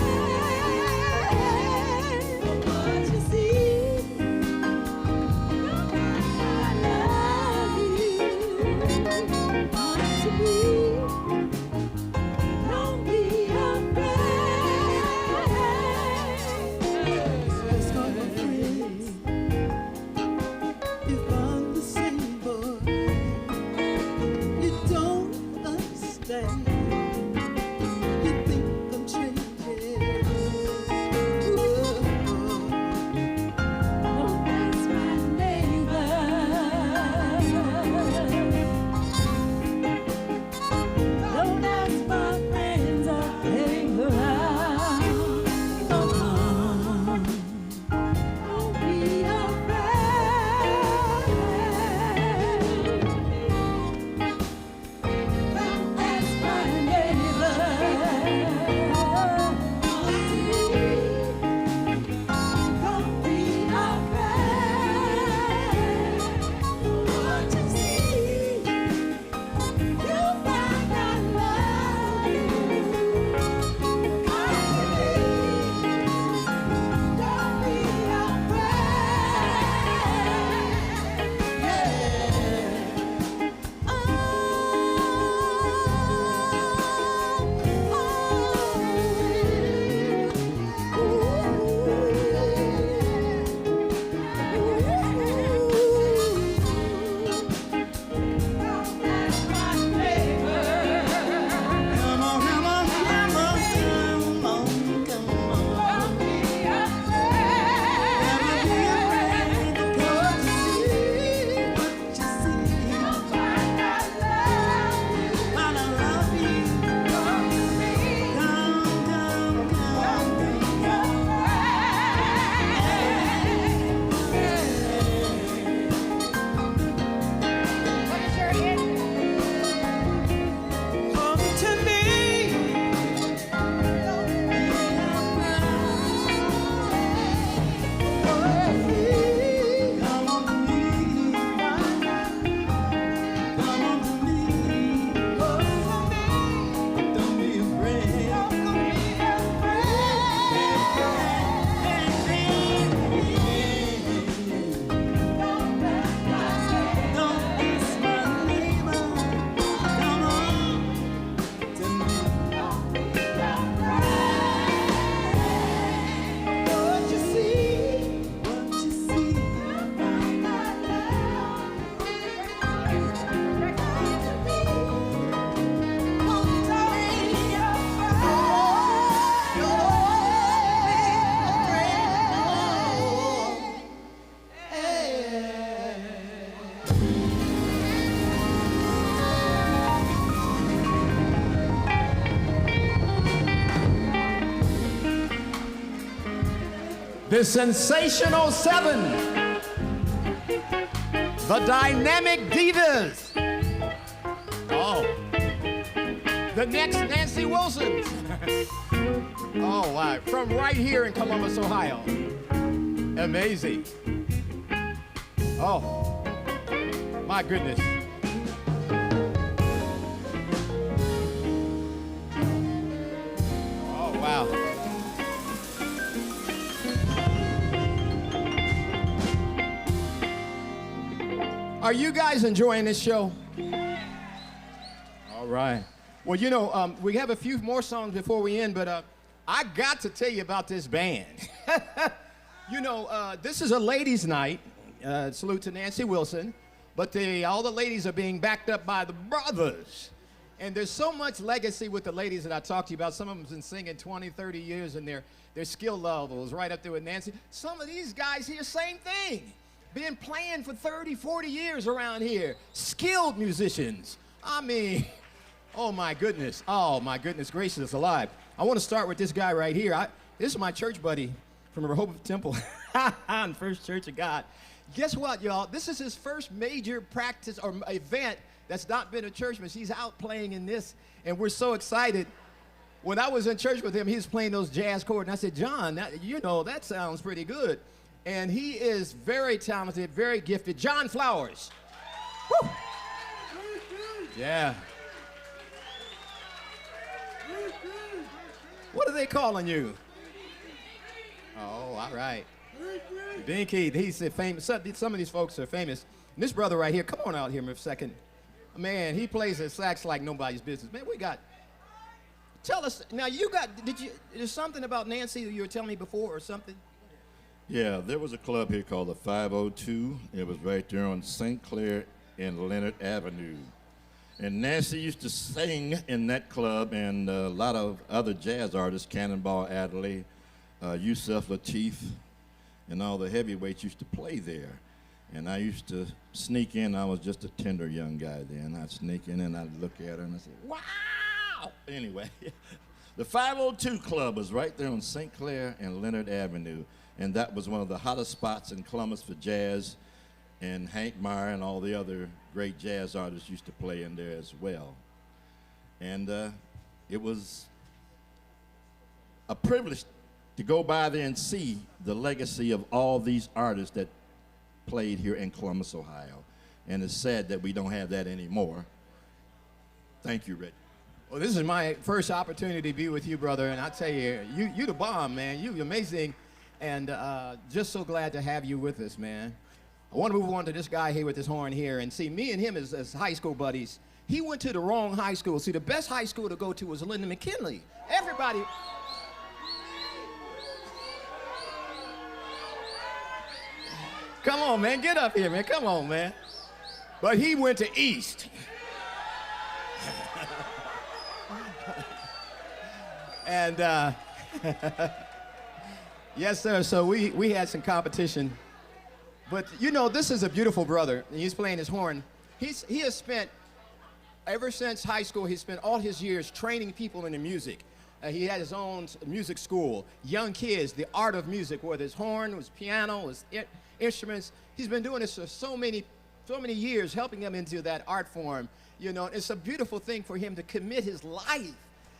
of what you see. I love you. Want to be. Don't be afraid. Let's go, my friends. If I'm the same boy, you don't understand. You think I'm changing. Don't ask my neighbor. Don't ask my friends or hang around. Don't be afraid. the sensational seven, the dynamic divas. Oh, the next Nancy Wilsons. Oh, wow. From right here in Columbus, Ohio. Amazing. Oh, my goodness. Oh, wow. Are you guys enjoying this show? All right. Well, you know, we have a few more songs before we end, but I got to tell you about this band. You know, this is a ladies' night. Salute to Nancy Wilson. But all the ladies are being backed up by the brothers. And there's so much legacy with the ladies that I talked to you about. Some of them have been singing 20, 30 years, and their skill level is right up there with Nancy. Some of these guys here, same thing. Been playing for 30, 40 years around here. Skilled musicians. I mean, oh my goodness gracious alive. I want to start with this guy right here. This is my church buddy from Rehoboth Temple and First Church of God. Guess what, y'all? This is his first major practice or event that's not been a church, but he's out playing in this, and we're so excited. When I was in church with him, he was playing those jazz chords, and I said, John, that sounds pretty good. And he is very talented, very gifted. John Flowers. Woo. Yeah. What are they calling you? Oh, all right. Binky, he's famous. Some of these folks are famous. And this brother right here, come on out here for a second. Man, he plays the sax like nobody's business. Man, tell us, now there's something about Nancy you were telling me before or something? Yeah, there was a club here called the 502. It was right there on St. Clair and Leonard Avenue. And Nancy used to sing in that club, and a lot of other jazz artists, Cannonball Adderley, Yusef Lateef, and all the heavyweights used to play there. And I used to sneak in. I was just a tender young guy then. I'd sneak in and I'd look at her and I'd say, wow! Anyway, the 502 Club was right there on St. Clair and Leonard Avenue. And that was one of the hottest spots in Columbus for jazz. And Hank Meyer and all the other great jazz artists used to play in there as well. And it was a privilege to go by there and see the legacy of all these artists that played here in Columbus, Ohio. And it's sad that we don't have that anymore. Thank you, Reggie. Well, this is my first opportunity to be with you, brother. And I tell you, you the bomb, man. You're amazing. And just so glad to have you with us, man. I want to move on to this guy here with this horn here. And see, me and him as high school buddies, he went to the wrong high school. See, the best high school to go to was Lyndon McKinley. Everybody. Come on, man. Get up here, man. Come on, man. But he went to East. And, yes, sir. So we had some competition. But, you know, this is a beautiful brother. And he's playing his horn. He has spent, ever since high school, he spent all his years training people in the music. He had his own music school, young kids, the art of music, whether it's horn, was piano, was instruments. He's been doing this for so many years, helping them into that art form. You know, it's a beautiful thing for him to commit his life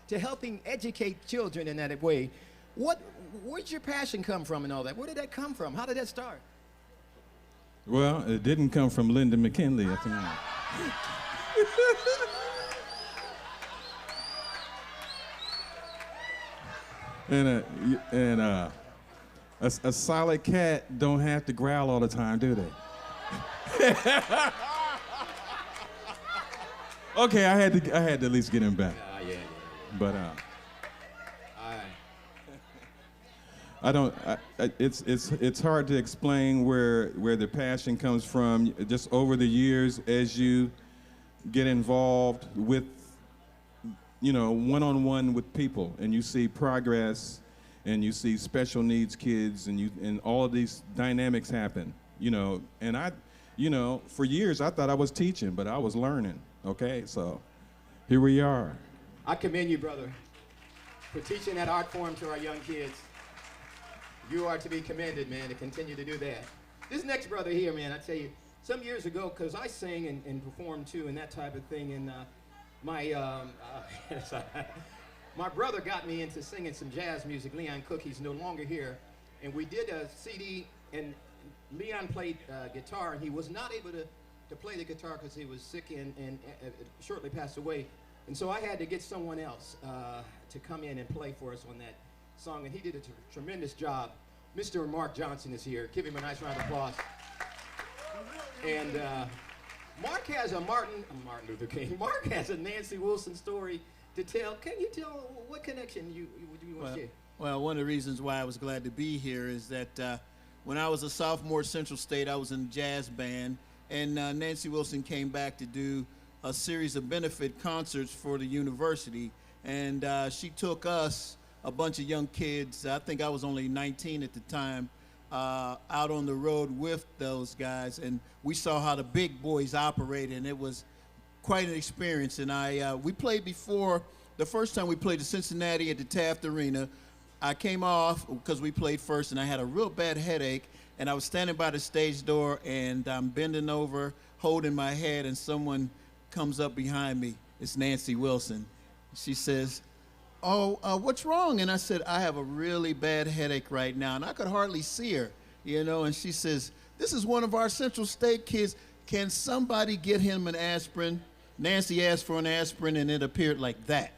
to helping educate children in that way. Where'd your passion come from and all that? Where did that come from? How did that start? Well, it didn't come from Lyndon McKinley, I think. And a solid cat don't have to growl all the time, do they? Okay, I had to at least get him back. Yeah. But I don't. It's hard to explain where the passion comes from. Just over the years, as you get involved with, one-on-one with people, and you see progress, and you see special needs kids, and all of these dynamics happen. And for years I thought I was teaching, but I was learning. Okay, so here we are. I commend you, brother, for teaching that art form to our young kids. You are to be commended, man, to continue to do that. This next brother here, man, I tell you, some years ago, because I sing and perform too and that type of thing, and my brother got me into singing some jazz music. Leon Cook, he's no longer here. And we did a CD, and Leon played guitar, and he was not able to play the guitar because he was sick and shortly passed away. And so I had to get someone else to come in and play for us on that song, and he did a tremendous job. Mr. Mark Johnson is here. Give him a nice round of applause. And Mark has a Martin Luther King. Mark has a Nancy Wilson story to tell. Can you tell what connection you want to share? Well, one of the reasons why I was glad to be here is that when I was a sophomore at Central State, I was in a jazz band, and Nancy Wilson came back to do a series of benefit concerts for the university, and she took us, a bunch of young kids, I think I was only 19 at the time, out on the road with those guys, and we saw how the big boys operated, and it was quite an experience. And we played before. The first time we played at Cincinnati at the Taft Arena, I came off because we played first, and I had a real bad headache, and I was standing by the stage door, and I'm bending over, holding my head, and someone comes up behind me. It's Nancy Wilson. She says, "Oh, what's wrong?" And I said, "I have a really bad headache right now." And I could hardly see her, you know, and she says, "This is one of our Central State kids. Can somebody get him an aspirin?" Nancy asked for an aspirin, and it appeared like that.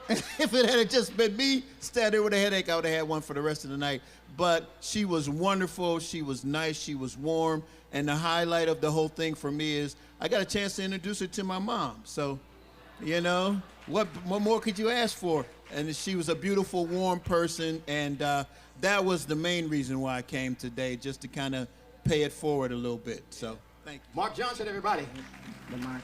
If it had just been me standing there with a headache, I would have had one for the rest of the night. But she was wonderful, she was nice, she was warm, and the highlight of the whole thing for me is I got a chance to introduce her to my mom. So, you know, what more could you ask for? And she was a beautiful, warm person, and that was the main reason why I came today, just to kind of pay it forward a little bit. So, thank you. Mark Johnson, everybody. Mark.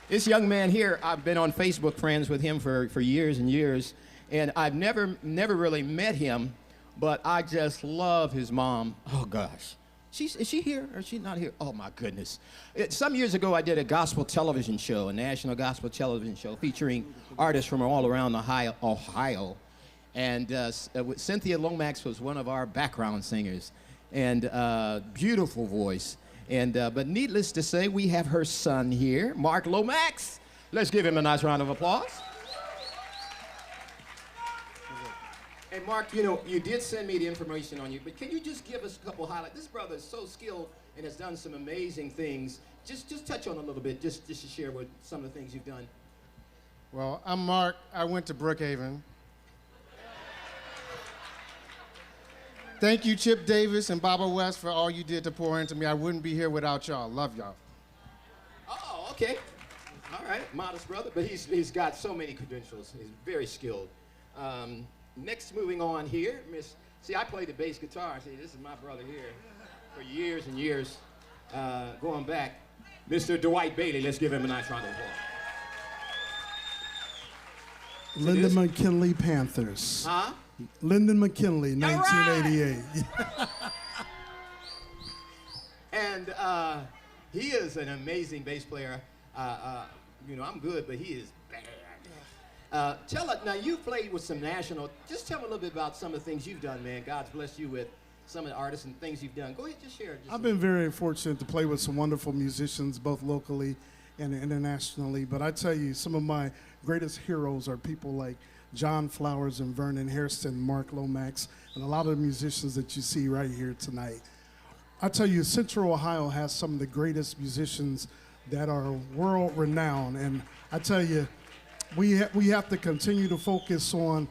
This young man here, I've been on Facebook friends with him for years and years, and I've never really met him, but I just love his mom. Oh gosh, is she here or is she not here? Oh my goodness. Some years ago, I did a gospel television show, a national gospel television show featuring artists from all around Ohio, and Cynthia Lomax was one of our background singers, and beautiful voice. And but needless to say, we have her son here, Mark Lomax. Let's give him a nice round of applause. And Mark, you know, you did send me the information on you, but can you just give us a couple highlights? This brother is so skilled and has done some amazing things. Just touch on a little bit, just to share with some of the things you've done. Well, I'm Mark. I went to Brookhaven. Thank you, Chip Davis and Baba West, for all you did to pour into me. I wouldn't be here without y'all. Love y'all. Oh, okay. All right, modest brother, but he's got so many credentials. He's very skilled. Next, moving on here, see, I played the bass guitar. See, this is my brother here for years and years, going back. Mr. Dwight Bailey, let's give him a nice round of applause. Lyndon McKinley Panthers. Huh? Lyndon McKinley, 1988. And he is an amazing bass player. You know, I'm good, but he is bad. Tell us, now you played with some national, just tell me a little bit about some of the things you've done, man. God's blessed you with some of the artists and things you've done. Go ahead, just share. I've been very fortunate to play with some wonderful musicians, both locally and internationally. But I tell you, some of my greatest heroes are people like John Flowers and Vernon Hairston, Mark Lomax, and a lot of the musicians that you see right here tonight. I tell you, Central Ohio has some of the greatest musicians that are world-renowned, and I tell you, we have to continue to focus on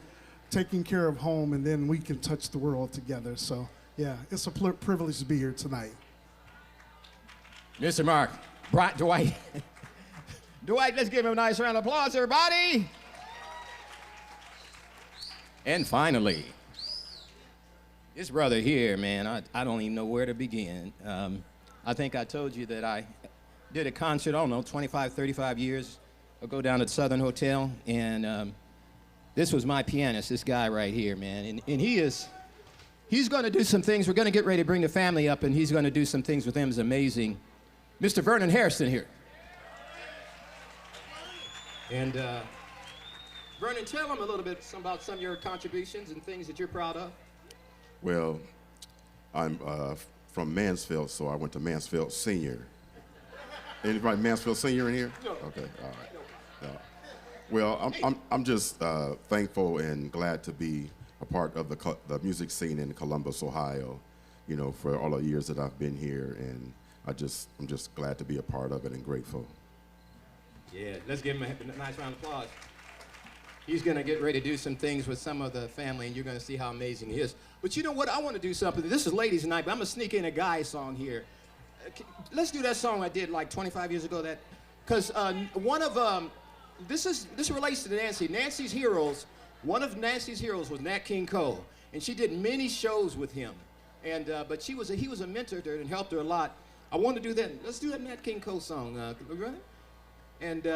taking care of home, and then we can touch the world together. So, yeah, it's a privilege to be here tonight. Mr. Mark, Dwight. Dwight, let's give him a nice round of applause, everybody. And finally, this brother here, man, I don't even know where to begin. I think I told you that I did a concert, I don't know, 25, 35 years ago down at Southern Hotel, and this was my pianist, this guy right here, man. And he's going to do some things. We're going to get ready to bring the family up, and he's going to do some things with them. It's amazing. Mr. Vernon Hairston here. And Vernon, tell them a little bit about some of your contributions and things that you're proud of. Well, I'm from Mansfield, so I went to Mansfield Senior. Anybody Mansfield Senior in here? No. Okay, all right. Well, I'm just thankful and glad to be a part of the music scene in Columbus, Ohio. You know, for all the years that I've been here, and I'm just glad to be a part of it and grateful. Yeah, let's give him a nice round of applause. He's going to get ready to do some things with some of the family, and you're going to see how amazing he is. But you know what? I want to do something. This is ladies' night, but I'm going to sneak in a guy song here. Let's do that song I did like 25 years ago. That, because one of this relates to Nancy. Nancy's heroes. One of Nancy's heroes was Nat King Cole, and she did many shows with him. And but he was a mentor to her and helped her a lot. I want to do that. Let's do that Nat King Cole song. We run it? And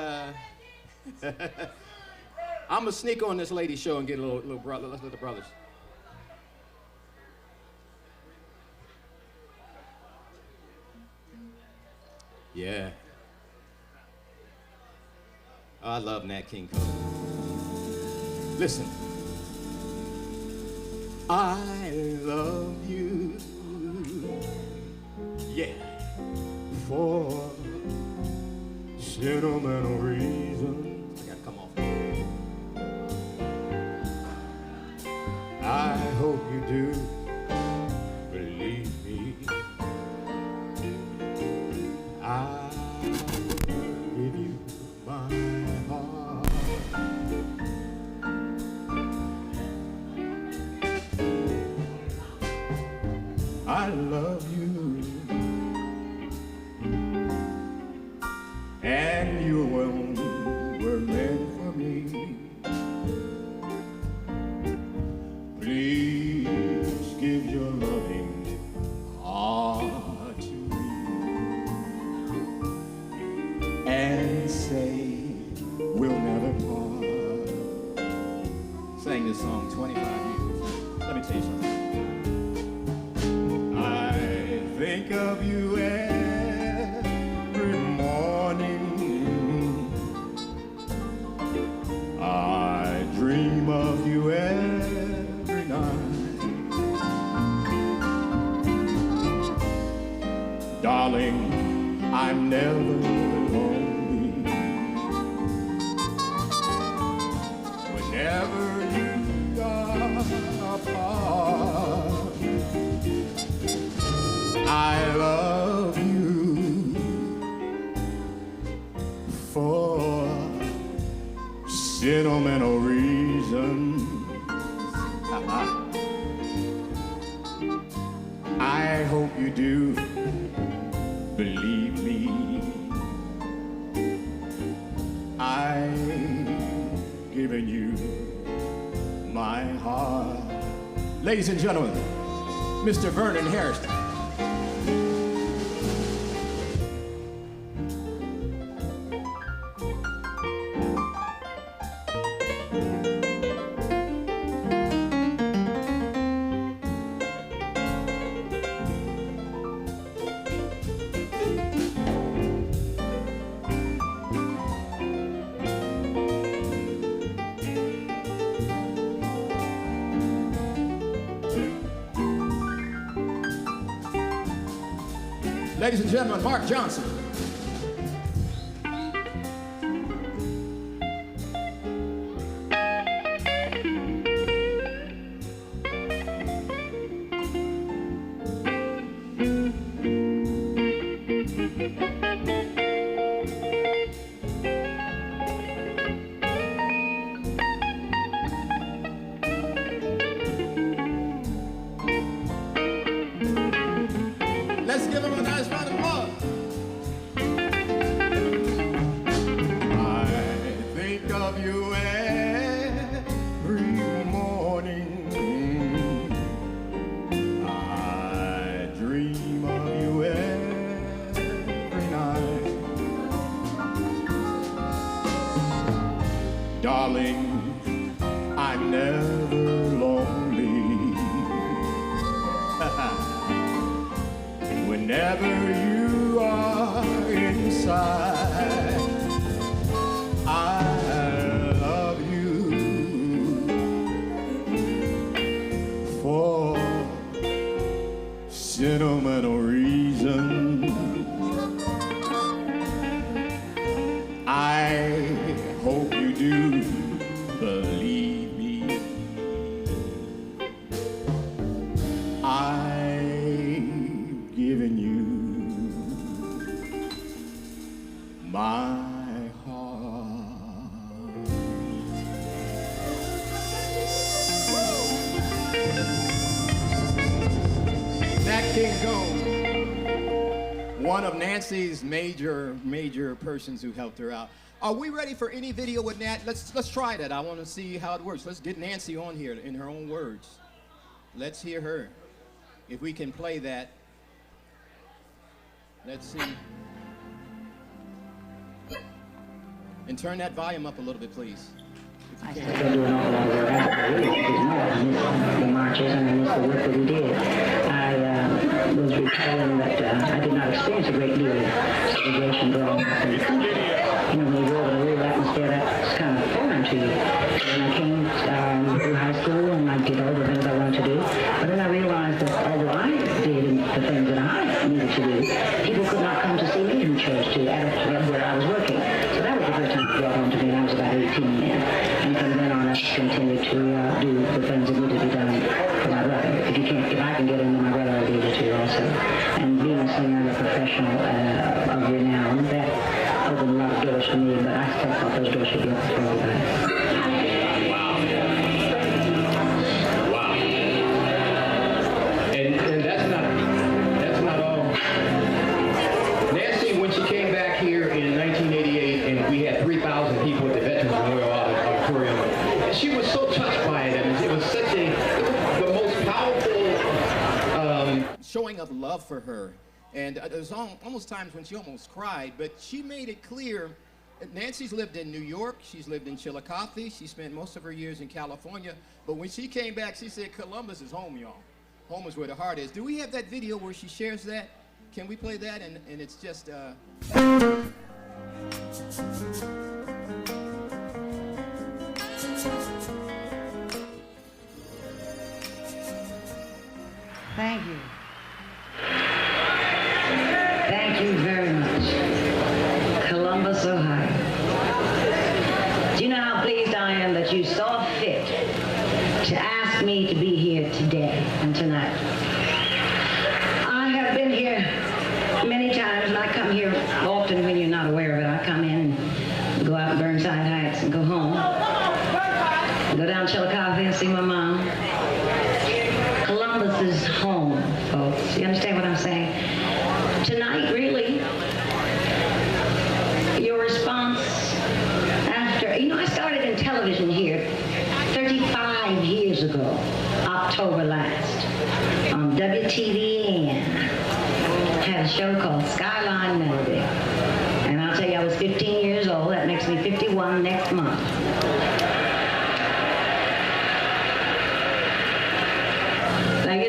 I'm gonna sneak on this lady's show and get a little brother. Let's do the brothers. Yeah. Oh, I love Nat King Cole. Listen. I love you. Yeah. For sentimental reasons. I gotta come off. I hope you do believe me. I'll give you my heart. I love you, and you were meant for me. Please give your loving heart to me and say we'll never part. Sang this song 25 years. Let me tell you something. I think of you every morning. I dream of you every night. Darling, I'm never lonely. Whenever you are apart, I love you for sentimental reasons. I hope you do believe me. I've given you my heart. Ladies and gentlemen, Mr. Vernon Hairston. Ladies and gentlemen, Mark Johnson. Let's give him a nice round of applause. I think of you every morning. I dream of you every night. Darling, I'm never lonely. Whenever you are inside, I love you do believe me. I've given you my heart. Nat King Cole, one of Nancy's major persons who helped her out. Are we ready for any video with Nat? Let's try that. I want to see how it works. Let's get Nancy on here in her own words. Let's hear her. If we can play that. Let's see. And turn that volume up a little bit, please. I still do an awful lot of work. I really didn't know. I missed the marches and I missed the work that we did. I was recalling that I did not experience a great deal of segregation growing up in the country. You know, when you grow up in a rural atmosphere, that's kind of foreign to you. When I came through high school and I did all the things I wanted to do, but then I realized that although I did the things that I needed to do, people could not come to see me in church where I was working. So that was the first time it brought home to me. I was about 18 then. And from then on, I continued to do the things that needed to be done for my brother. If I can get into my brother, I'll be able to also. And being a singer and a professional of renown, that opened a lot of doors for me, but I still thought those doors should be open for everybody. Wow. And that's not all. Nancy, when she came back here in 1988, and we had 3,000 people at the Veterans Memorial Auditorium, she was so touched by it, and it was such the most powerful showing of love for her. And there was almost times when she almost cried, but she made it clear. Nancy's lived in New York, she's lived in Chillicothe, she spent most of her years in California, but when she came back, she said, Columbus is home, y'all. Home is where the heart is. Do we have that video where she shares that? Can we play that? And it's just... Thank you. Thank you very much. Columbus, Ohio. Do you know how pleased I am that you saw fit to ask me to be here today and tonight? I have been here many times, and I come here often when you're not aware of it. I come in and go out Burnside Heights and go home. Go down Chillicothe and see my mom. Columbus is home, folks. You understand what I'm saying? Tonight, really, your response after, I started in television here 35 years ago, October last, on WTVN. Had a show called Skyline Melody. And I'll tell you, I was 15 years old. That makes me 51 next month.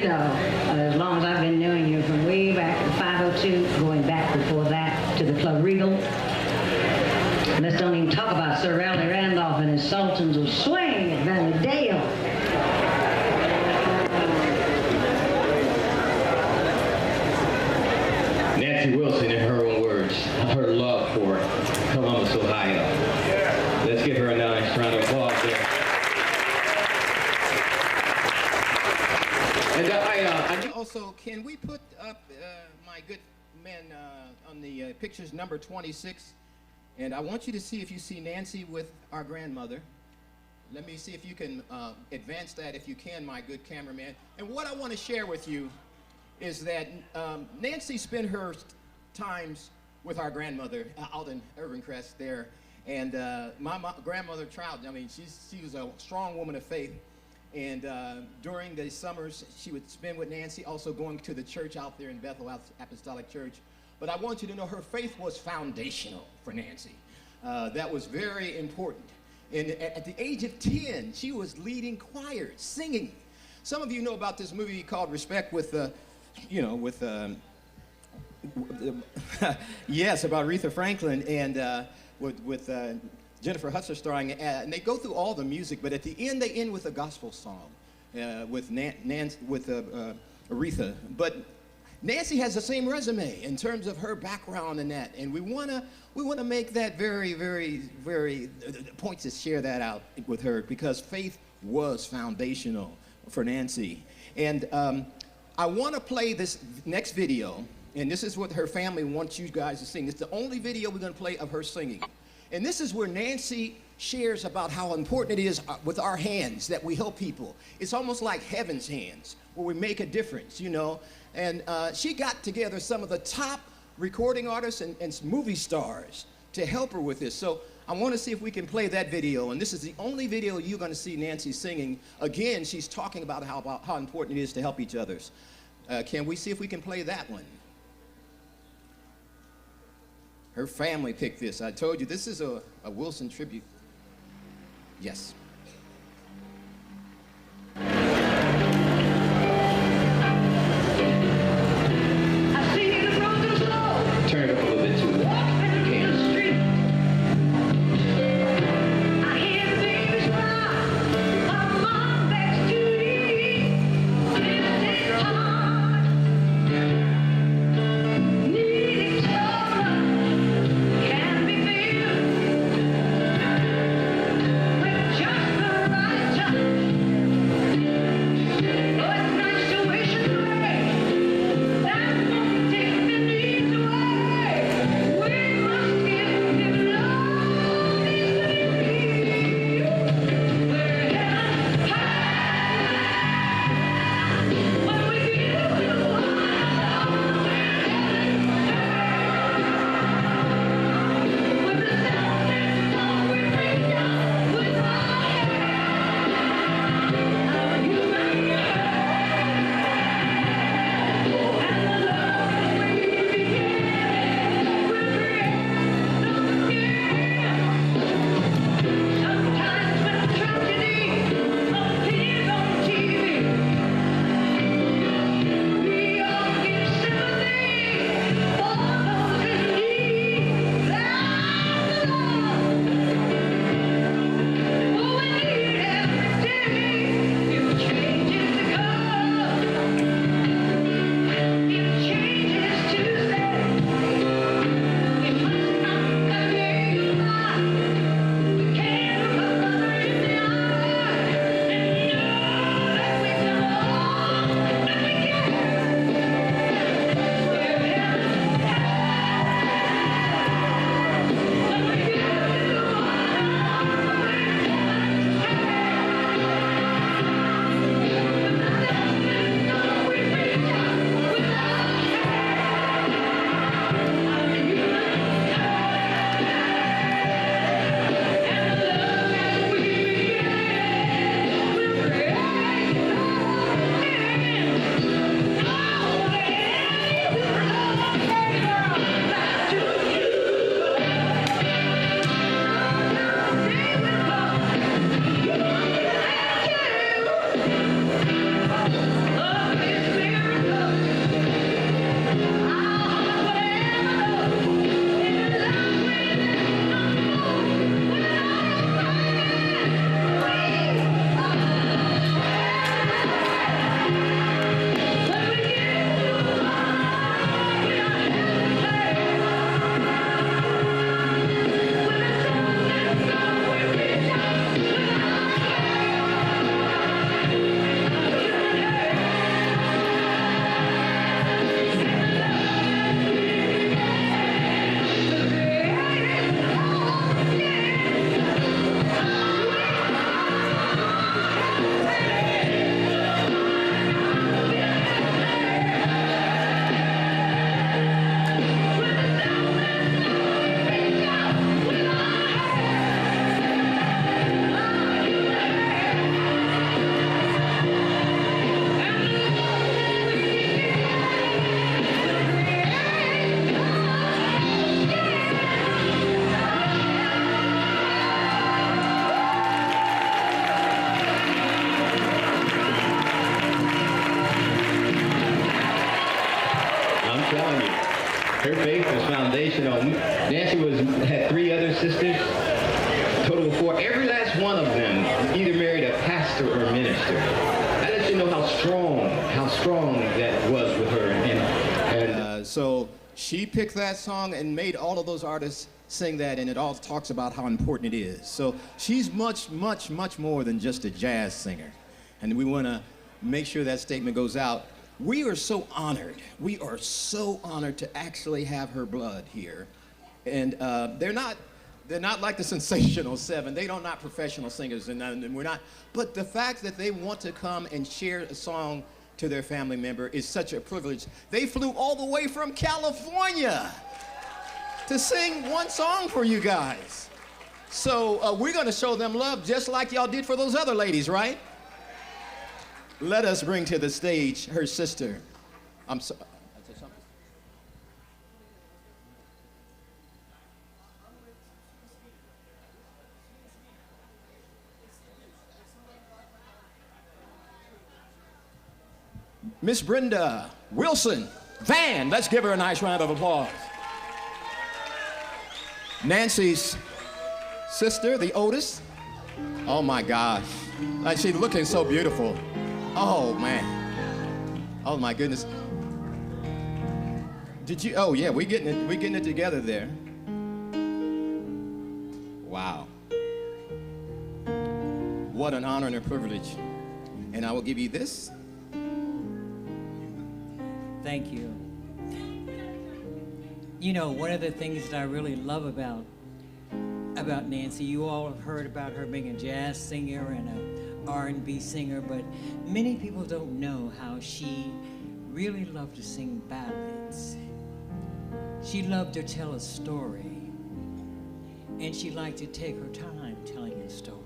Now, as long as I've been knowing you from way back to 502, going back before that to the Club Regal. Let's don't even talk about Sir Raleigh Randolph and his Sultans of Swing at Valley Dale. Nancy Wilson, in her own words, of her love for Columbus, Ohio. Let's give her a nice round of applause there. And also, can we put up my good men on the pictures number 26? And I want you to see if you see Nancy with our grandmother. Let me see if you can advance that if you can, my good cameraman. And what I want to share with you is that Nancy spent her times with our grandmother out in Irving Crest there. And my grandmother Trout, she was a strong woman of faith. And during the summers, she would spend with Nancy, also going to the church out there in Bethel Apostolic Church. But I want you to know her faith was foundational for Nancy. That was very important. And at the age of 10, she was leading choirs, singing. Some of you know about this movie called Respect with, yes, about Aretha Franklin and with Jennifer Hudson starring, and they go through all the music, but at the end they end with a gospel song with Aretha. But Nancy has the same resume in terms of her background and that, and we wanna make that very, very, very point to share that out with her, because faith was foundational for Nancy. And I want to play this next video, and this is what her family wants you guys to sing. It's the only video we're going to play of her singing, and this is where Nancy shares about how important it is with our hands that we help people. It's almost like heaven's hands, where we make a difference, you know. And she got together some of the top recording artists and movie stars to help her with this. So I want to see if we can play that video. And this is the only video you're going to see Nancy singing. Again, she's talking about how important it is to help each other. Can we see if we can play that one? Her family picked this. I told you, this is a Wilson tribute. Yes. Turn it up a little bit too. Her faith was foundational. Nancy had 3 other sisters, total of 4. Every last one of them either married a pastor or a minister. That lets you know how strong that was with her. And So she picked that song and made all of those artists sing that, and it all talks about how important it is. So she's much, much, much more than just a jazz singer. And we want to make sure that statement goes out. We are so honored. We are so honored to actually have her blood here. And they're not like the Sensational Seven. They don't not professional singers, and we're not. But the fact that they want to come and share a song to their family member is such a privilege. They flew all the way from California to sing one song for you guys. So we're going to show them love just like y'all did for those other ladies, right? Let us bring to the stage her sister. I'm sorry. Miss Brenda Wilson Van. Let's give her a nice round of applause. Nancy's sister, the oldest. Oh my gosh. Like, she's looking so beautiful. Oh man. Oh my goodness. Did you, oh yeah, we're getting it together there. Wow. What an honor and a privilege. And I will give you this. Thank you. You know, one of the things that I really love about Nancy, you all have heard about her being a jazz singer and a R&B singer, but many people don't know how she really loved to sing ballads. She loved to tell a story, and she liked to take her time telling a story.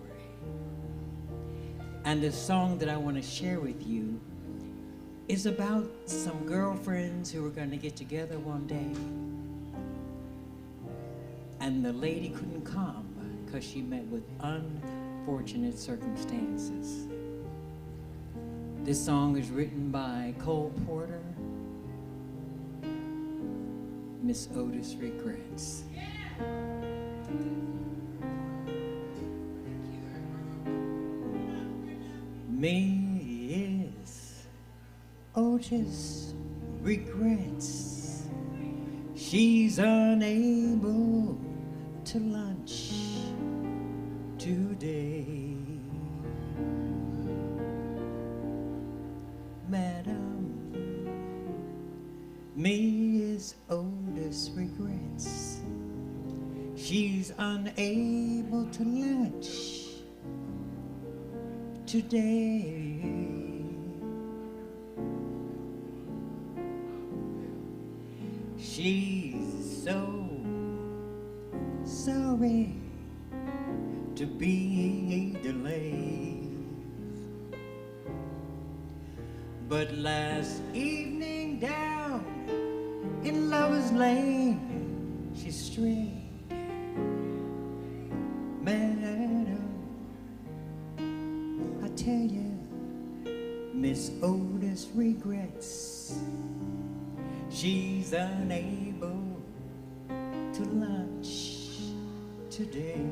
And the song that I want to share with you is about some girlfriends who were going to get together one day, and the lady couldn't come because she met with unfortunate circumstances. This song is written by Cole Porter. Miss Otis Regrets. Miss Otis regrets she's unable to lunch today. Madam, Miss Otis regrets she's unable to lunch today. She's so sorry to be delayed, but last evening down in Lover's Lane she strayed. Madam, I tell you, Miss Otis regrets she's unable to lunch today.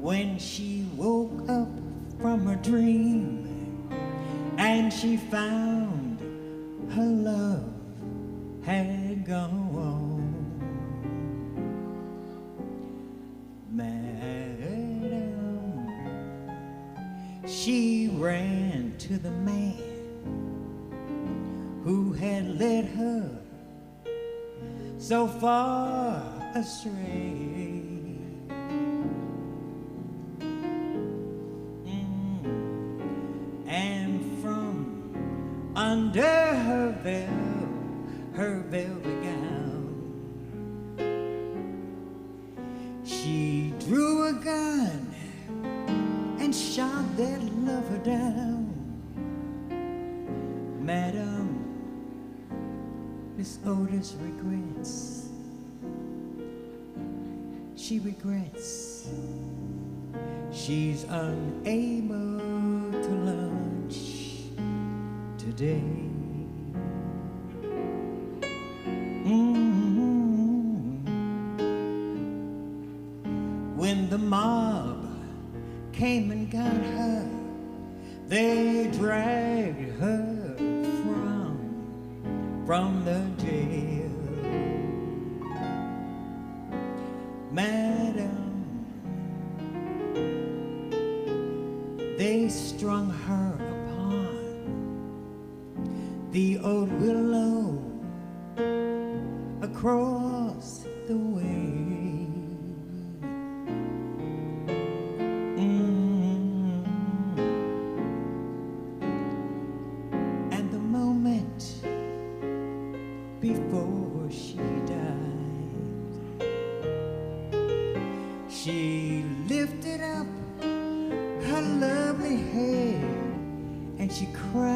When she woke up from her dream and she found her love had gone, Madam, she ran to the man who had led her so far astray. And from under her velvet gown, she drew a gun and shot that lover down. Madam, Miss Otis regrets. She regrets she's unable to lunch today. When the mob came and got her, They dragged her from the jail. Madam, they strung her upon the old willow across the way. And the moment before she died, she lifted up her lovely head and she cried,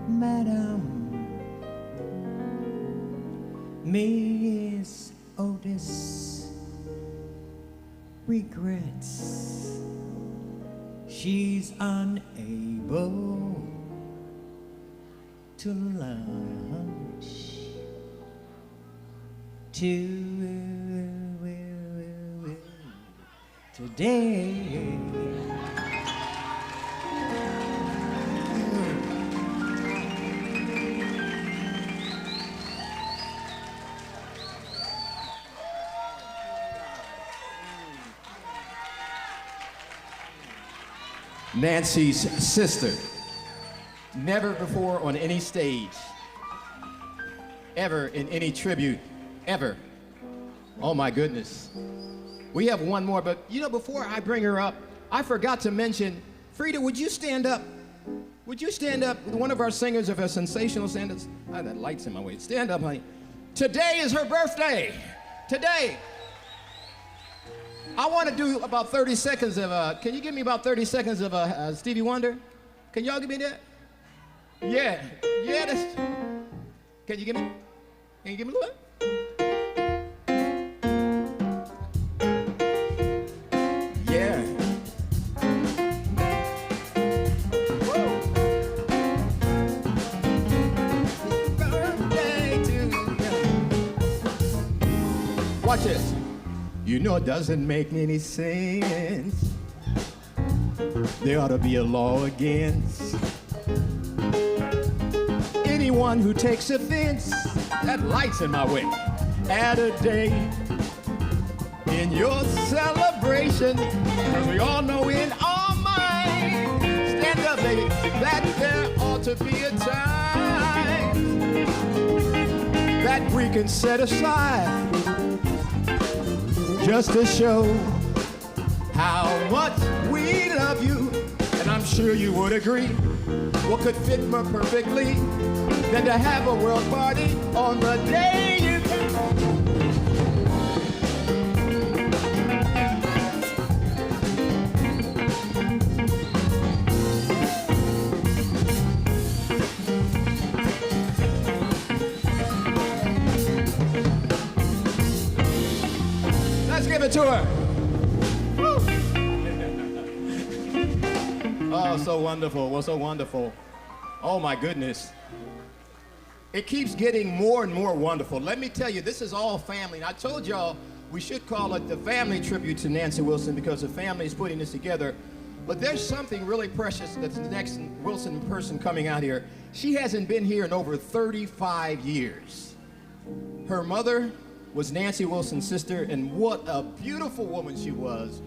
Madam, Miss Otis regrets she's unable to lunch today. Nancy's sister. Never before on any stage, ever in any tribute, ever. Oh my goodness. We have one more, but you know, before I bring her up, I forgot to mention, Frida, would you stand up? Would you stand up? One of our singers of a sensational standards. Ah, that light's in my way. Stand up, honey. Today is her birthday. Today. I want to do about 30 seconds of, can you give me about 30 seconds of Stevie Wonder? Can y'all give me that? Yeah, yeah, that's, can you give me, can you give me a little bit? Yeah. Birthday to you. Watch this. You know it doesn't make any sense. There ought to be a law against anyone who takes offense. That light's in my way. At a day in your celebration, 'cause we all know in our mind, stand up, baby, that there ought to be a time that we can set aside just to show how much we love you. And I'm sure you would agree, what could fit more perfectly than to have a world party on the day you came. Let's give it to her. Woo. Oh, so wonderful. Well, so wonderful. Oh, my goodness. It keeps getting more and more wonderful. Let me tell you, this is all family. And I told y'all we should call it the family tribute to Nancy Wilson because the family is putting this together. But there's something really precious that's the next Wilson person coming out here. She hasn't been here in over 35 years. Her mother was Nancy Wilson's sister, and what a beautiful woman she was.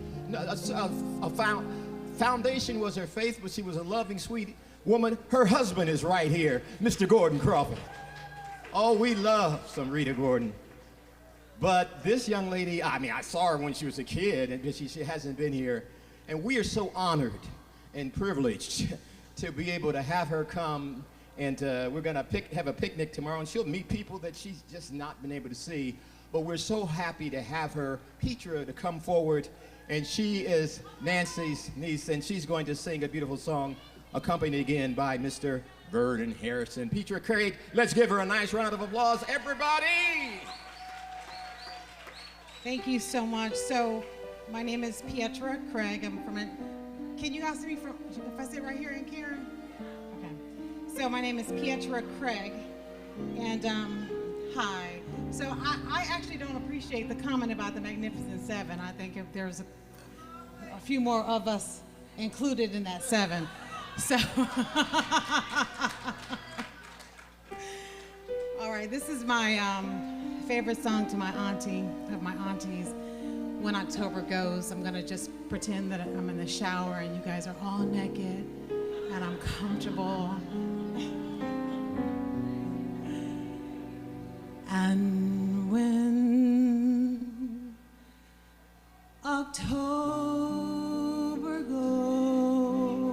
Foundation was her faith, but she was a loving, sweet woman. Her husband is right here, Mr. Gordon Crawford. Oh, we love some Rita Gordon. But this young lady, I mean, I saw her when she was a kid, and she hasn't been here. And we are so honored and privileged to be able to have her come. And we're going to have a picnic tomorrow, and she'll meet people that she's just not been able to see. But we're so happy to have her, Petra, to come forward. And she is Nancy's niece, and she's going to sing a beautiful song, accompanied again by Mr. Vernon Harrison. Petra Craig, let's give her a nice round of applause, everybody! Thank you so much. So, my name is Pietra Craig. I'm from can you ask me from, if I sit right here in Karen? Okay. So, my name is Pietra Craig, and hi. So, I actually don't appreciate the comment about the Magnificent Seven. I think if there's few more of us included in that 7. So, all right, this is my favorite song to my auntie, of my aunties. When October goes, I'm gonna just pretend that I'm in the shower and you guys are all naked and I'm comfortable. And when October goes,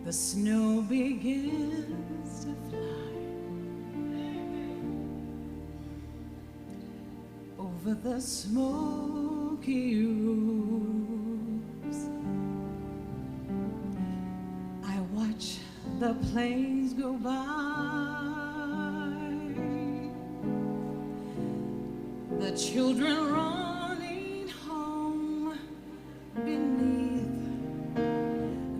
the snow begins to fly over the smoky roofs. I watch the planes go by, the children running home beneath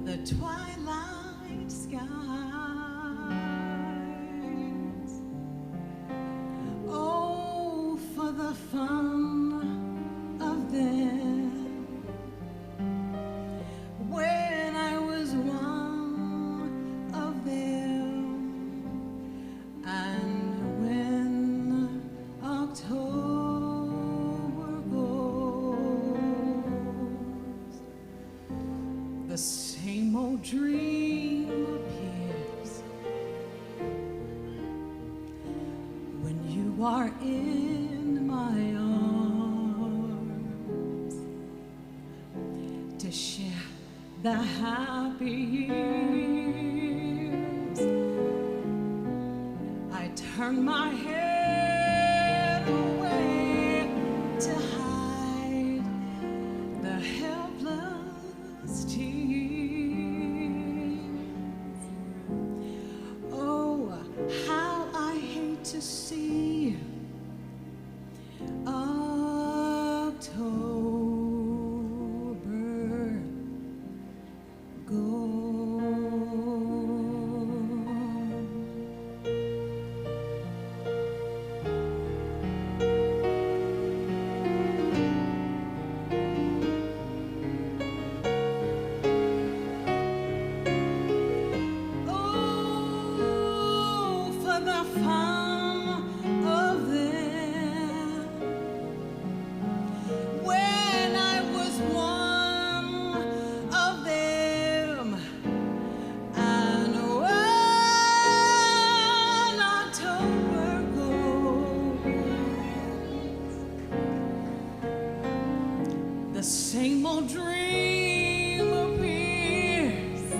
the twilight skies. Oh, for the fun of them when I was one of them. And when October goes, the same old dream appears when you are in my arms to share the happy years. I turn my head away to hide the helpless tears. Oh, how I hate to see October go. Oh, for the fun of them when I was one of them. And when October goes, the same old dream appears,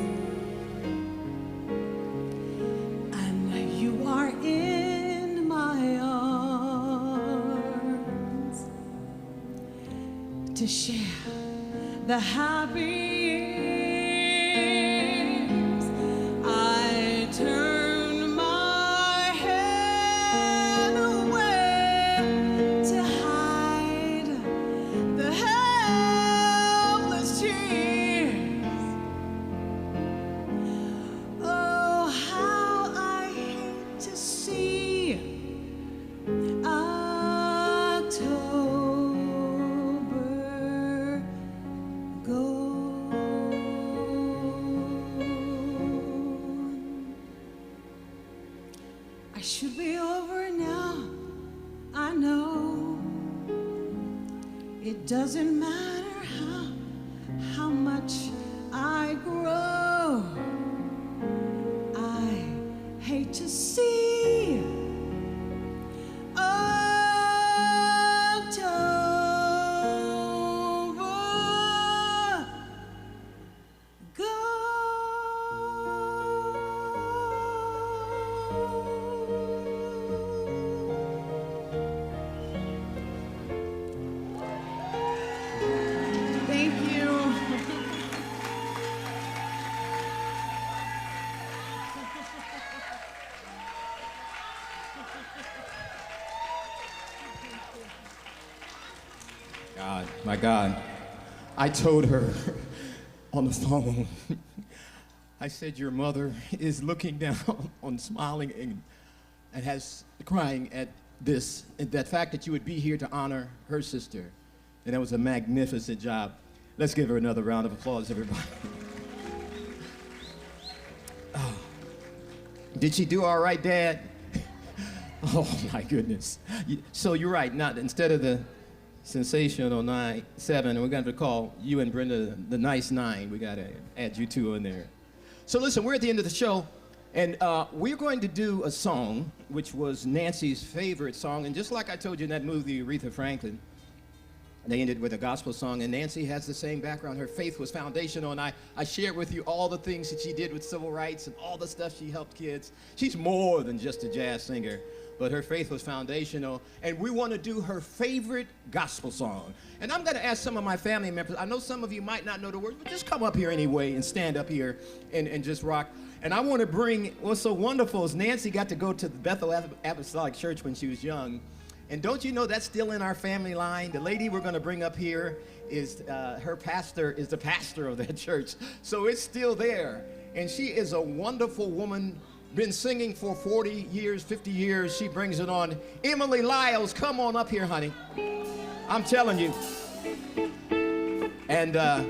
and you are in my arms to share the happy years. I turn my head away to hide the helpless tears. Oh, how I hate to see October go. I should be over it now, I know. It doesn't matter how much I grow. I hate to see October go. Thank you. God, my God. I told her on the phone, I said, your mother is looking down on smiling and has crying at this, at that fact that you would be here to honor her sister. And that was a magnificent job. Let's give her another round of applause, everybody. Oh. Did she do all right, Dad? Oh, my goodness. So you're right. Not, instead of the sensational 7, we're going to call you and Brenda the nice 9. We got to add you two in there. So listen, we're at the end of the show, and we're going to do a song, which was Nancy's favorite song. And just like I told you in that movie, Aretha Franklin, they ended with a gospel song, and Nancy has the same background. Her faith was foundational, and I shared with you all the things that she did with civil rights and all the stuff she helped kids. She's more than just a jazz singer, but her faith was foundational, and we want to do her favorite gospel song. And I'm going to ask some of my family members. I know some of you might not know the words, but just come up here anyway and stand up here and just rock. And I want to bring, what's so wonderful is Nancy got to go to the Bethel Apostolic Church when she was young. And don't you know that's still in our family line? The lady we're going to bring up here is her pastor, is the pastor of that church. So it's still there. And she is a wonderful woman, been singing for 40 years, 50 years. She brings it on. Emily Lyles, come on up here, honey. I'm telling you. And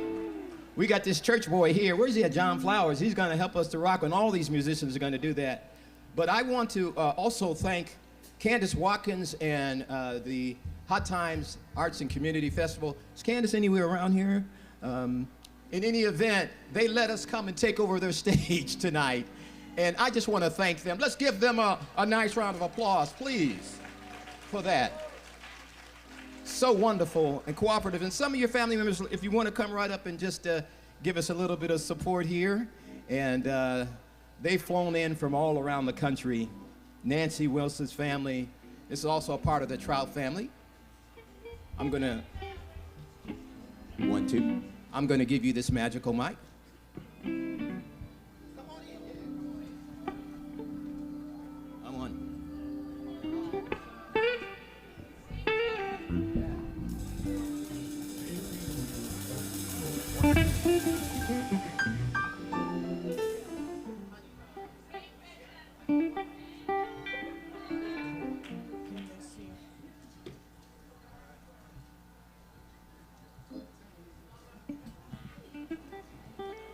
we got this church boy here. Where's he at? John Flowers. He's going to help us to rock, and all these musicians are going to do that. But I want to also thank Candace Watkins and the Hot Times Arts and Community Festival. Is Candace anywhere around here? In any event, they let us come and take over their stage tonight. And I just want to thank them. Let's give them a nice round of applause, please, for that. So wonderful and cooperative. And some of your family members, if you want to come right up and just give us a little bit of support here. And they've flown in from all around the country. Nancy Wilson's family. This is also a part of the Trout family. I'm gonna, 1, 2. I'm gonna give you this magical mic. Come on.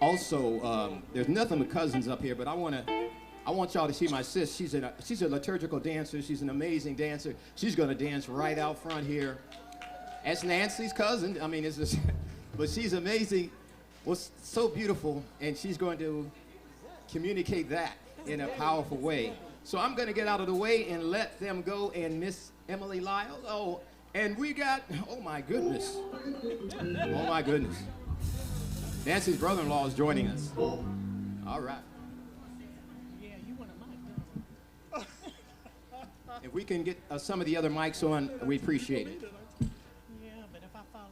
Also, there's nothing but cousins up here, but I want y'all to see my sis. She's a liturgical dancer. She's an amazing dancer. She's gonna dance right out front here. That's Nancy's cousin. I mean, it's just, but she's amazing. Well, so beautiful, and she's going to communicate that in a powerful way. So I'm gonna get out of the way and let them go, and Miss Emily Lyles. Oh, and we got, oh my goodness. Oh my goodness. Nancy's brother-in-law is joining us. All right. Yeah, you want a mic, If we can get some of the other mics on, we appreciate it. Yeah, but if I fall out.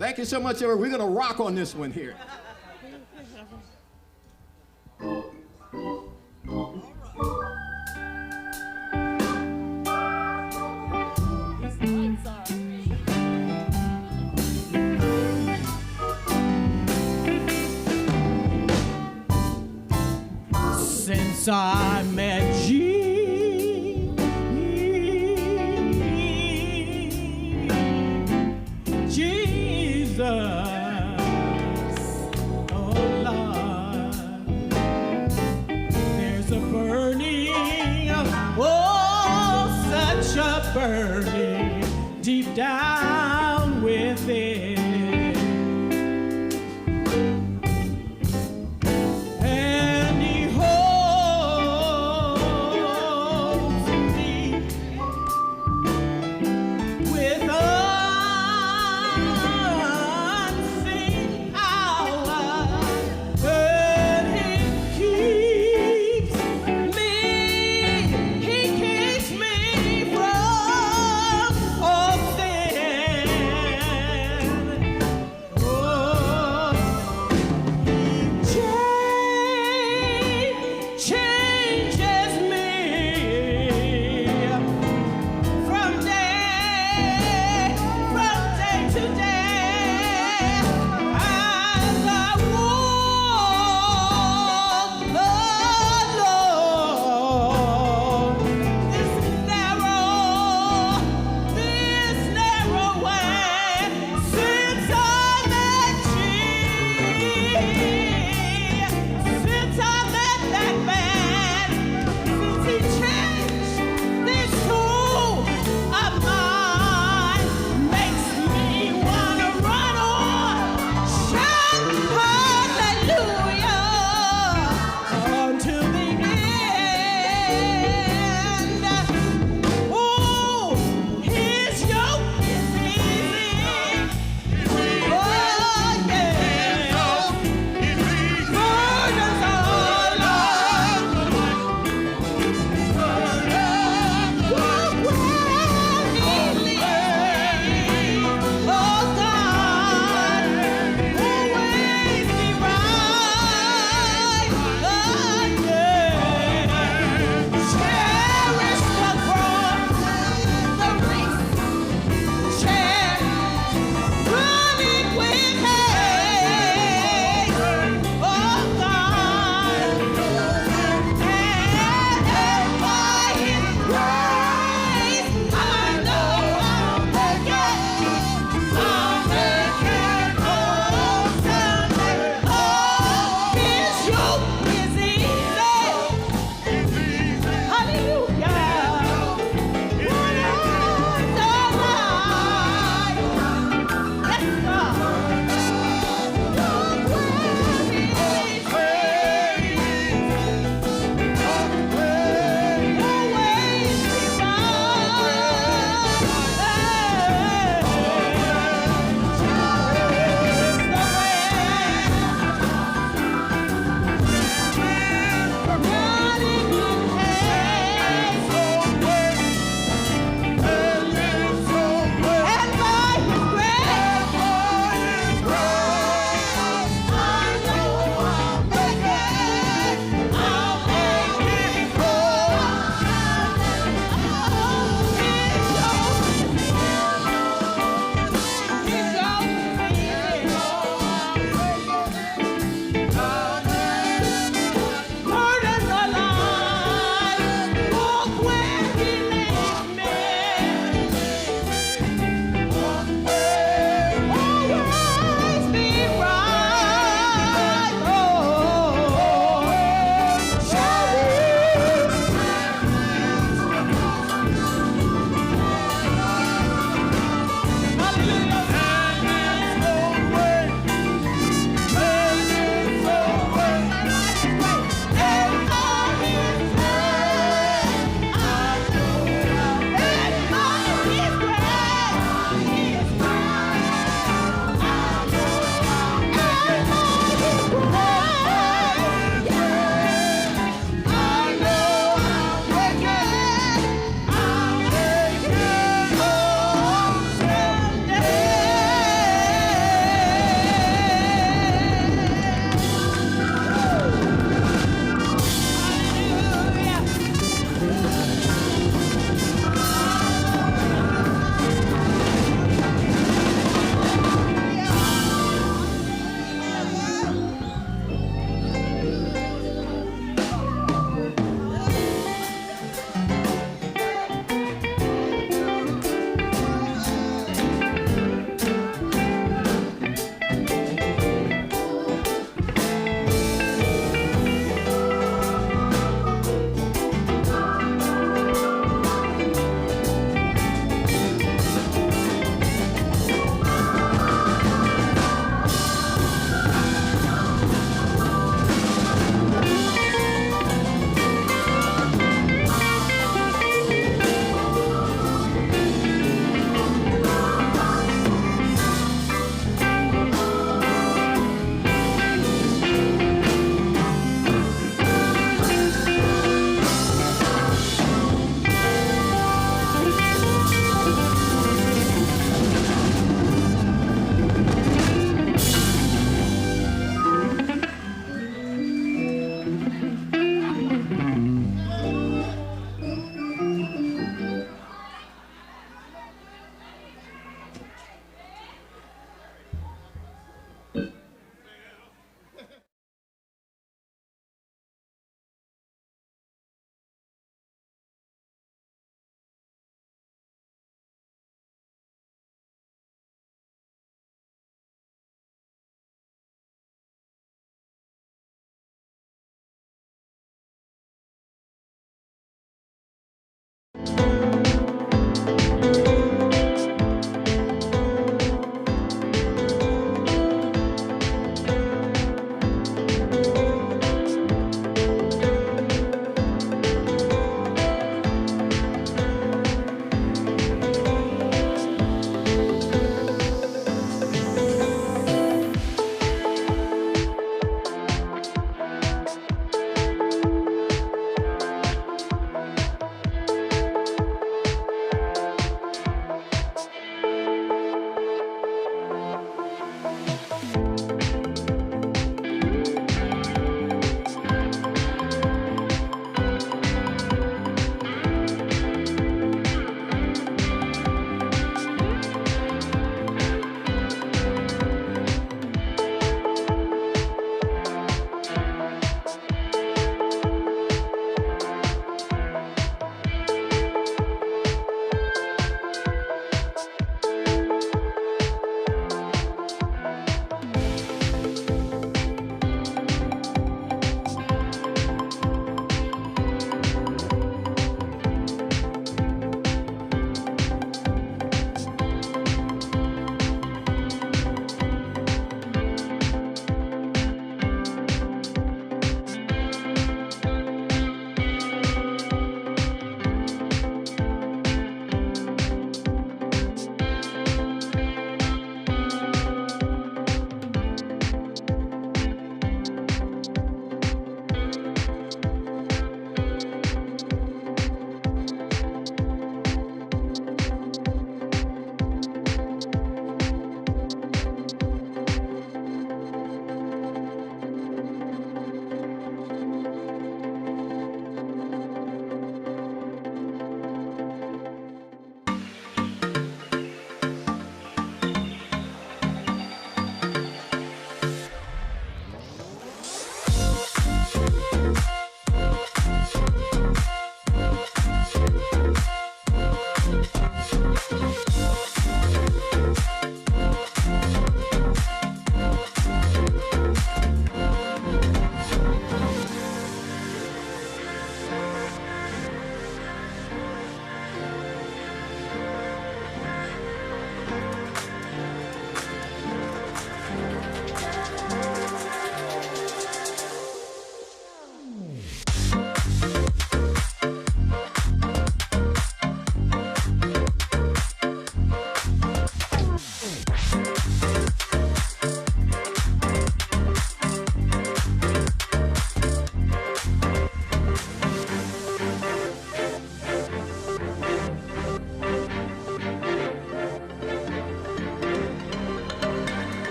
Thank you so much, everyone. We're going to rock on this one here. Since I met Jesus, oh Lord, there's a burning, oh, such a burning deep down within.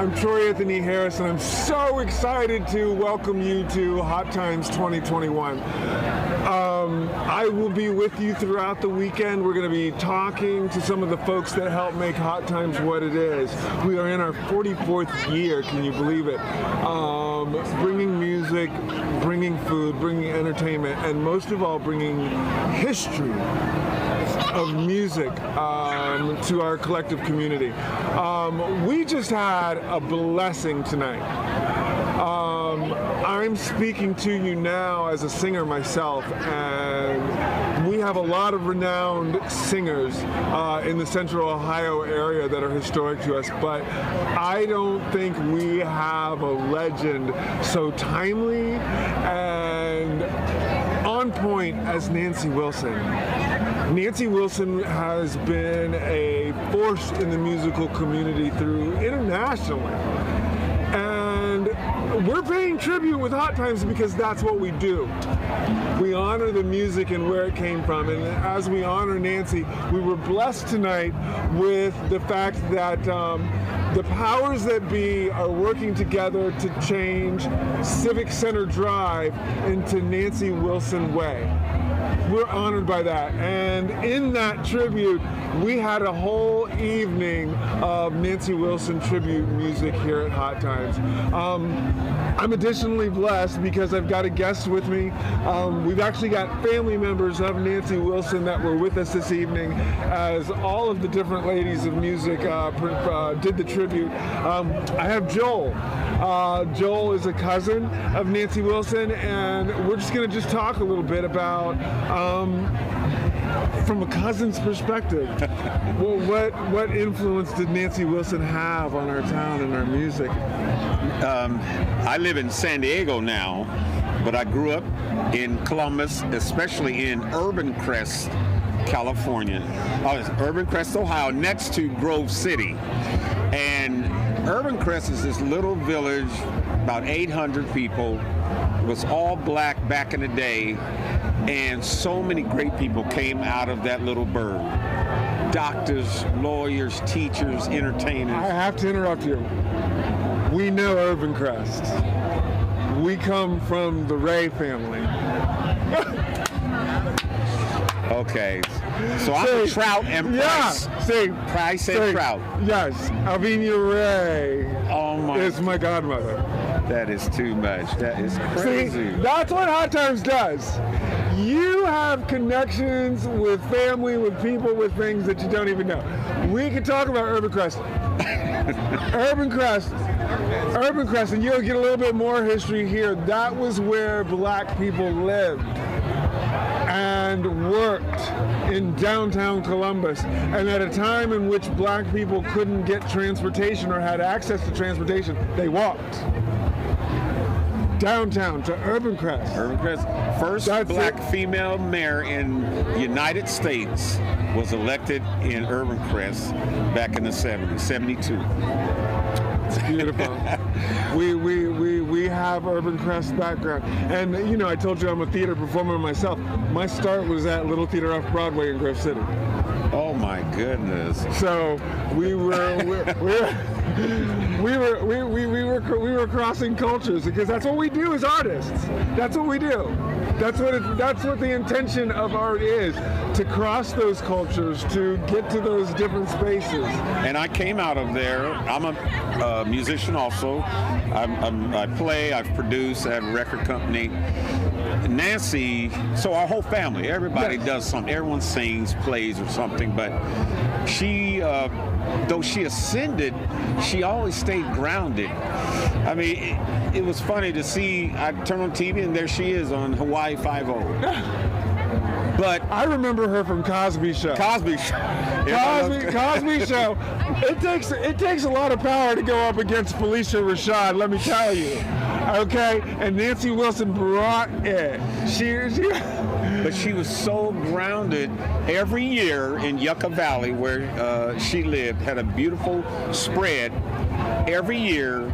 I'm Troy Anthony Harris, and I'm so excited to welcome you to Hot Times 2021. I will be with you throughout the weekend. We're going to be talking to some of the folks that help make Hot Times what it is. We are in our 44th year, can you believe it? Bringing music, bringing food, bringing entertainment, and most of all, bringing history of music to our collective community. We just had a blessing tonight. I'm speaking to you now as a singer myself, and we have a lot of renowned singers in the Central Ohio area that are historic to us, but I don't think we have a legend so timely and on point as Nancy Wilson. Nancy Wilson has been a force in the musical community through internationally. And we're paying tribute with Hot Times because that's what we do. We honor the music and where it came from. And as we honor Nancy, we were blessed tonight with the fact that the powers that be are working together to change Civic Center Drive into Nancy Wilson Way. We're honored by that. And in that tribute, we had a whole evening of Nancy Wilson tribute music here at Hot Times. I'm additionally blessed because I've got a guest with me. We've actually got family members of Nancy Wilson that were with us this evening as all of the different ladies of music did the tribute. I have Joel. Joel is a cousin of Nancy Wilson, and we're just going to just talk a little bit about from a cousin's perspective, well, what influence did Nancy Wilson have on our town and our music? I live in San Diego now, but I grew up in Columbus, especially in Urban Crest, California. Urban Crest, Ohio, next to Grove City. And Urban Crest is this little village, about 800 people. It was all black back in the day, and so many great people came out of that little burg. Doctors, lawyers, teachers, entertainers. I have to interrupt you. We know Urban Crest. We come from the Ray family. Okay, so I'm a Trout and Price. Price and Trout. Yes, Alvinia Ray is my godmother. That is too much. That is crazy. See, that's what Hot Times does. You have connections with family, with people, with things that you don't even know. We can talk about Urban Crest. Urban Crest, and you'll get a little bit more history here. That was where black people lived and worked in downtown Columbus. And at a time in which black people couldn't get transportation or had access to transportation, they walked downtown to Urban Crest. Urban Crest, first black female mayor in the United States was elected in Urban Crest back in the 70s, 72. It's beautiful. we have Urban Crest background. And you know, I told you I'm a theater performer myself. My start was at Little Theater off Broadway in Grove City. Oh my goodness. So we were crossing cultures because that's what we do as artists. That's what we do. That's what the intention of art is, to cross those cultures, to get to those different spaces. And I came out of there. I'm a musician also. I play, I've produced, I have a record company. Nancy, so our whole family, everybody does something. Everyone sings, plays or something, but she, though she ascended, she always stayed grounded. I mean, it was funny to see, I turn on TV and there she is on Hawaii 5-0. But I remember her from Cosby Show. Cosby Show. Cosby Show. It takes a lot of power to go up against Felicia Rashad, let me tell you. Okay, and Nancy Wilson brought it. But she was so grounded. Every year in Yucca Valley, where she lived, had a beautiful spread. Every year,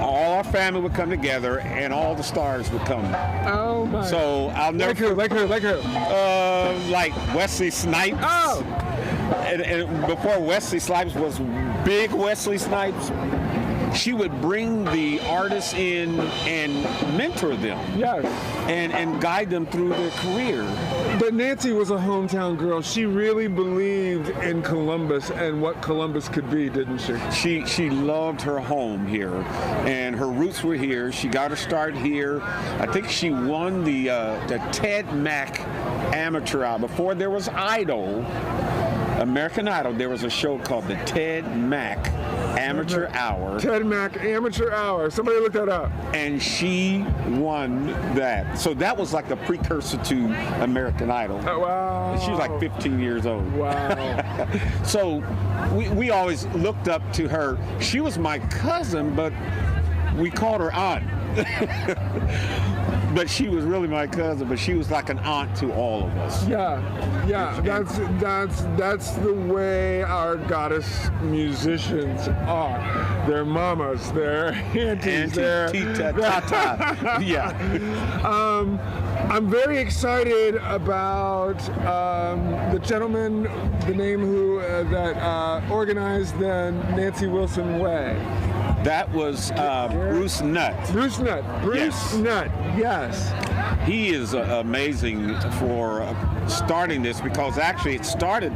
all our family would come together, and all the stars would come. Oh my! So I'll never. Like who? Like Wesley Snipes. Oh. And before Wesley Snipes was big Wesley Snipes, she would bring the artists in and mentor them. Yes. And guide them through their career. But Nancy was a hometown girl. She really believed in Columbus and what Columbus could be, didn't she? She loved her home here, and her roots were here. She got her start here. I think she won the Ted Mack Amateur Hour. Before there was Idol, American Idol, there was a show called the Ted Mack Amateur Hour. Ted Mack Amateur Hour. Somebody look that up. And she won that. So that was like a precursor to American Idol. Oh, wow. And she was like 15 years old. Wow. So we always looked up to her. She was my cousin, but we called her aunt. But she was really my cousin, but she was like an aunt to all of us. Yeah. That's the way our goddess musicians are. They're mamas, they're aunties, they're tita. Yeah. I'm very excited about the gentleman, the name who that organized the Nancy Wilson Way. That was Bruce Nutt. Bruce Nutt, yes. He is amazing for starting this, because actually it started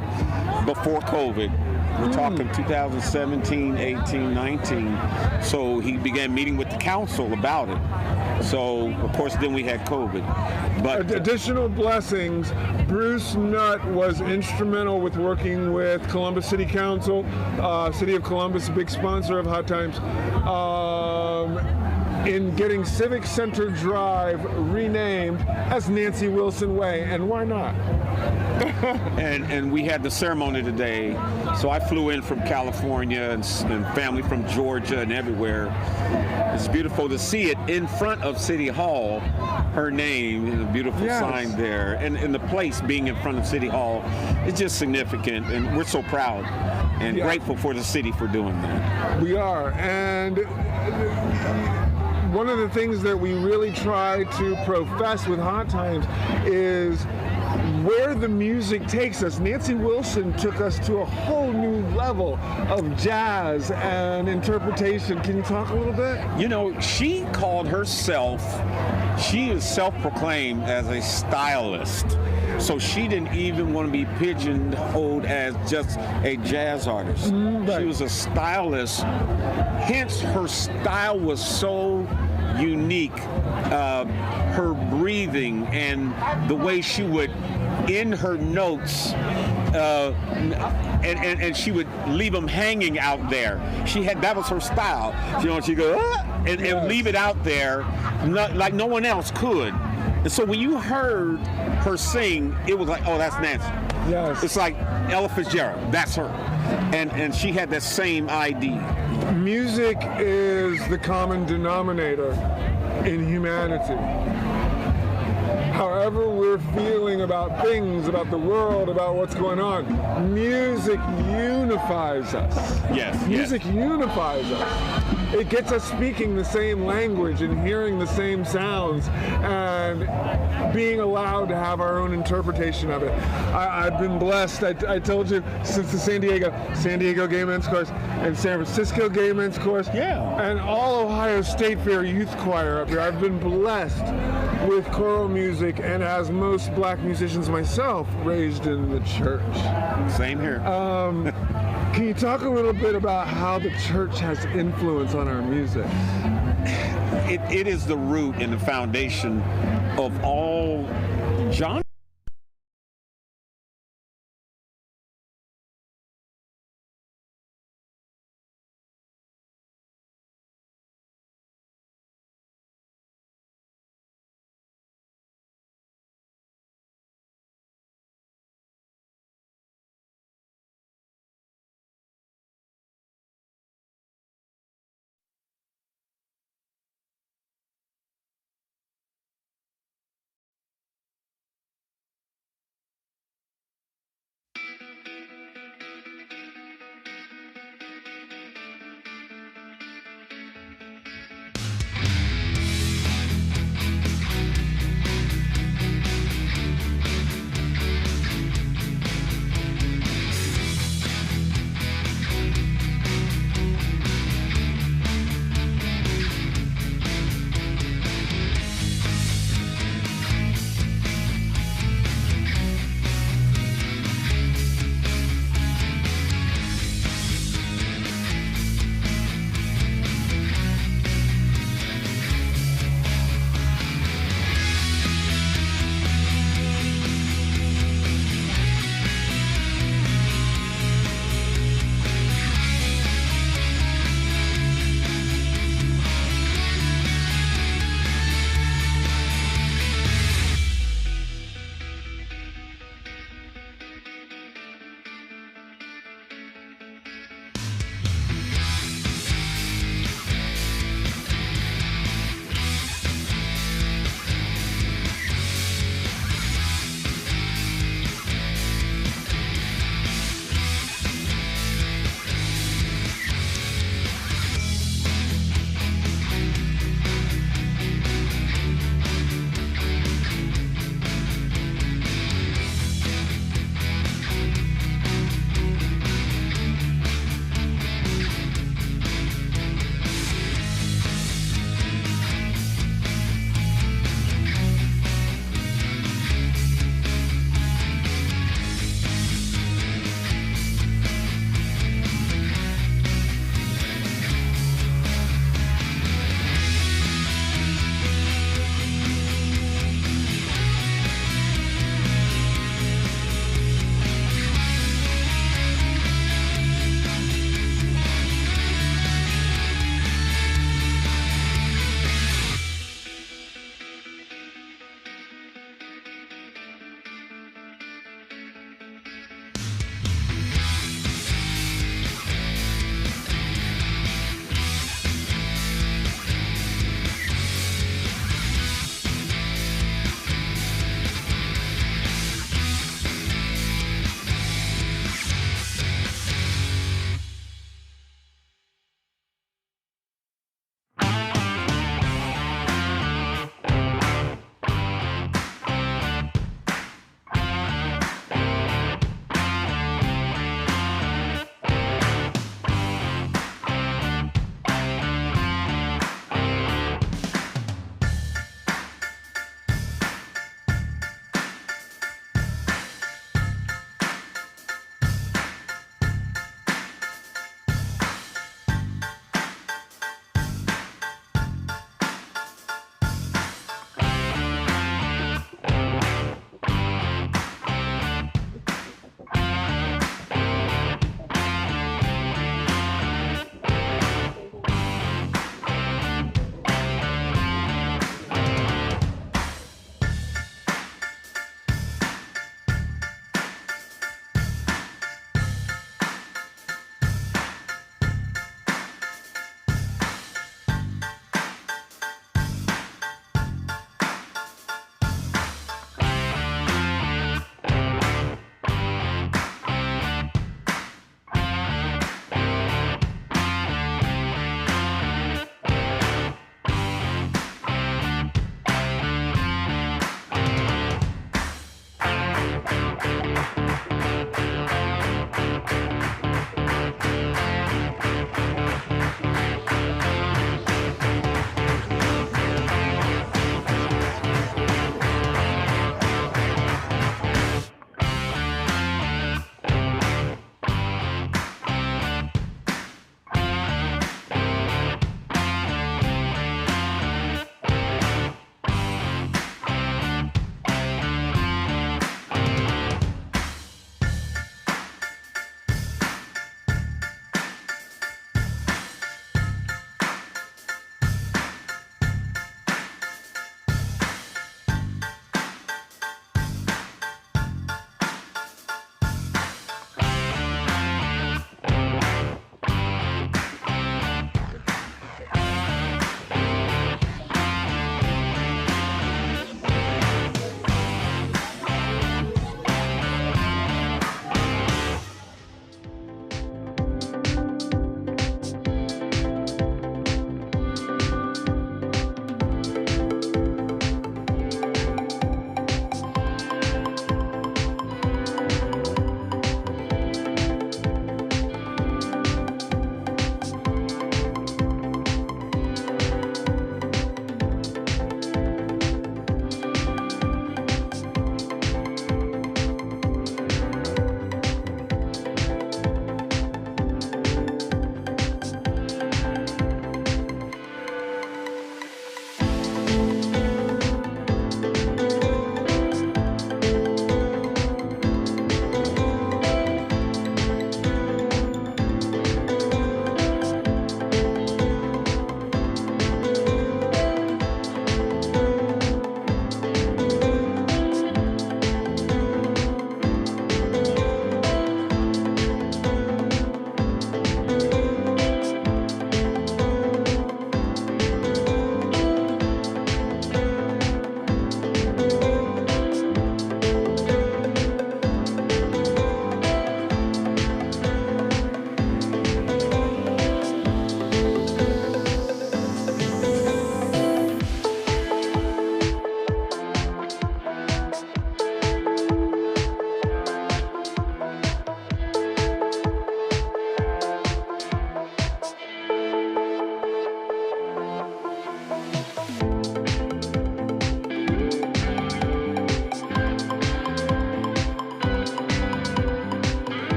before COVID. We're talking 2017, 18, 19. So he began meeting with the council about it. So, of course, then we had COVID. But additional blessings. Bruce Nutt was instrumental with working with Columbus City Council, City of Columbus, a big sponsor of Hot Times, in getting Civic Center Drive renamed as Nancy Wilson Way. And why not? and we had the ceremony today. So I flew in from California and family from Georgia and everywhere. It's beautiful to see it in front of City Hall, her name, and a beautiful sign there. And the place being in front of City Hall is just significant, and we're so proud and grateful for the city for doing that. We are, and one of the things that we really try to profess with Hot Times is where the music takes us. Nancy Wilson took us to a whole new level of jazz and interpretation. Can you talk a little bit? You know, she called herself, she is self-proclaimed as a stylist. So she didn't even want to be pigeonholed as just a jazz artist. She was a stylist. Hence, her style was so unique. Her breathing and the way she would end her notes, and she would leave them hanging out there. That was her style. You know, she'd go, and leave it out there like no one else could. And so when you heard her sing, it was like, oh, that's Nancy. Yes. It's like Ella Fitzgerald. That's her. And she had that same ID. Music is the common denominator in humanity. However we're feeling about things, about the world, about what's going on, music unifies us. Yes. Music unifies us. It gets us speaking the same language and hearing the same sounds and being allowed to have our own interpretation of it. I've been blessed. I told you, since the San Diego Gay Men's Chorus and San Francisco Gay Men's Chorus, and all Ohio State Fair Youth Choir up here, I've been blessed with choral music, and as most black musicians myself, raised in the church. Same here. Can you talk a little bit about how the church has influence on our music? It is the root and the foundation of all genres.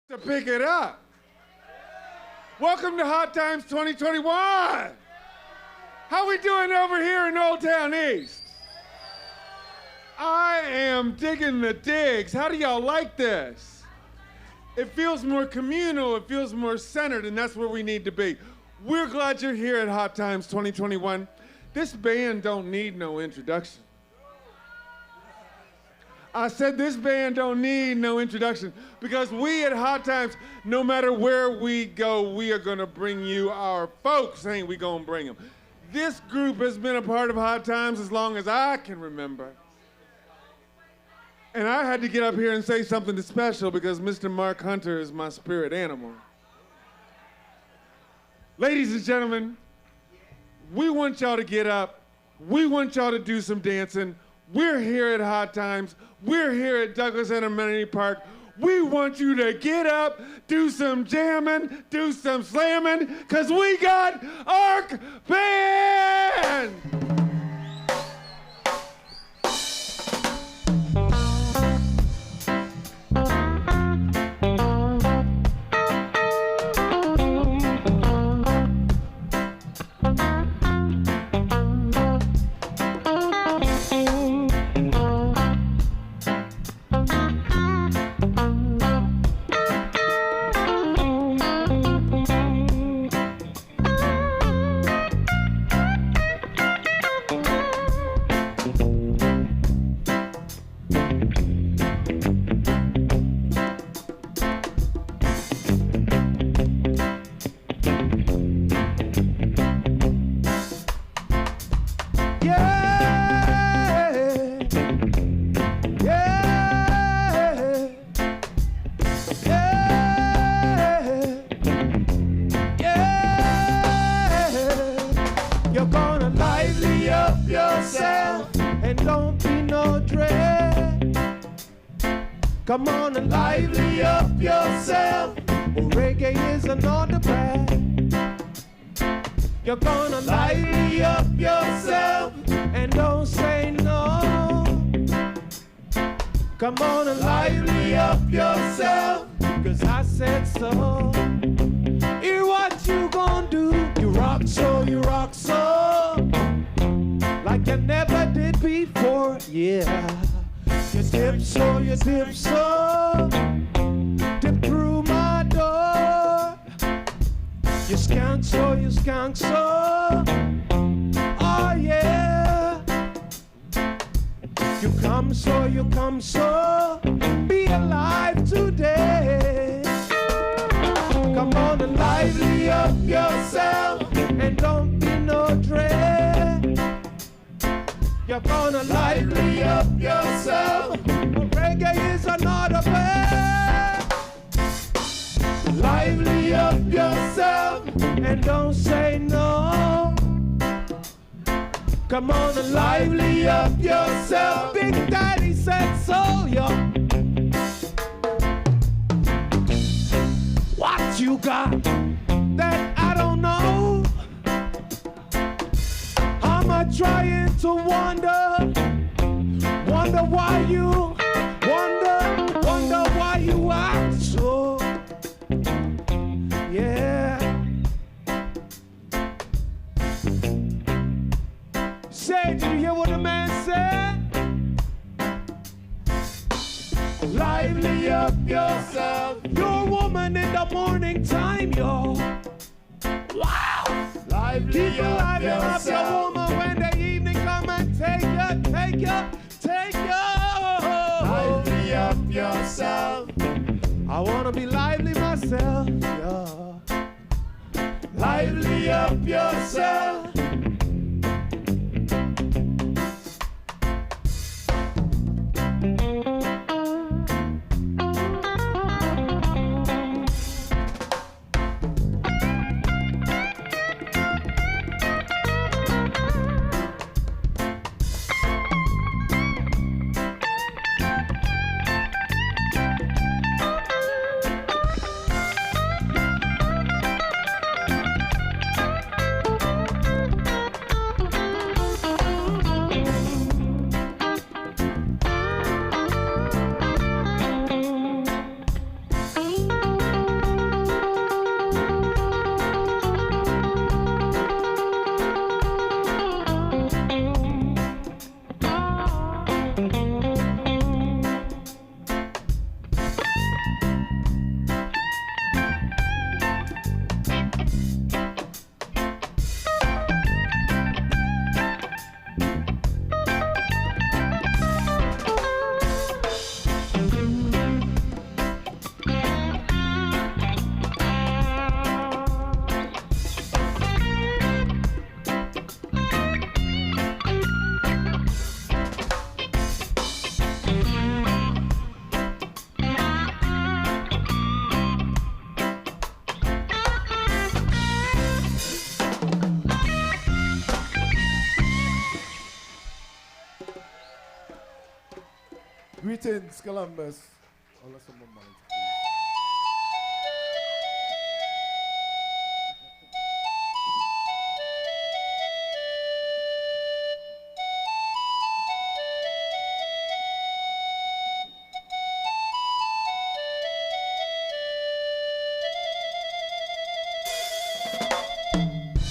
To pick it up. Welcome to Hot Times 2021. How we doing over here in Old Town East? I am digging the digs. How do y'all like this? It feels more communal, it feels more centered, and that's where we need to be. We're glad you're here at Hot Times 2021. This band don't need no introduction. I said this band don't need no introduction because we at Hot Times, no matter where we go, we are gonna bring you our folks, ain't we gonna bring them? This group has been a part of Hot Times as long as I can remember. And I had to get up here and say something special because Mr. Mark Hunter is my spirit animal. Ladies and gentlemen, we want y'all to get up. We want y'all to do some dancing. We're here at Hot Times. We're here at Douglas Amenity Park. We want you to get up, do some jamming, do some slamming, because we got Ark Band! Come on and lively up yourself. Reggae is an order bag. You're gonna lively up yourself and don't say no. Come on and lively up yourself, 'cause I said so. Hear what you gonna do. You rock so, like you never did before, yeah. You dip so, dip through my door. You skunk so, oh yeah. You come so, be alive today. Come on and lively up yourself, and don't be no dread. You're gonna lively up yourself. Reggae is another band. Lively up yourself and don't say no. Come on and lively up yourself. Big Daddy said so, yo. What you got that I don't know? I'm trying to wonder why you, wonder why you act so, yeah. Say, did you hear what the man said? Lively up yourself. You're a woman in the morning time, yo. Wow. Lively up your woman when the evening come and take you. Lively up yourself. wanna be lively myself, yeah. Lively up yourself. Greetings, Columbus. Oh, let's have more money.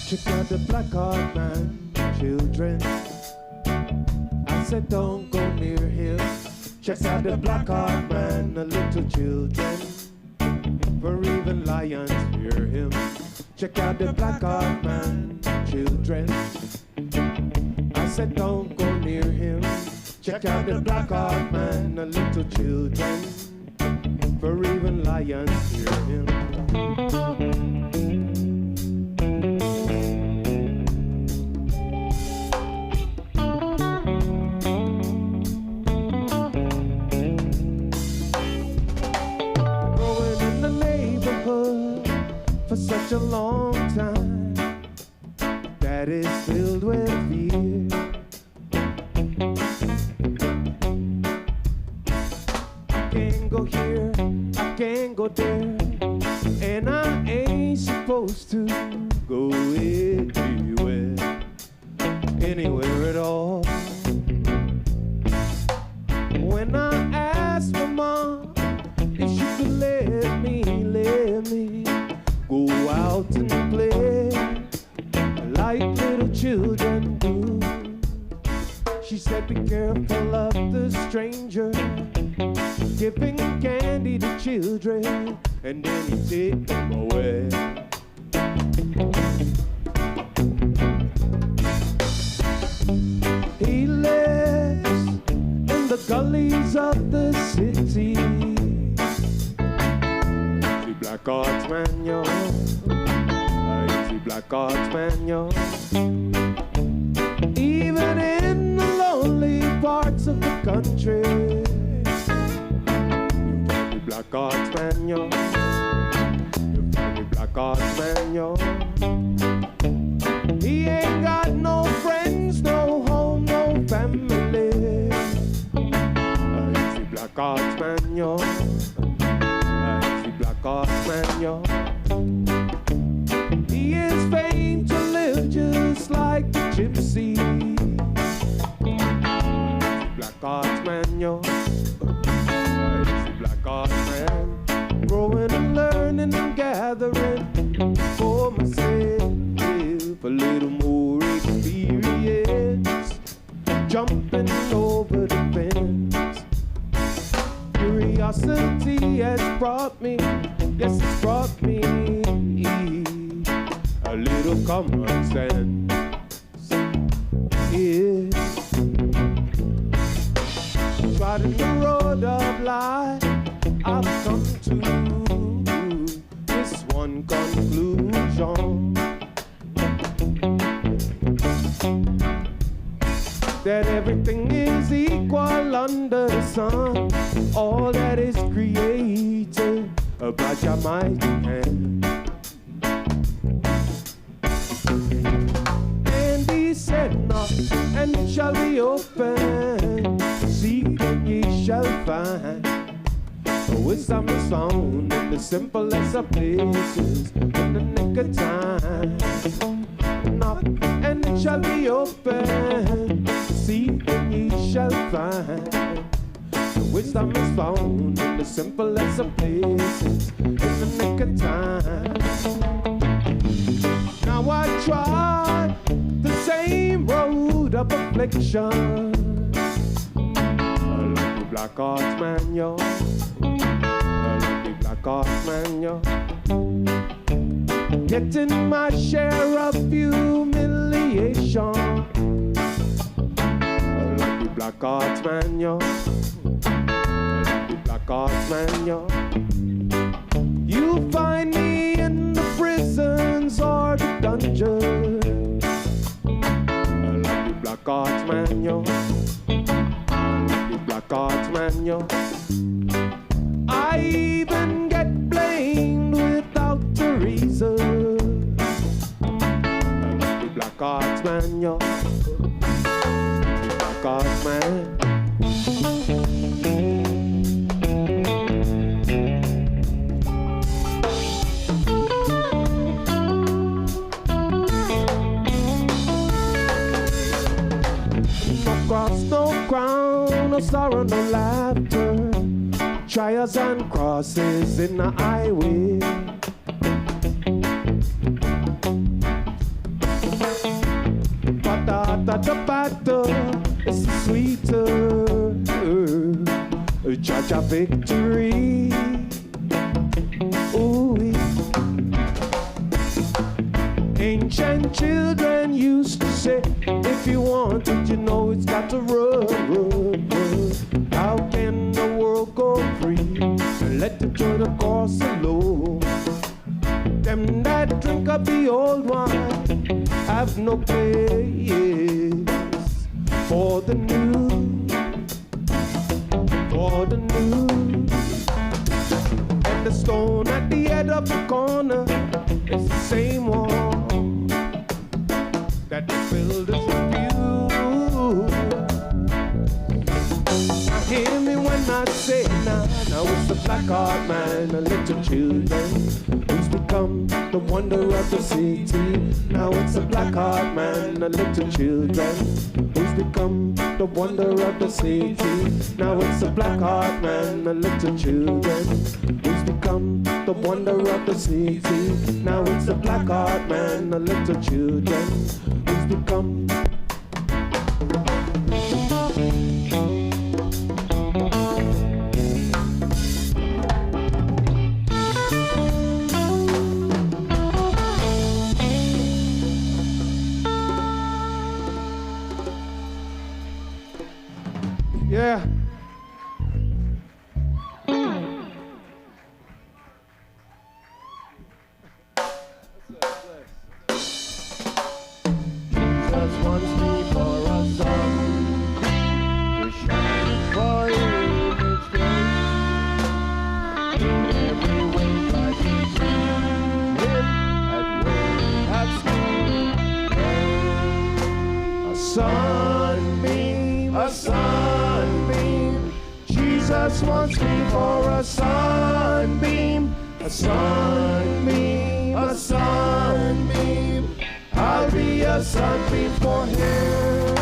Check out the Black Ark Band, children. I said don't go near him. Check out the Black Ark Band, the little children. For even lions fear him. Check out the Black Ark Band, children. I said don't go near him. Check out the Black Ark Band, the little children. For even lions fear him. Such a long time that is filled with fear. I can't go here, I can't go there, and I ain't supposed to go anywhere at all. When I asked my mom if she could let me go out and play like little children do, she said be careful of the stranger giving candy to children and then he take them away. He lives in the gullies of the city. Black Arts man, yo. I see Black Arts man, yo. Even in the lonely parts of the country, you find the Black Arts man, yo. You find the Black Arts man, yo. He ain't got no friends, no home, no family. I see Black Arts man, yo. Black Arts man, yo. He is famed to live just like the gypsy. Black Arts man, yo. Black Arts man. Growing and learning and gathering for myself a little more experience. Jumping over the fence. Curiosity has brought me, yes, it's brought me a little common sense. Yeah. Trotting the road of life, I've come to to this one conclusion, that everything is equal under the sun. All that is created by your mighty hand. And he said, knock, and it shall be open. Seek, and ye shall find. Wisdom is found in the simplest of places, in the nick of time. Knock, and it shall be open. Seek, and ye shall find. Wisdom is found in the simplest of places, in the nick of time. Now I trod the same road of affliction, like the black arts man, yo. Like the black arts man, yo. Getting my share of humiliation, like the black arts man, yo. Black arts man, yo. You'll find me in the prisons or the dungeons, like the black arts man, yo. The black arts man, yo. I even get blamed without a reason, like the black arts man, yo. The black arts man. No crown, no sorrow, no laughter. Trials and crosses in the highway. But the battle is sweeter. Judge a victory. Ooh. Ancient children used to say, if you want it, you know it's got to run. How can the world go free and let it to the course alone? Them that drink of the old wine have no place for the new, for the new. And the stone at the head of the corner is the same one that the builders refuse. Hear me when I say now it's the black heart man, the little children who's become the wonder of the city. Now it's the black heart man, the little children who's become the wonder of the city. Now it's the black heart man, the little children who's become the wonder of the city. Now it's the black heart man, the little children who's become. Yeah. Jesus wants me for a song to shine for image day. In every way, try to live at work, at school. A sunbeam, a sunbeam. Jesus wants me for a sunbeam, a sunbeam, a sunbeam. I'll be a sunbeam for him.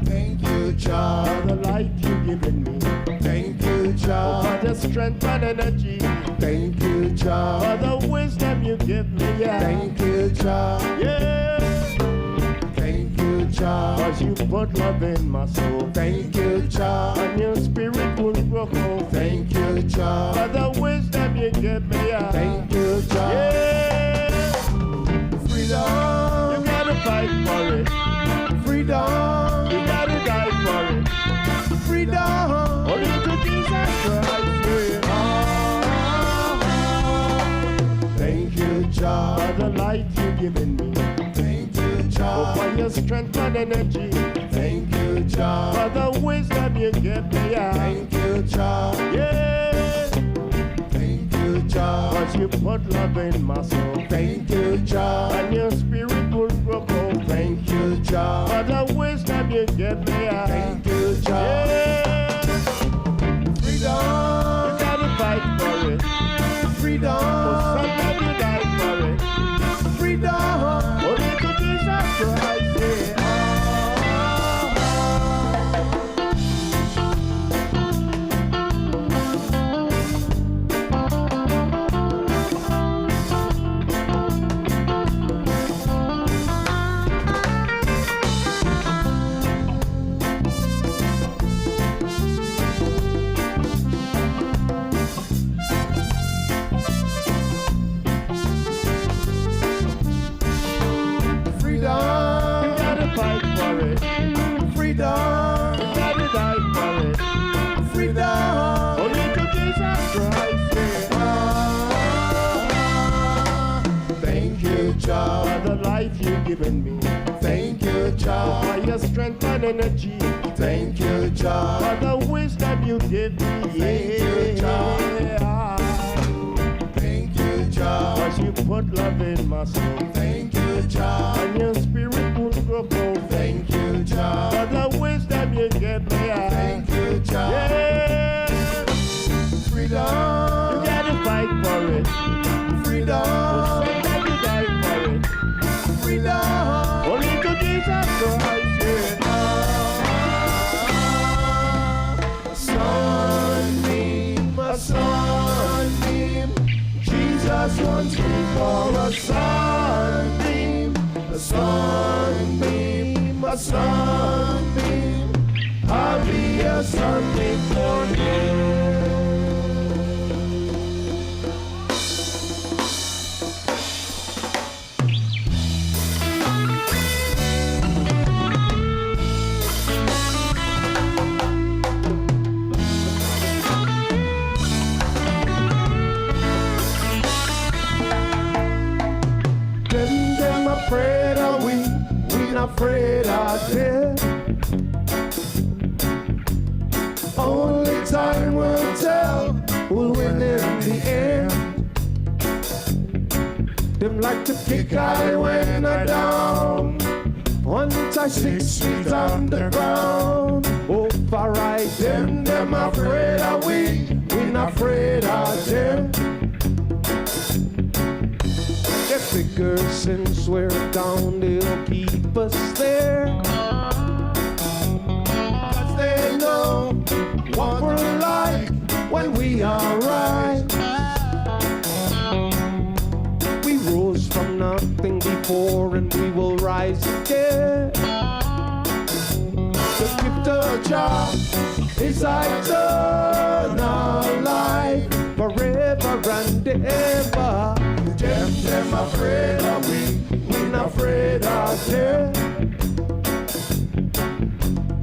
Thank you, Jah, for the life you've given me. Thank you, Jah, for the strength and energy. Thank you, Jah, for the wisdom you give me. Yeah. Thank you, Jah. Yeah. Thank you, Jah, 'cause you put love in my soul. Thank you, Jah, and your spirit will grow. Thank you, Jah, for the wisdom you give me. Yeah. Thank you, Jah. Yeah. Freedom, you gotta fight for it. Freedom, you gotta die for it. Freedom, only to Jesus Christ. Thank you, Jah, for the light you've given me. Thank you, Jah, for your strength and energy. Thank you, Jah, for the wisdom you give me. Thank you, Jah. Yeah. Thank you, Jah, 'cause you put love in my soul. Thank you, Jah, and your spirit will grow cold. Thank you, Jah, for the wisdom you give me. Thank you, Jah. Yeah. Freedom, you gotta fight for it. Freedom, for somebody died for it. Freedom, only to Jesus Christ. Yeah. Given me. Thank you, Jah, for your strength and energy. Thank you, Jah, for the wisdom you give me. Thank you, Jah. Thank you, Jah, 'cause you put love in my soul. Thank you, Jah, and your spirit will grow cold. Thank you, Jah, for the wisdom you give me. Thank you, Jah. Yeah. Freedom, you gotta fight for it. Freedom, somebody die for it. Freedom, only to Jesus Christ, yeah. Sunbeam, a sunbeam, Jesus wants me for a sunbeam, a sunbeam, a sunbeam, I'll be a sunbeam for him. Afraid of we not afraid of death. Only time will tell who'll win in the end. Them like to kick I when I down. Once I 6 feet underground. Oh, far right, them afraid of we not afraid of them. They figure since we're down, they'll keep us there. 'Cause they know what we're like when we are right. We rose from nothing before and we will rise again. The gift of Jah is eternal life, forever and ever. Them afraid of we not afraid of them.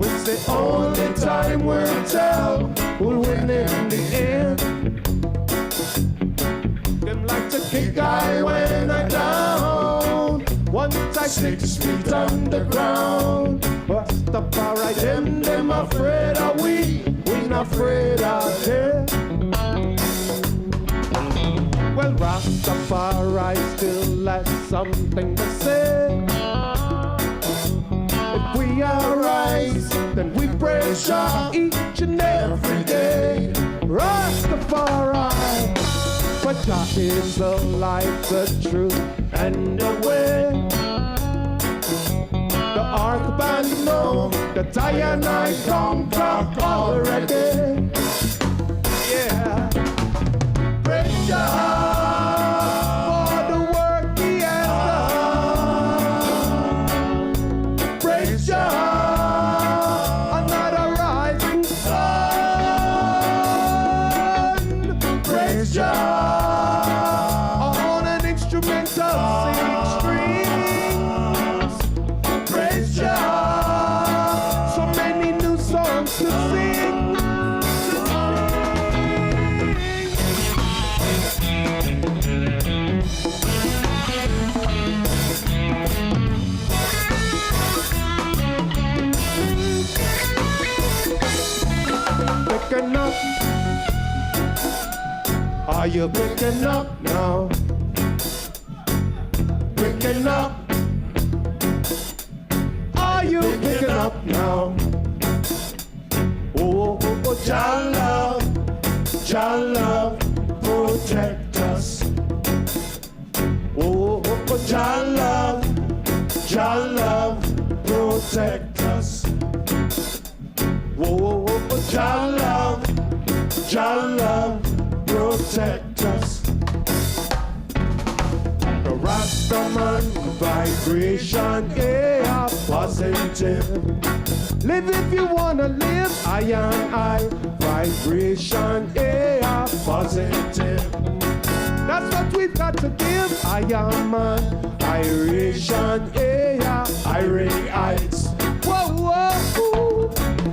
It's the only time we'll tell who'll win in the end. Them like to kick I when I down. Once I 6 feet underground. Rastafari, them afraid of we not afraid of them. Well, Rastafari still has something to say. If we arise, then we praise Jah each and every day. Rastafari, but Jah is the light, the truth, and the way. The Ark Band know that I and I conquer already. Yeah. Praise Jah. On and of six strings. Praise Jah. So many new songs to sing. Picking up. Are you picking up now? Picking up. Are you picking up now? Oh, Jah love, protect us. Oh, Jah love, protect us. Oh, Jah love, protect us. The Rastaman vibration, yeah, positive. Live if you wanna live, I and I. Vibration, yeah, positive. That's what we've got to give, I am man. Iration, yeah, Irites. Whoa, whoa,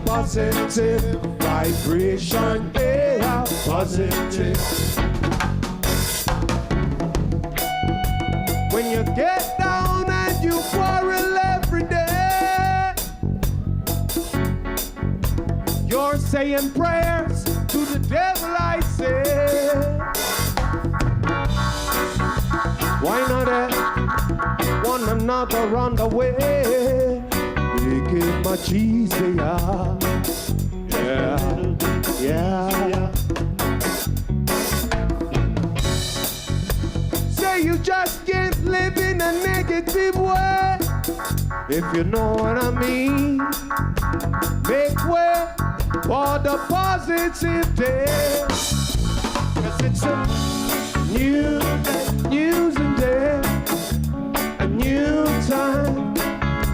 positive. Vibration, yeah, positive. When you get down and you quarrel every day, you're saying prayers to the devil, I say. Why not have one another on the way? Make it much easier. Yeah. Say you just can't live in a negative way. If you know what I mean, make way for the positive day. 'Cause it's a news and day, a new time.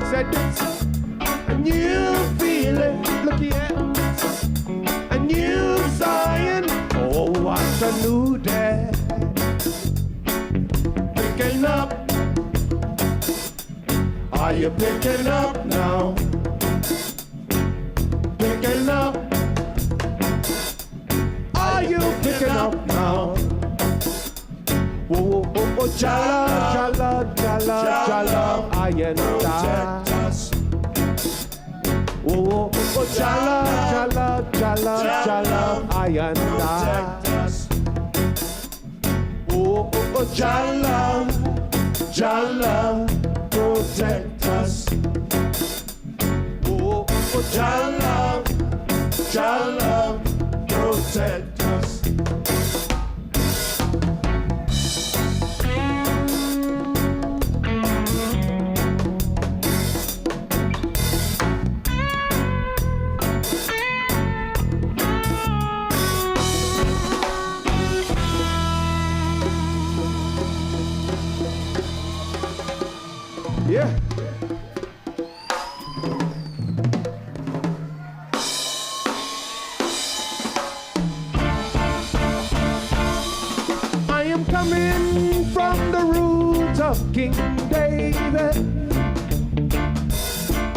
Said it's a new feeling. Look here, a new sign. Oh, what's a new day? Picking up. Are you picking up now? Picking up. Are you picking up now? Oh, Jala, I and I. Oh, Jala, I and I. Oh, Jala, protect us. Oh, Jala, protect us. Yeah. I am coming from the roots of King David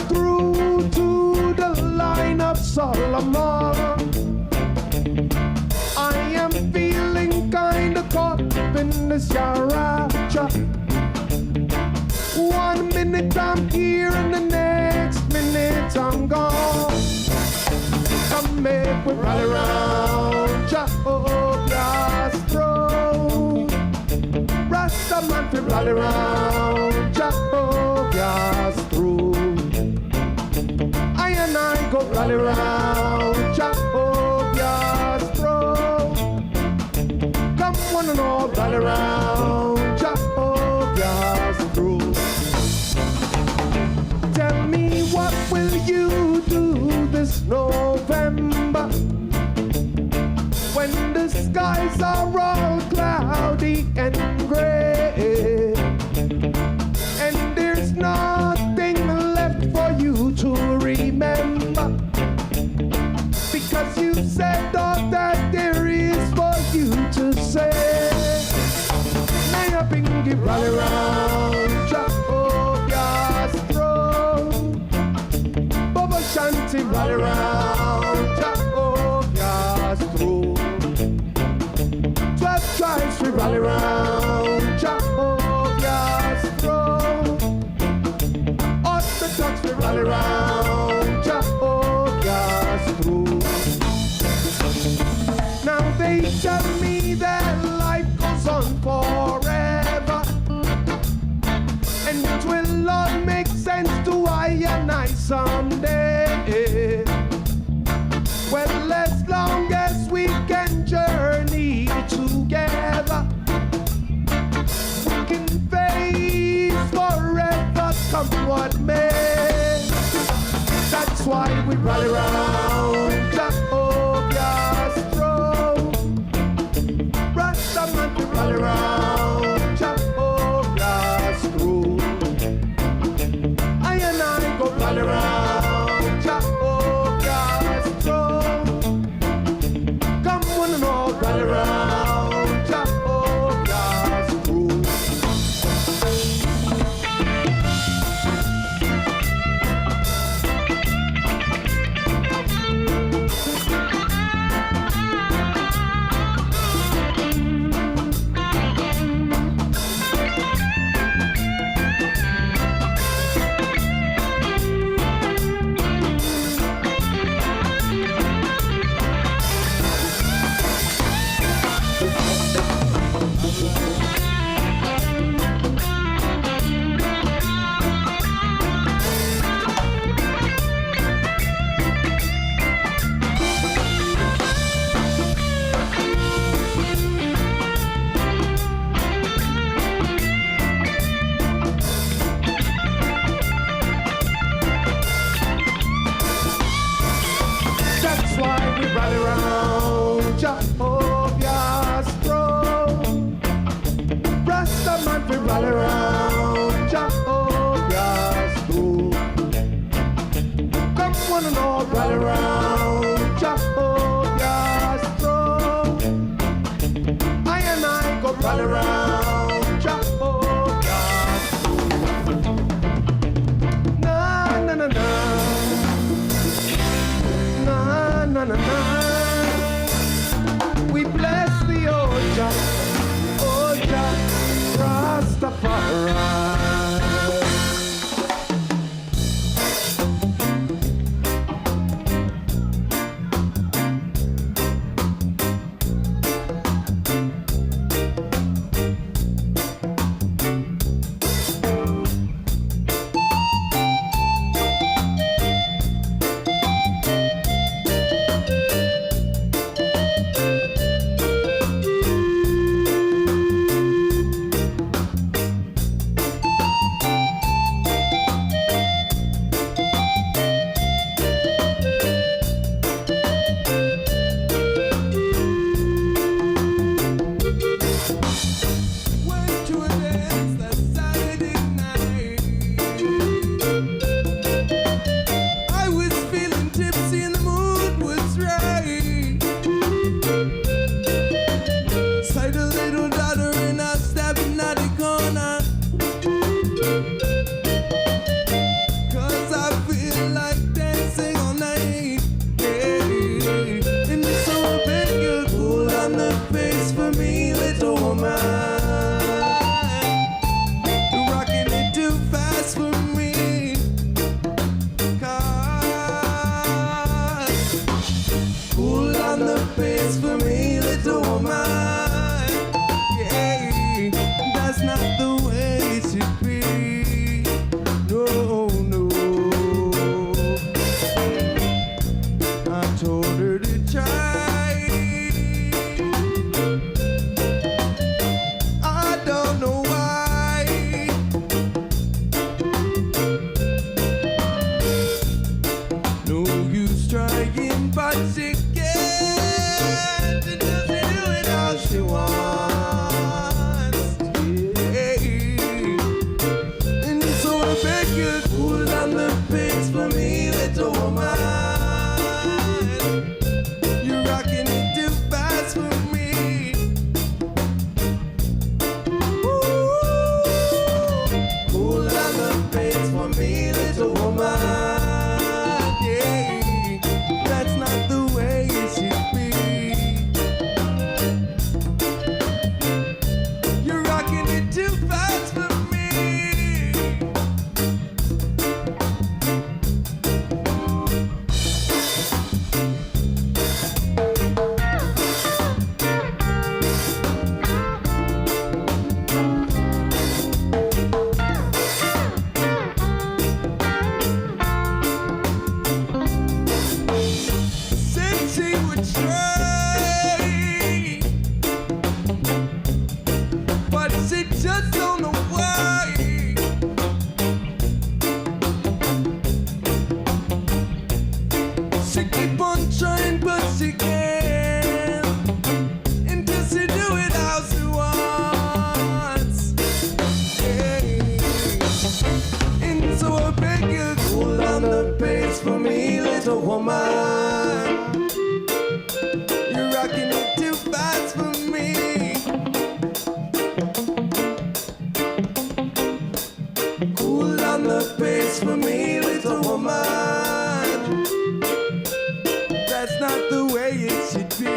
through to the line of Solomon. I am feeling kinda caught up in this Yaracha. 1 minute I'm here and the next minute I'm gone. Come make we rally round Jehovah's throne. Rastaman we rally round Jehovah's throne. I and I go rally round Jehovah's throne. Come one and all rally round Jehovah's throne. Tell me, what will you do this November when the skies are all cloudy and gray and there's nothing left for you to remember? Because you said all that there is for you to say. Now you bring it right rally round Jehovah's throne. Baba Shanti rally round Jehovah's throne. 12 tribes we rally round Jehovah's throne. Orthodox we rally round Jehovah's throne. Now they tell me that life goes on forever, and it will all make sense to I and I someday. Well, as long as we can journey together, we can face forever, come what may. That's why we rally round Jehovah's throne. Rastaman we rally round Jehovah's throne. I and I go rally round Jehovah's throne. Come one and all rally round Jehovah's throne. woman. You're rocking it too fast for me. Cool down the pace for me, little woman. That's not the way it should be.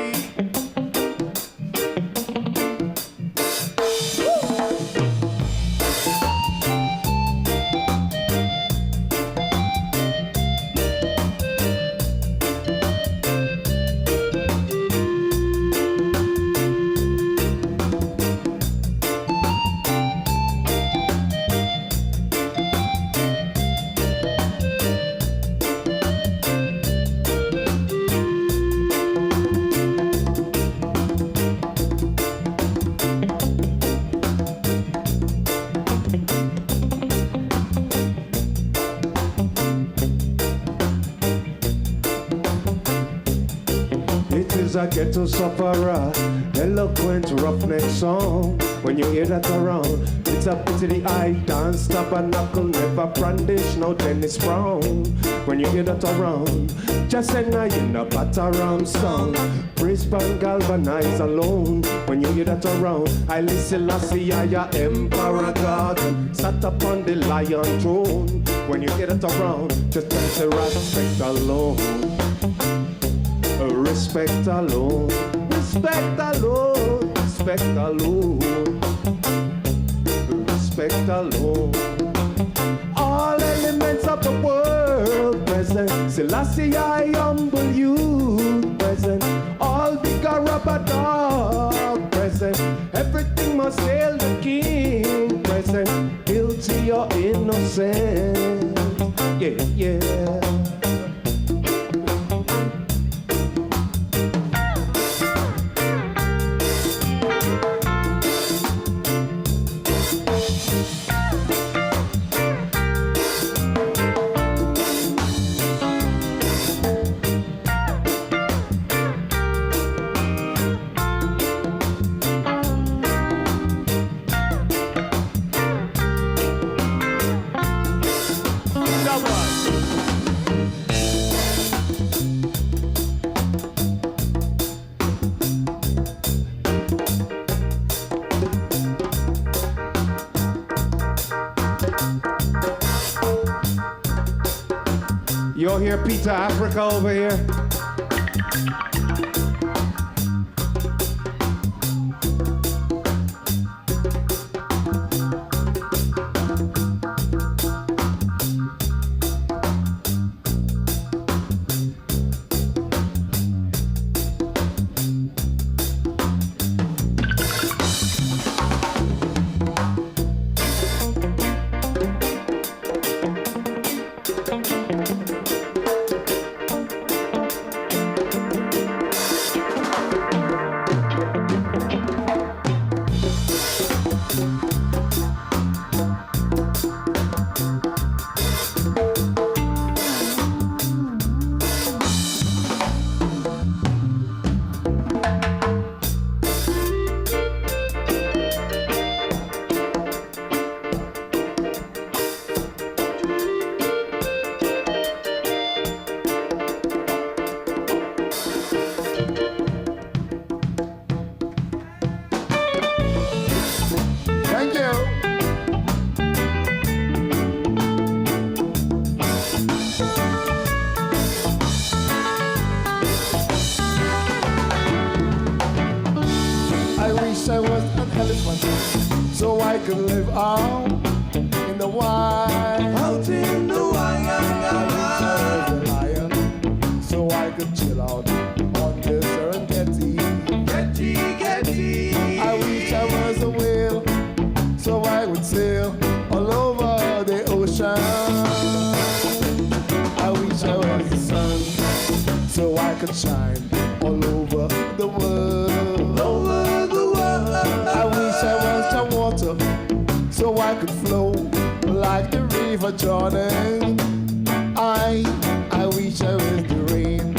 A ghetto sufferer, eloquent roughneck song. When you hear that around, it's a pity the eye dance, tabernacle, never brandish, no Dennis Brown. When you hear that around, just say now you know Pataram song. Brisbane galvanize alone. When you hear that around, I listen Lassie, I Emperor God, sat upon the lion throne. When you hear that around, just say respect alone. Respect alone, respect alone, respect alone, respect alone. All elements of the world present. Selassie, I humble you present. All bigger rubber dog present. Everything must hail the king present. Guilty or innocent. Yeah, yeah. You'll hear Peter Africa over here. So I could live out in the wild. Out in the wild. I wish I was a lion, so I could chill out on the Serengeti. Getty. I wish I was a whale, so I would sail all over the ocean. I wish I was the sun, so I could shine all over the world. I wish I was the water, so I could flow like the river Jordan. I wish I was the rain,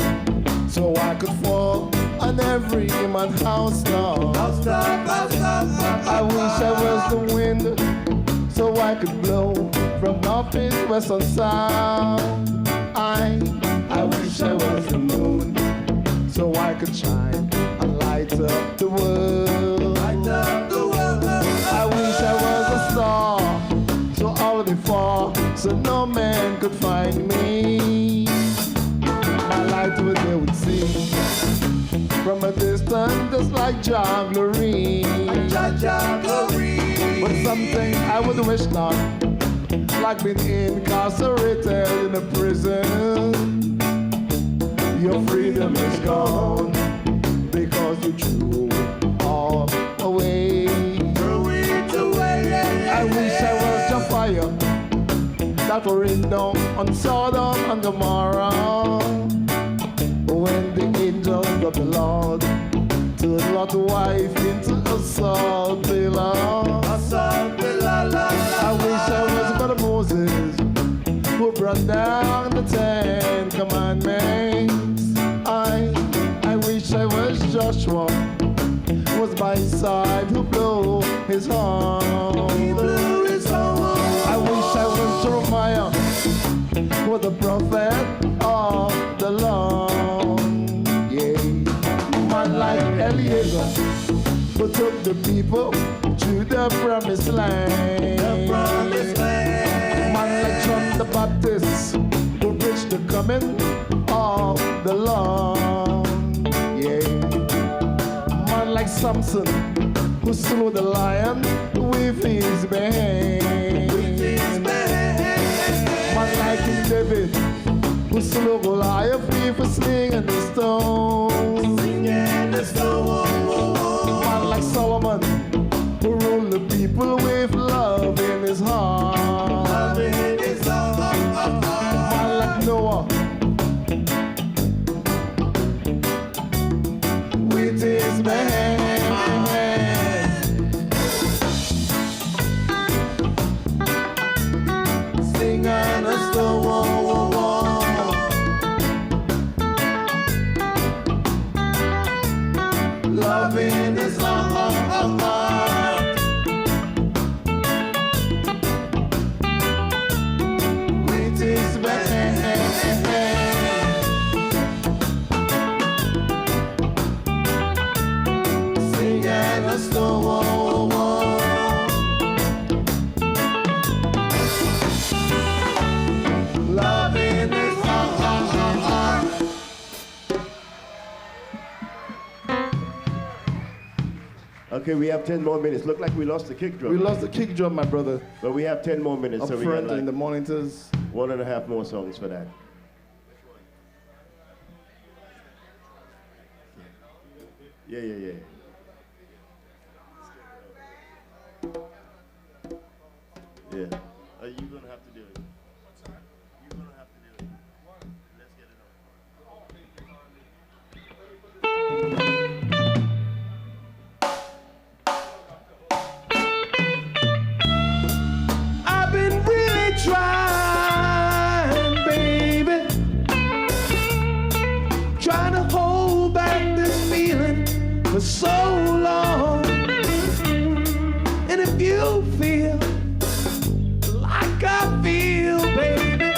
so I could fall on every man's house top. I wish I was the wind, so I could blow from north, east, west, and south. I wish wish I was the moon, so I could shine and light up the world. Light up the world. I wish I was a star, so all before, so no man could find me. My light they would see from a distance, just like John Glory. But something I would wish not, like being incarcerated in a prison. Your freedom is gone because you threw all away. I wish I was your fire that will rain down on Sodom and Gomorrah. When the angels of the Lord turned Lot's wife into a salt pillar. I wish I was Brother Moses, who brought down the 10 Commandments. I wish I was Joshua, who was by his side, who blew his horn. I wish I was Jeremiah, who was the prophet of the Lord. Yeah, man like Eliezer, who took the people to the promised land. Man like John the Baptist, who preached the coming of the Lord. Yeah, man like Samson, who slew the lion with his band. Man like King David, who slew Goliath with a sling and a stone. Man like Solomon, who ruled the people with love in his heart. Man like Noah, with his man. Sing on a stone. Loving is all apart. With his man. Sing and a stone. Loving is all apart. Okay, we have 10 more minutes. Look like we lost the kick drum. We lost the kick drum, my brother. But we have 10 more minutes. Up so we front got like in the monitors. 1.5 more songs for that. Yeah. Yeah. Are you gonna have to do it? You're gonna have to do it. Let's get it I've been really trying, baby, trying to hold back this feeling for so long. And if you feel like I feel, baby,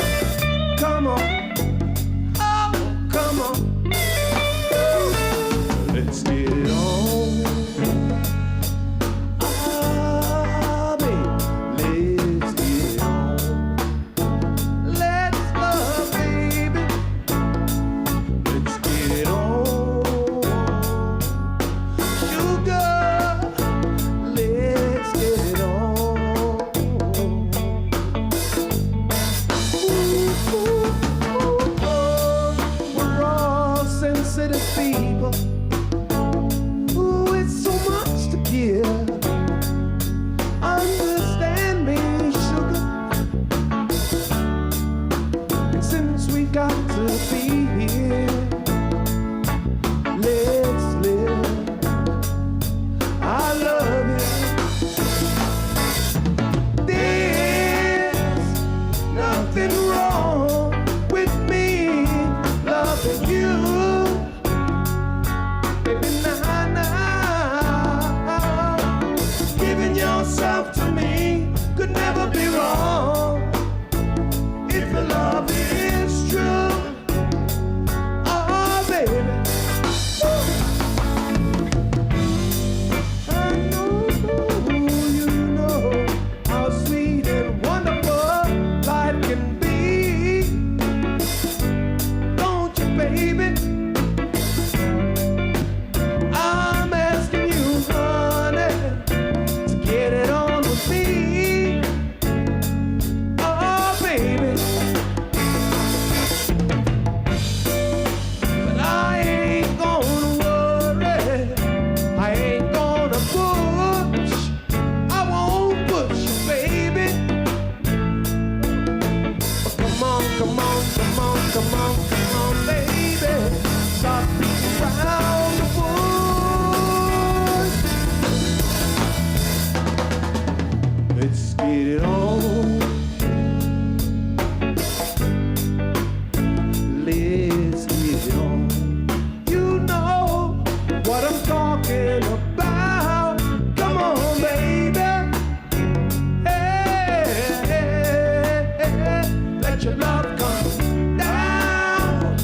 your love come down.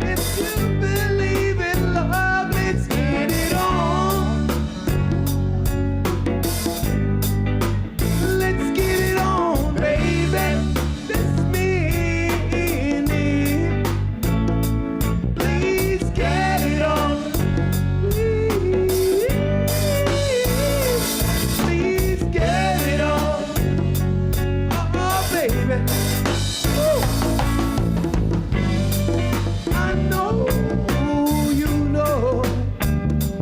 If you believe in love, let's get it on. Let's get it on, baby. This minute. Please get it on. Please get it on. Oh, baby. Ooh. I know you know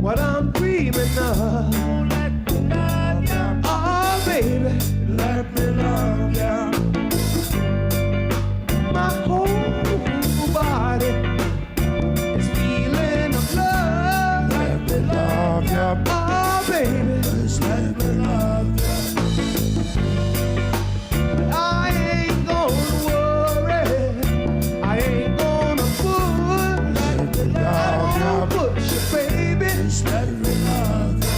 what I'm dreaming of. Let me love ya. Oh, baby. Let me love ya. My whole body is feeling of love. Let me love ya. Oh, baby. Just let me love ya. I ain't gonna worry. I ain't gonna push. Let me love ya. Push you, baby. Just let me love ya.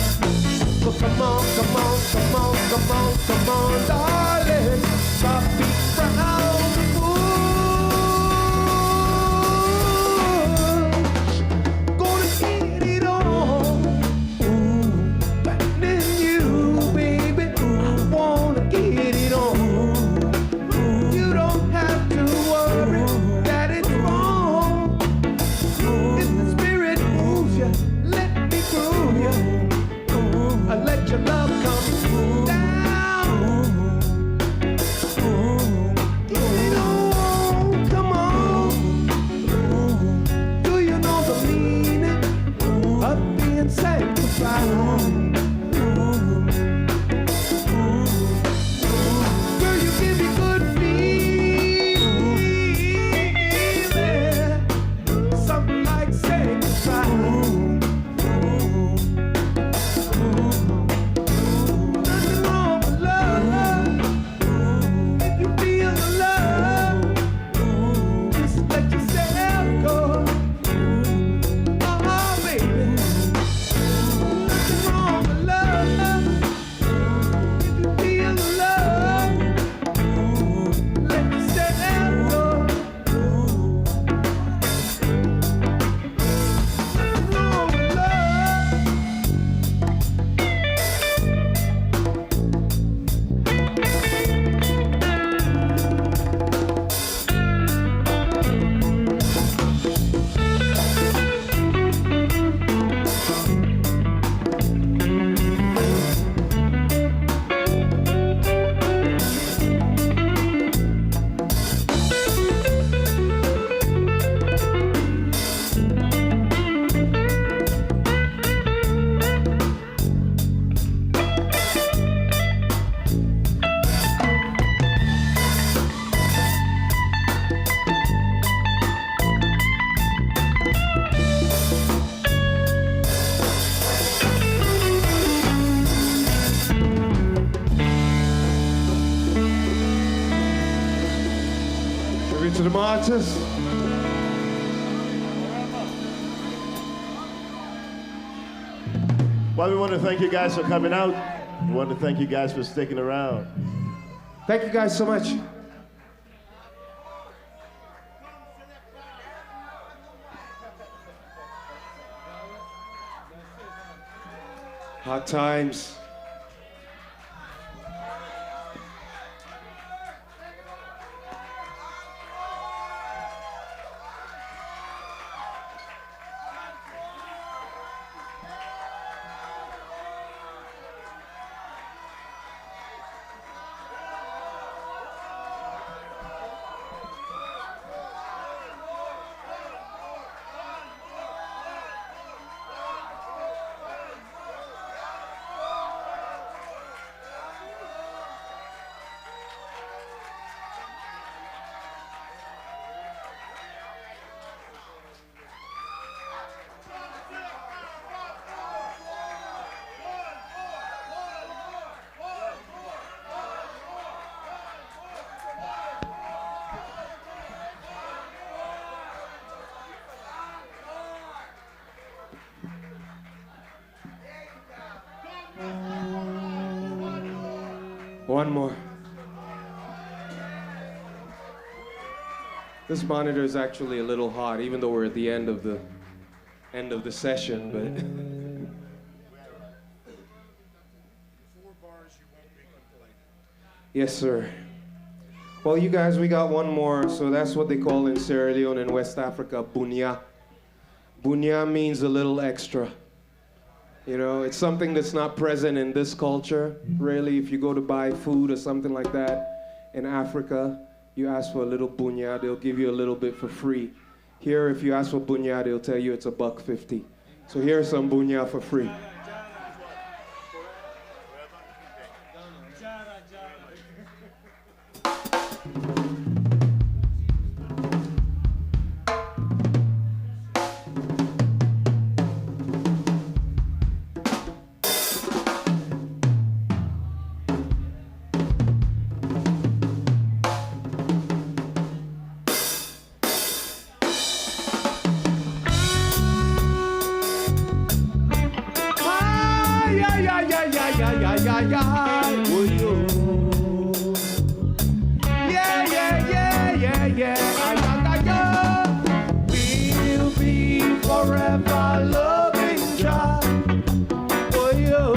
So come on, come on, come on, come on, come on, darling. Stop being proud. Gonna get it on. Ooh, then you, baby. I wanna get it on. You don't have to worry that it's wrong. If the spirit moves you, let me groove you. I let your love come down. Get it on, come on. Do you know the meaning of being sanctified? Girl, you give me good feeling, something like sanctified. Nothing wrong with love. If you feel the love, just let yourself go. Oh, baby. Nothing wrong with love. If you feel the love, let yourself go. Nothing wrong with love. Tribute to the martyrs. Well, we want to thank you guys for coming out. We want to thank you guys for sticking around. Thank you guys so much. Hard times. One more. This monitor is actually a little hot, even though we're at the end of the session. But yes, sir. Well, you guys, we got one more. So that's what they call in Sierra Leone in West Africa, bunya. Bunya means a little extra. You know, it's something that's not present in this culture. Really, if you go to buy food or something like that in Africa, you ask for a little bunya, they'll give you a little bit for free. Here, if you ask for bunya, they'll tell you it's $1.50. So here's some bunya for free. We'll be forever loving Jah. Oh, yo.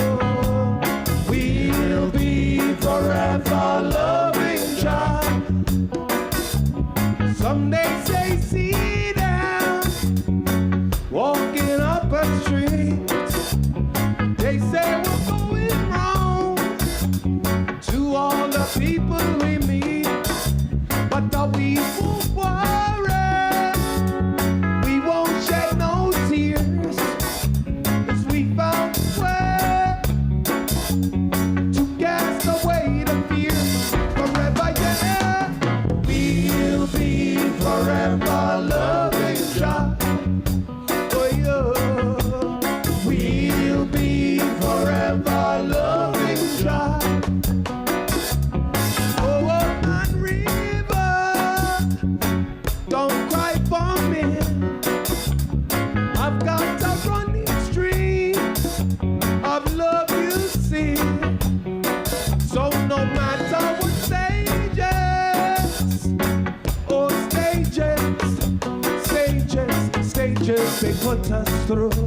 We'll be forever loving Jah. Some days they see them walking up a street. They say we're going wrong to all the people we meet, but we won't worry, we won't shed no tears, 'cause we found a way to cast away the fear forever, yeah. We'll be forever loving Jah. Oh, yeah. We'll be forever loving Jah. Oh, man, river, don't cry for me. I've got a running stream of love, you see. So no matter what stages, oh stages they put us through,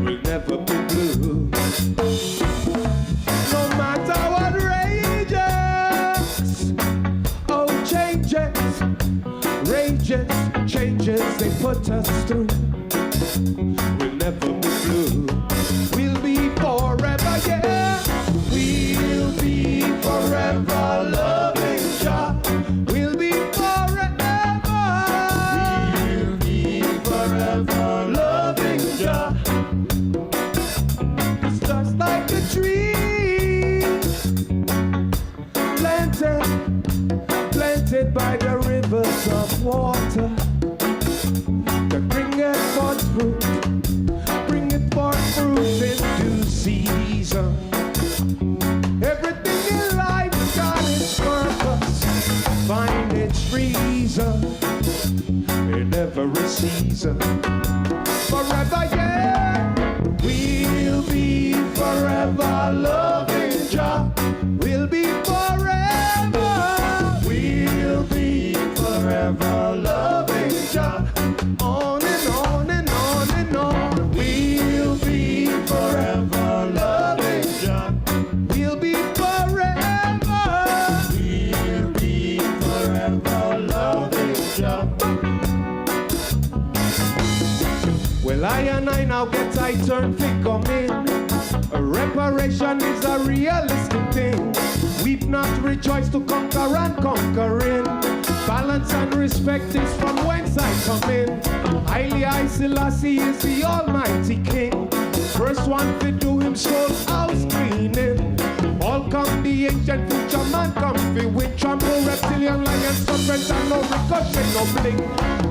we'll never be blue. No matter what rages, oh changes they put us through, we'll never be blue. We'll be forever, yeah. We'll be forever loving Jah. We'll be forever. We'll be forever loving Jah. It's just like a tree planted by the rivers of water, that bringeth forth fruit in due season. Everything in life got its purpose, find its reason in every season. Forever, yeah, we'll be forever loving Jah. We'll be forever. We'll be forever loving Jah. On and on and on and on. We'll be forever loving Jah. We'll be forever. We'll be forever loving Jah. Well, I and I now get I turn to come in. A reparation is a realistic thing. We've not rejoiced to conquer and conquering. Balance and respect is from whence I come in. Highly I Selassie is the Almighty King. First one to do him soul's house cleaning. All come the ancient future man come fi with trample reptilian lion serpent and no ricochet no blink.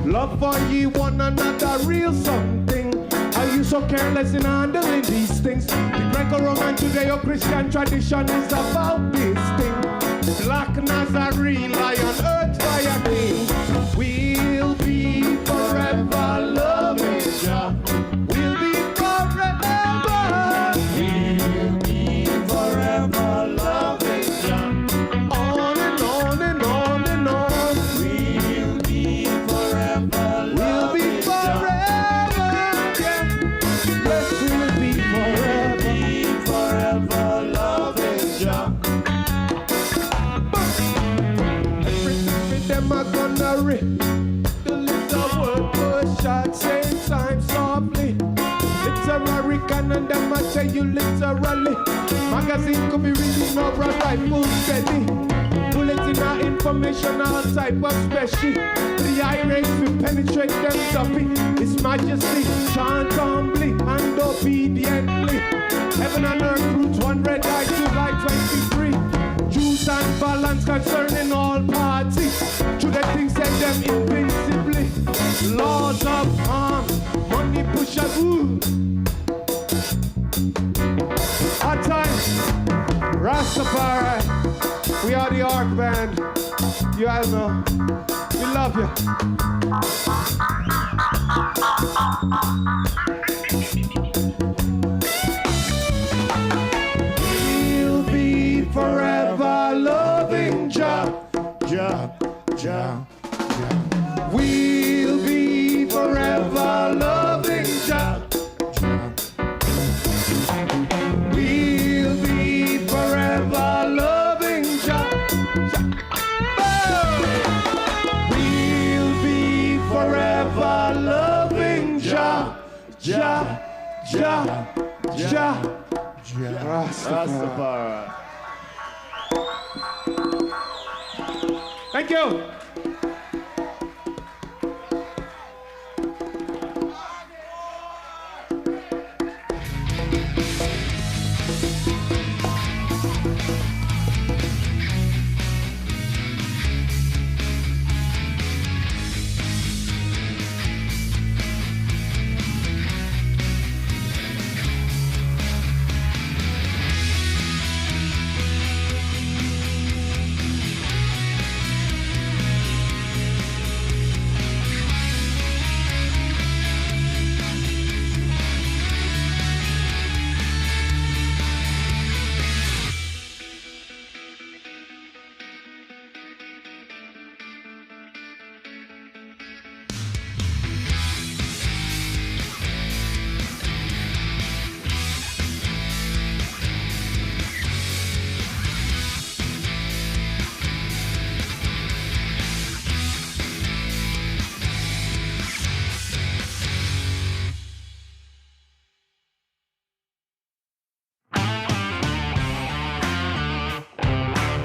Love for ye one another real something. Are you so careless in handling these things? The Greco-Roman Judeo-Christian tradition is about this thing. Black Nazarene, lion, earth, fire king. We'll be forever loving Jah. We'll be forever. We'll be forever loving Jah. On and on and on and on. We'll them are gonna rip the little word push out same time softly. Literary canon, them I tell you literally. Magazine could be reading over a rifle steady. Bulletin our information, all type of special. The irate will penetrate them dumpy. His Majesty chant humbly and obediently. Heaven and earth roots, one red eye, July 23. Juice and balance concerning all parties. To the things set them invincibly. Laws of harm, money push and ooh. Hot time, Rastafari. We are the Ark Band. You all know. We love you. We'll be forever loving Jah, Jah, Jah, Jah. We'll be forever loving Jah, Jah. We'll be forever loving Jah, Jah. We'll be forever loving Jah, Jah, Jah, Jah. Rastafari. Thank you.